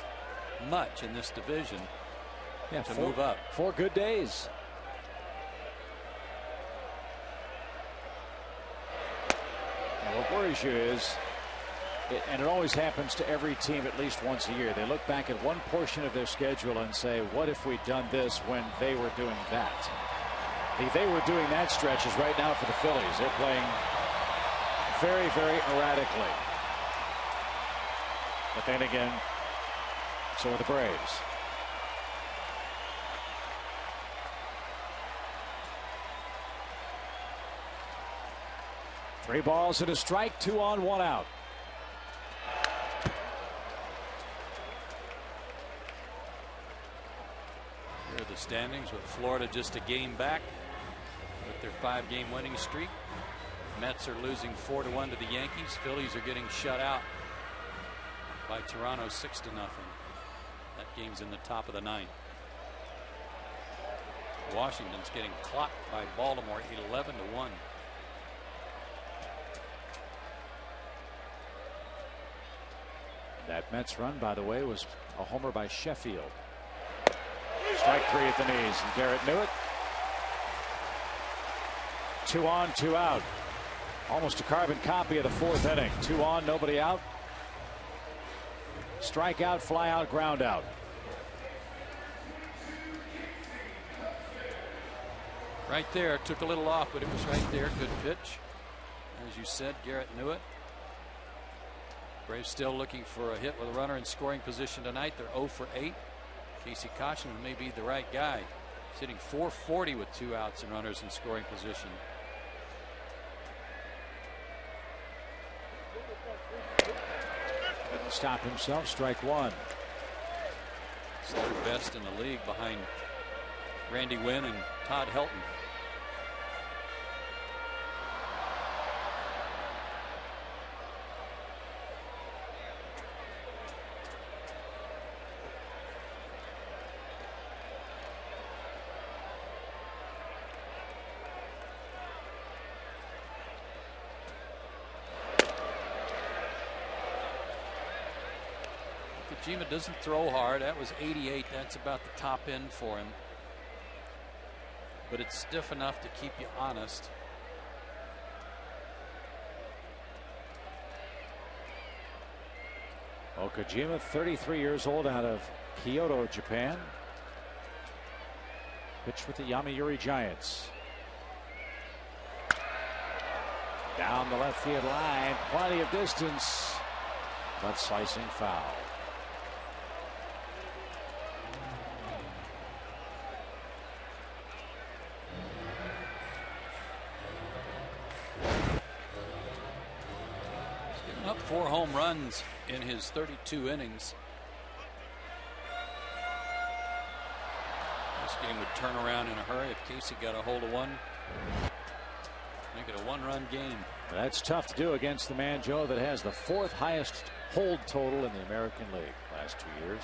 much in this division to move up. 4 good days. What worries you is, and it always happens to every team at least once a year, they look back at one portion of their schedule and say, what if we'd done this when they were doing that? The they were doing that stretch is right now for the Phillies. They're playing very, very erratically. But then again, so are the Braves. Three balls and a strike, 2 on, 1 out. Here are the standings with Florida just a game back with their 5-game winning streak. Mets are losing 4-1 to the Yankees. Phillies are getting shut out by Toronto 6-0. That game's in the top of the 9th. Washington's getting clocked by Baltimore 11-1. That Mets run, by the way, was a homer by Sheffield. Strike 3 at the knees, and Garrett knew it. 2 on, 2 out. Almost a carbon copy of the 4th inning. 2 on, nobody out. Strike out, fly out, ground out. Right there, took a little off, but it was right there. Good pitch. As you said, Garrett knew it. Braves still looking for a hit with a runner in scoring position tonight. They're 0 for 8. Casey Kochman may be the right guy. He's hitting .440 with 2 outs and runners in scoring position. stop himself. Strike one. He's third best in the league behind Randy Wynn and Todd Helton. Kojima doesn't throw hard. That was 88. That's about the top end for him. But it's stiff enough to keep you honest. Kojima, 33 years old, out of Kyoto, Japan. Pitched with the Yomiuri Giants. Down the left field line. Plenty of distance, but slicing foul. Up 4 home runs in his 32 innings. This game would turn around in a hurry if Casey got a hold of one. Make it a 1-run game. That's tough to do against the man, Joe, that has the 4th highest hold total in the American League last 2 years.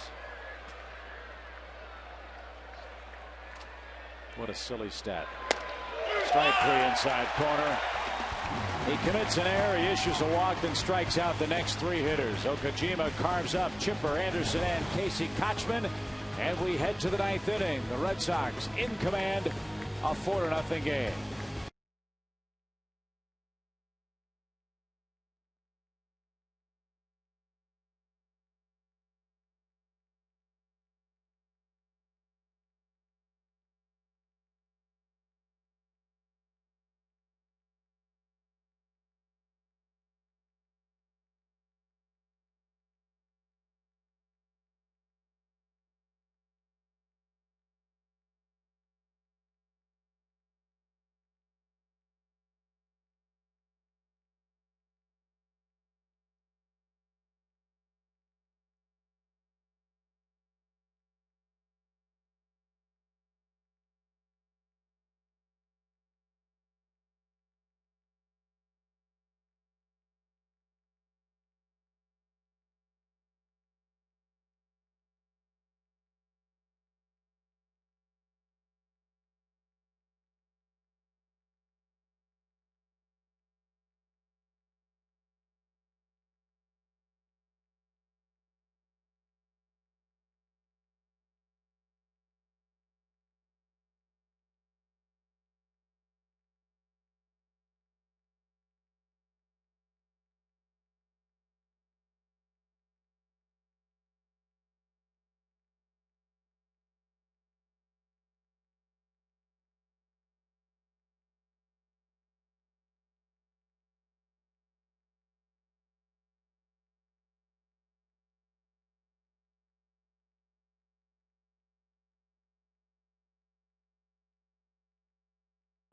What a silly stat. Strike 3 inside corner. He commits an error. He issues a walk, then strikes out the next 3 hitters. Kojima carves up Chipper, Anderson, and Casey Kochman. And we head to the 9th inning. The Red Sox in command. A 4-0 game.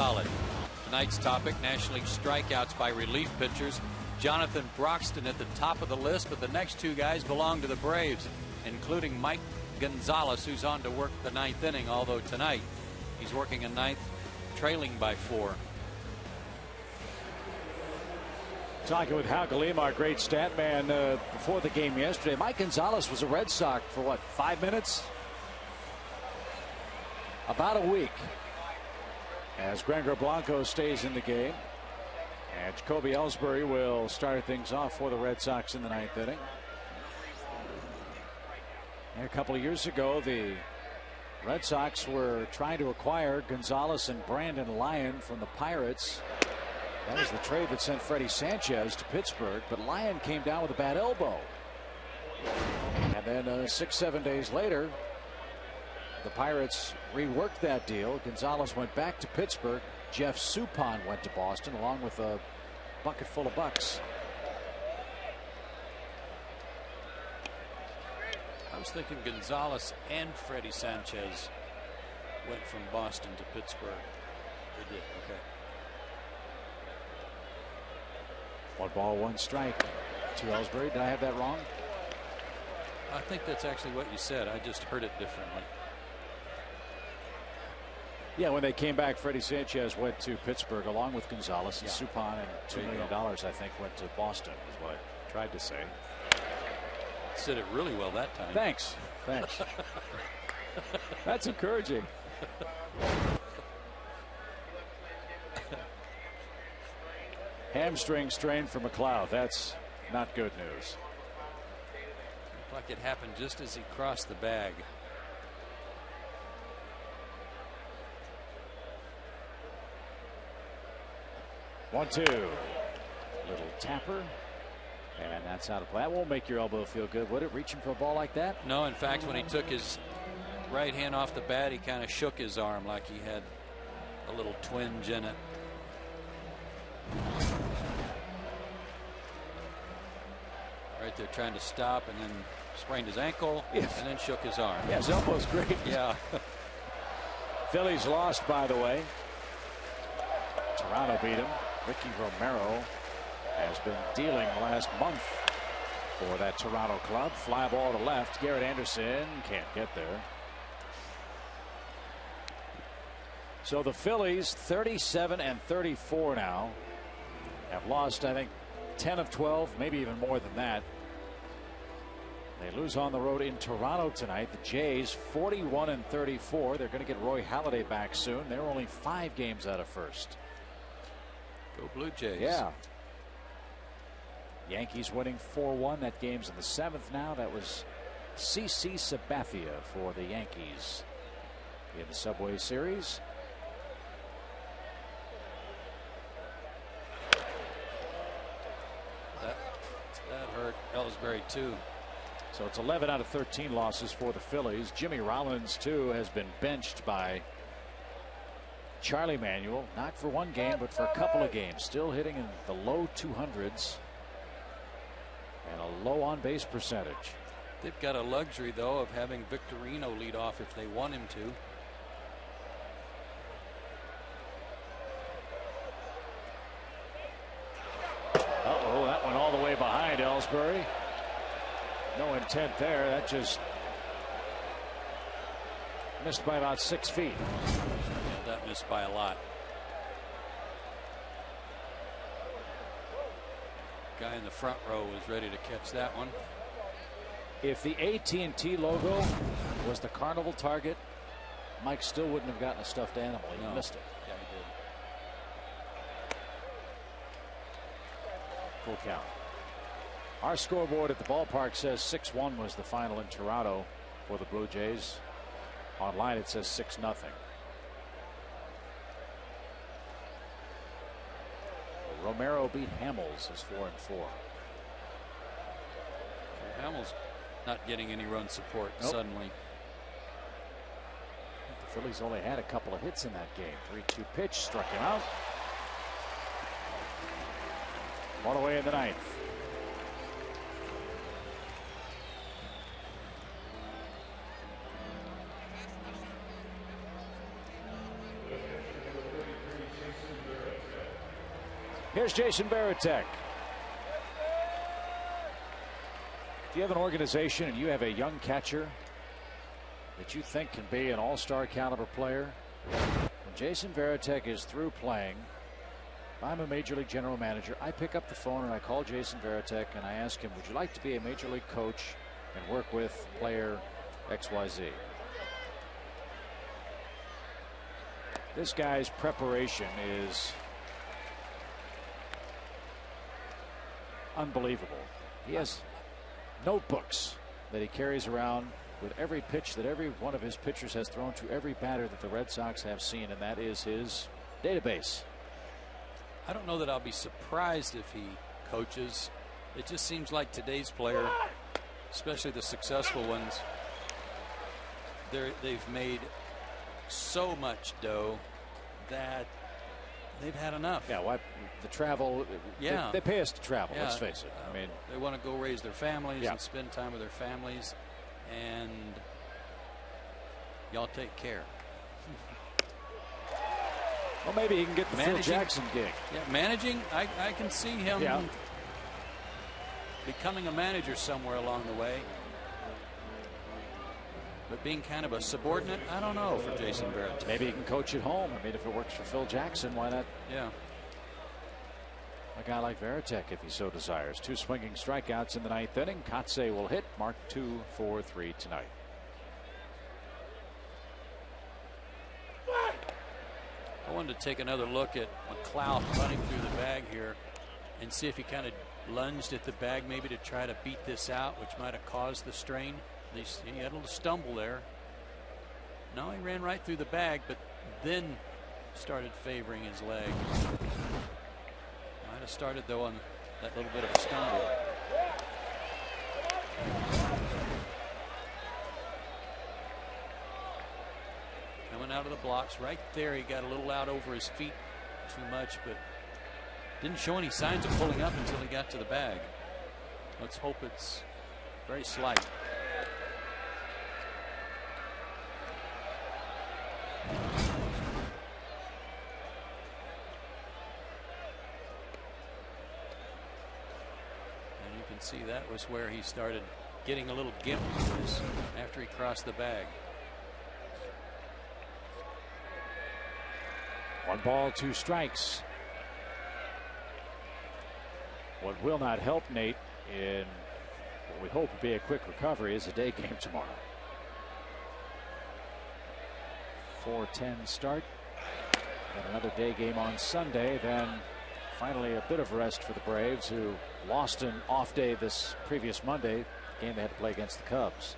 Solid. Tonight's topic, National League strikeouts by relief pitchers. Jonathan Broxton at the top of the list, but the next 2 guys belong to the Braves, including Mike Gonzalez, who's on to work the 9th inning, although tonight he's working a 9th, trailing by 4. Talking with Hal Galima, our great stat man, before the game yesterday. Mike Gonzalez was a Red Sox for what, 5 minutes? About a week. As Gregor Blanco stays in the game. And Jacoby Ellsbury will start things off for the Red Sox in the 9th inning. And a couple of years ago, the Red Sox were trying to acquire Gonzalez and Brandon Lyon from the Pirates. That was the trade that sent Freddie Sanchez to Pittsburgh, but Lyon came down with a bad elbow. And then 6-7 days later, the Pirates reworked that deal. Gonzalez went back to Pittsburgh. Jeff Suppan went to Boston along with a bucket full of bucks. I was thinking Gonzalez and Freddie Sanchez went from Boston to Pittsburgh. They did. Okay. 1 ball, 1 strike to Ellsbury. Did I have that wrong? I think that's actually what you said. I just heard it differently. Yeah, when they came back, Freddie Sanchez went to Pittsburgh along with Gonzalez and Suppan, and $2 million, I think, went to Boston, is what I tried to say. Said it really well that time. Thanks. That's encouraging. Hamstring strain for McLeod. That's not good news. Looked like it happened just as he crossed the bag. One, two. Little tapper. And that's out of play. That won't make your elbow feel good, would it? Reaching for a ball like that? No, in fact, when he took his right hand off the bat, he kind of shook his arm like he had a little twinge in it. Right there trying to stop, and then sprained his ankle, and then shook his arm. Yeah, his elbow's great. Yeah. Phillies lost, by the way. Toronto beat him. Ricky Romero has been dealing the last month for that Toronto club. Fly ball to left. Garrett Anderson can't get there. So the Phillies, 37 and 34 now, have lost, I think, 10 of 12, maybe even more than that. They lose on the road in Toronto tonight. The Jays, 41 and 34. They're going to get Roy Halladay back soon. They're only 5 games out of first. Go Blue Jays. Yeah. Yankees winning 4-1. That game's in the 7th now. That was CC Sabathia for the Yankees in the Subway Series. That hurt Ellsbury too. So it's 11 out of 13 losses for the Phillies. Jimmy Rollins too has been benched by Charlie Manuel, not for one game but for a couple of games. Still hitting in the low 200s and a low on base percentage. They've got a luxury though of having Victorino lead off if they want him to. Uh-oh, that went all the way behind Ellsbury. No intent there. That just missed by about 6 feet. That missed by a lot. Guy in the front row was ready to catch that one. If the AT&T logo was the carnival target, Mike still wouldn't have gotten a stuffed animal. He missed it. Yeah, he did. Full count. Our scoreboard at the ballpark says 6-1 was the final in Toronto for the Blue Jays. Online it says 6-0. Romero beat Hamels as 4-4. Hamels not getting any run support suddenly. The Phillies only had a couple of hits in that game. 3-2 pitch struck him out. One away in the 9th. Here's Jason Varitek. If you have an organization and you have a young catcher that you think can be an all-star caliber player, when Jason Varitek is through playing, if I'm a major league general manager, I pick up the phone and I call Jason Varitek and I ask him, would you like to be a major league coach and work with player XYZ? This guy's preparation is unbelievable. He has notebooks that he carries around with every pitch that every one of his pitchers has thrown to every batter that the Red Sox have seen, and that is his database. I don't know that I'll be surprised if he coaches. It just seems like today's player, especially the successful ones, they've made so much dough that they've had enough. Yeah, what the travel? Yeah, they pay us to travel. Yeah. Let's face it. I mean, they want to go raise their families and spend time with their families, and y'all take care. Well, maybe he can get the Phil Jackson gig. Yeah, managing. I can see him becoming a manager somewhere along the way. But being kind of a subordinate, I don't know for Jason Varitek. Maybe he can coach at home. I mean, if it works for Phil Jackson, why not? Yeah. A guy like Varitek, if he so desires. 2 swinging strikeouts in the 9th inning. Kotsay will hit. Mark 2 for 3 tonight. I wanted to take another look at McLeod running through the bag here and see if he kind of lunged at the bag maybe to try to beat this out, which might have caused the strain. He had a little stumble there. No, he ran right through the bag, but then started favoring his leg. Might have started, though, on that little bit of a stumble. Coming out of the blocks right there, he got a little out over his feet too much, but didn't show any signs of pulling up until he got to the bag. Let's hope it's very slight. And you can see that was where he started getting a little gimp after he crossed the bag. 1 ball, 2 strikes. What will not help Nate in what we hope will be a quick recovery is a day game tomorrow. 4:10 start. And another day game on Sunday. Then finally a bit of rest for the Braves, who lost an off day this previous Monday, game they had to play against the Cubs.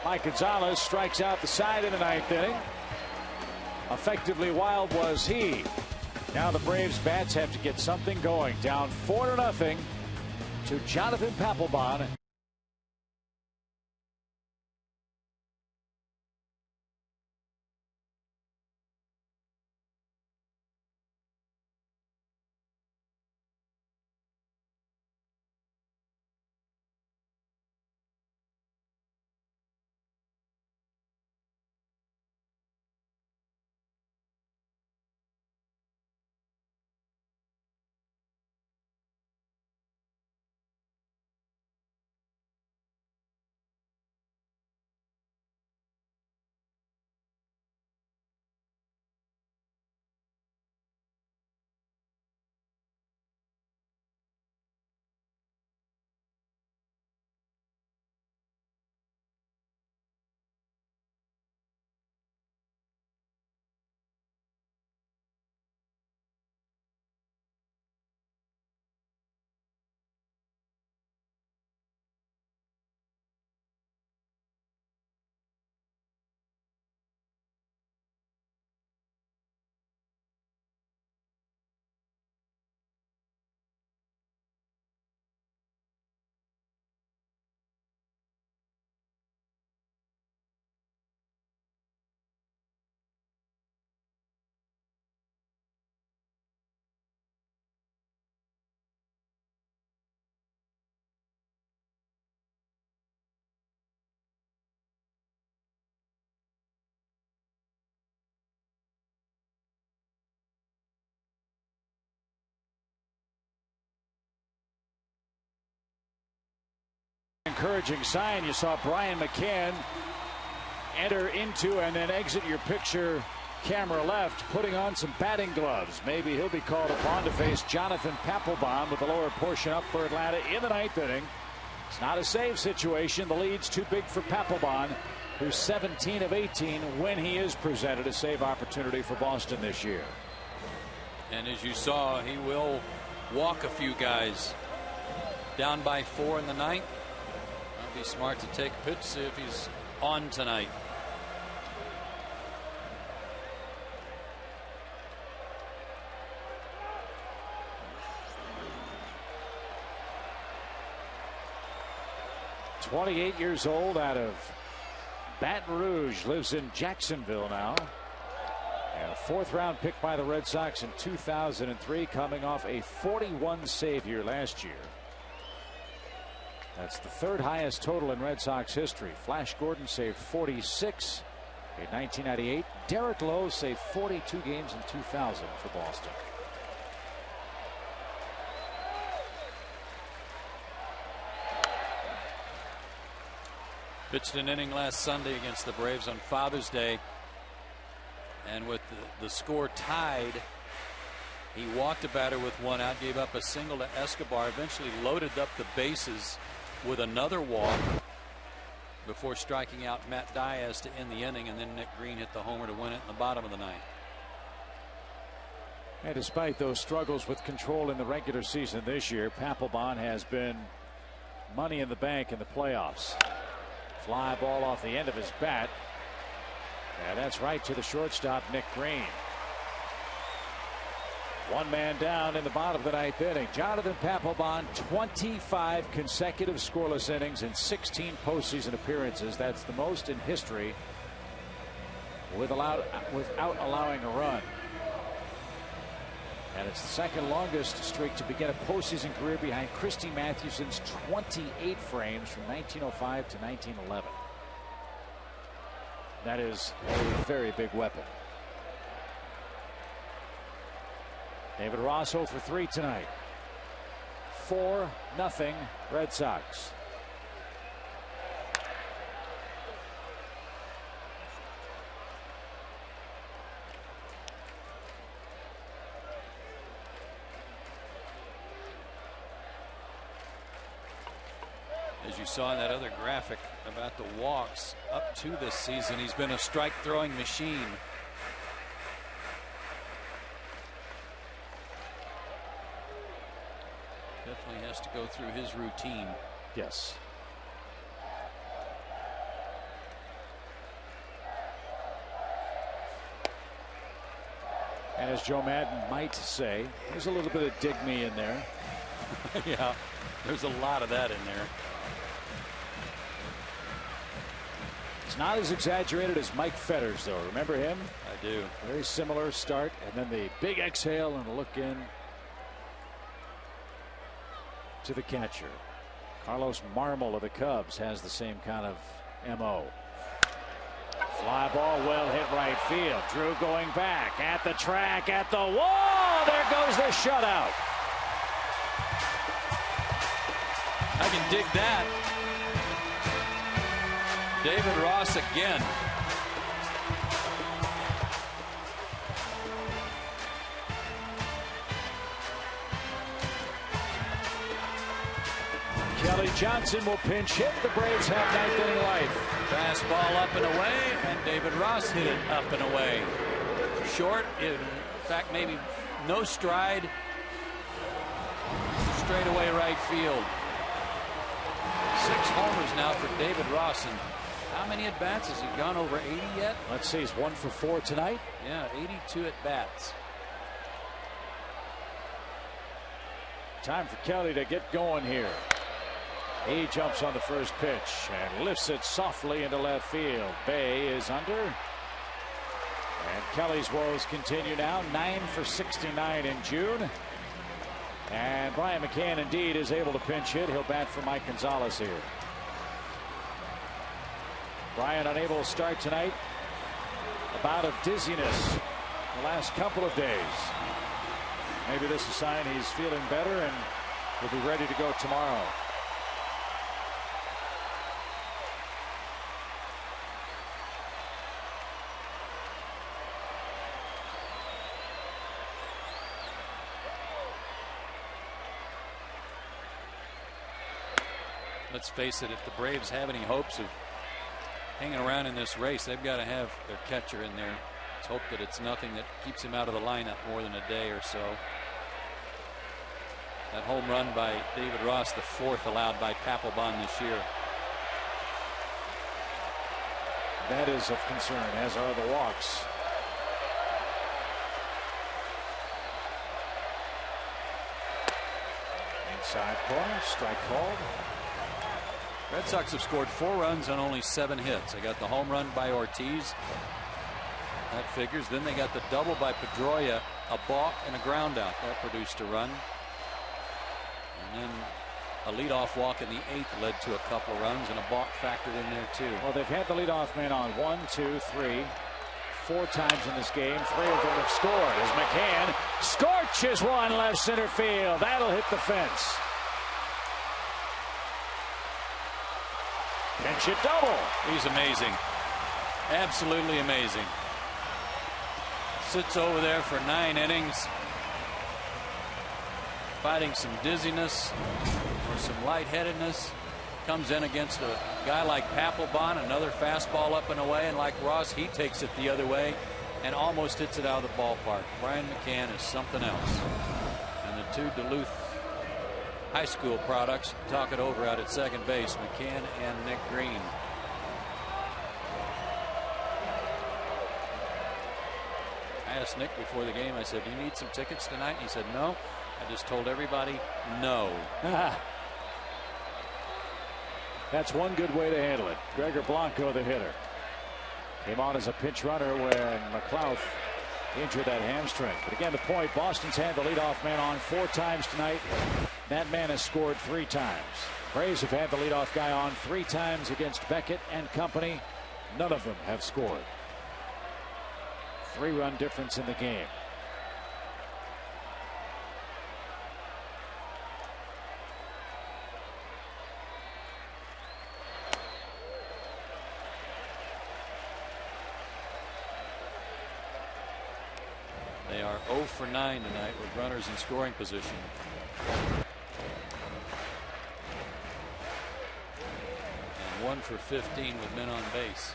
Mike Gonzalez strikes out the side in the 9th inning. Effectively wild was he. Now the Braves bats have to get something going. Down 4-0 to Jonathan Papelbon. Encouraging sign. You saw Brian McCann enter into and then exit your picture camera left, putting on some batting gloves. Maybe he'll be called upon to face Jonathan Papelbon with the lower portion up for Atlanta in the 9th inning. It's not a save situation. The lead's too big for Papelbon, who's 17 of 18 when he is presented a save opportunity for Boston this year. And as you saw, he will walk a few guys. Down by 4 in the 9th. Be smart to take a pitch, see if he's on tonight. "28 years old, out of Baton Rouge, lives in Jacksonville now. And a 4th-round pick by the Red Sox in 2003, coming off a 41 save year last year. That's the 3rd highest total in Red Sox history. Flash Gordon saved 46 in 1998. Derek Lowe saved 42 games in 2000 for Boston. Pitched an inning last Sunday against the Braves on Father's Day, and with the score tied, he walked a batter with one out, gave up a single to Escobar, eventually loaded up the bases with another walk before striking out Matt Diaz to end the inning, and then Nick Green hit the homer to win it in the bottom of the ninth. And despite those struggles with control in the regular season this year, Papelbon has been money in the bank in the playoffs. Fly ball off the end of his bat, and that's right to the shortstop, Nick Green. One man down in the bottom of the ninth inning. Jonathan Papelbon, 25 consecutive scoreless innings in 16 postseason appearances. That's the most in history without allowing a run. And it's the second longest streak to begin a postseason career behind Christy Mathewson's 28 frames from 1905 to 1911. That is a very big weapon. David Ross 0 for 3 tonight. 4-0 Red Sox. As you saw in that other graphic about the walks up to this season, he's been a strike throwing machine. Definitely has to go through his routine. Yes. And as Joe Madden might say, there's a little bit of dig me in there. Yeah, there's a lot of that in there. It's not as exaggerated as Mike Fetters, though. Remember him? I do. Very similar start, and then the big exhale and a look in to the catcher. Carlos Marmol of the Cubs has the same kind of MO. Fly ball well hit right field. Drew going back at the track, at the wall. There goes the shutout. I can dig that. David Ross again. Kelly Johnson will pinch hit. The Braves have ninth inning life. Fastball up and away, and David Ross hit it up and away. Short, in fact, maybe no stride. Straight away right field. 6 homers now for David Ross. And how many at bats has he gone over 80 yet? Let's see, he's 1 for 4 tonight. Yeah, 82 at bats. Time for Kelly to get going here. He jumps on the first pitch and lifts it softly into left field. Bay is under. And Kelly's woes continue now. 9 for 69 in June. And Brian McCann indeed is able to pinch hit. He'll bat for Mike Gonzalez here. Brian unable to start tonight. A bout of dizziness the last couple of days. Maybe this is a sign he's feeling better and will be ready to go tomorrow. Let's face it, if the Braves have any hopes of hanging around in this race, they've got to have their catcher in there. Let's hope that it's nothing that keeps him out of the lineup more than a day or so. That home run by David Ross, the 4th allowed by Papelbon this year. That is of concern, as are the walks. Inside corner, strike called. Red Sox have scored 4 runs on only 7 hits. They got the home run by Ortiz. That figures. Then they got the double by Pedroia, a balk and a ground out. That produced a run. And then a leadoff walk in the 8th led to a couple of runs, and a balk factored in there too. Well, they've had the leadoff man on 1, 2, 3, 4 times in this game. 3 of them have scored as McCann scorches one left center field. That'll hit the fence. Pinch hit double. He's amazing. Absolutely amazing. Sits over there for 9 innings. Fighting some dizziness or some lightheadedness. Comes in against a guy like Papelbon, another fastball up and away, and like Ross, he takes it the other way and almost hits it out of the ballpark. Brian McCann is something else. And the two Duluth high school products talk it over out at second base, McCann and Nick Green. I asked Nick before the game, I said, do you need some tickets tonight? And he said, no. I just told everybody no. That's one good way to handle it. Gregor Blanco, the hitter, came on as a pinch runner when McLeod injured that hamstring. But again, the point, Boston's had the leadoff man on 4 times tonight. That man has scored 3 times. Braves have had the leadoff guy on 3 times against Beckett and company. None of them have scored. 3-run difference in the game. They are 0 for 9 tonight with runners in scoring position. And 1 for 15 with men on base.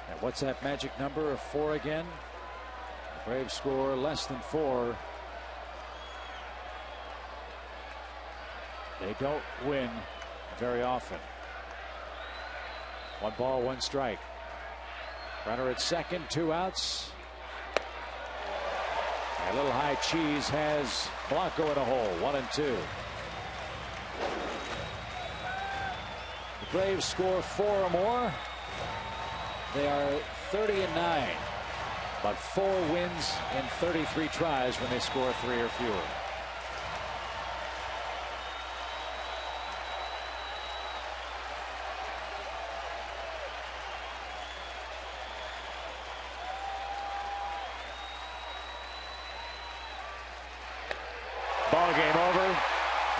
And what's that magic number of 4 again? The Braves score less than 4. They don't win very often. 1 ball, 1 strike. Runner at second, 2 outs. A little high cheese has Blanco in a hole, 1 and 2. The Braves score 4 or more. They are 30 and 9, but 4 wins in 33 tries when they score 3 or fewer. Ball game over.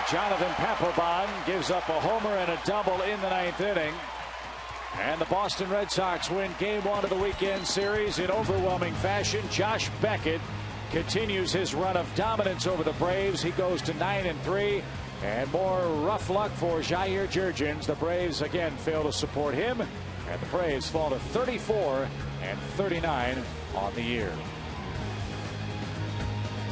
Jonathan Papelbon gives up a homer and a double in the 9th inning. And the Boston Red Sox win Game 1 of the weekend series in overwhelming fashion. Josh Beckett continues his run of dominance over the Braves. He goes to 9 and 3. And more rough luck for Jair Jurgens. The Braves again fail to support him. And the Braves fall to 34 and 39 on the year.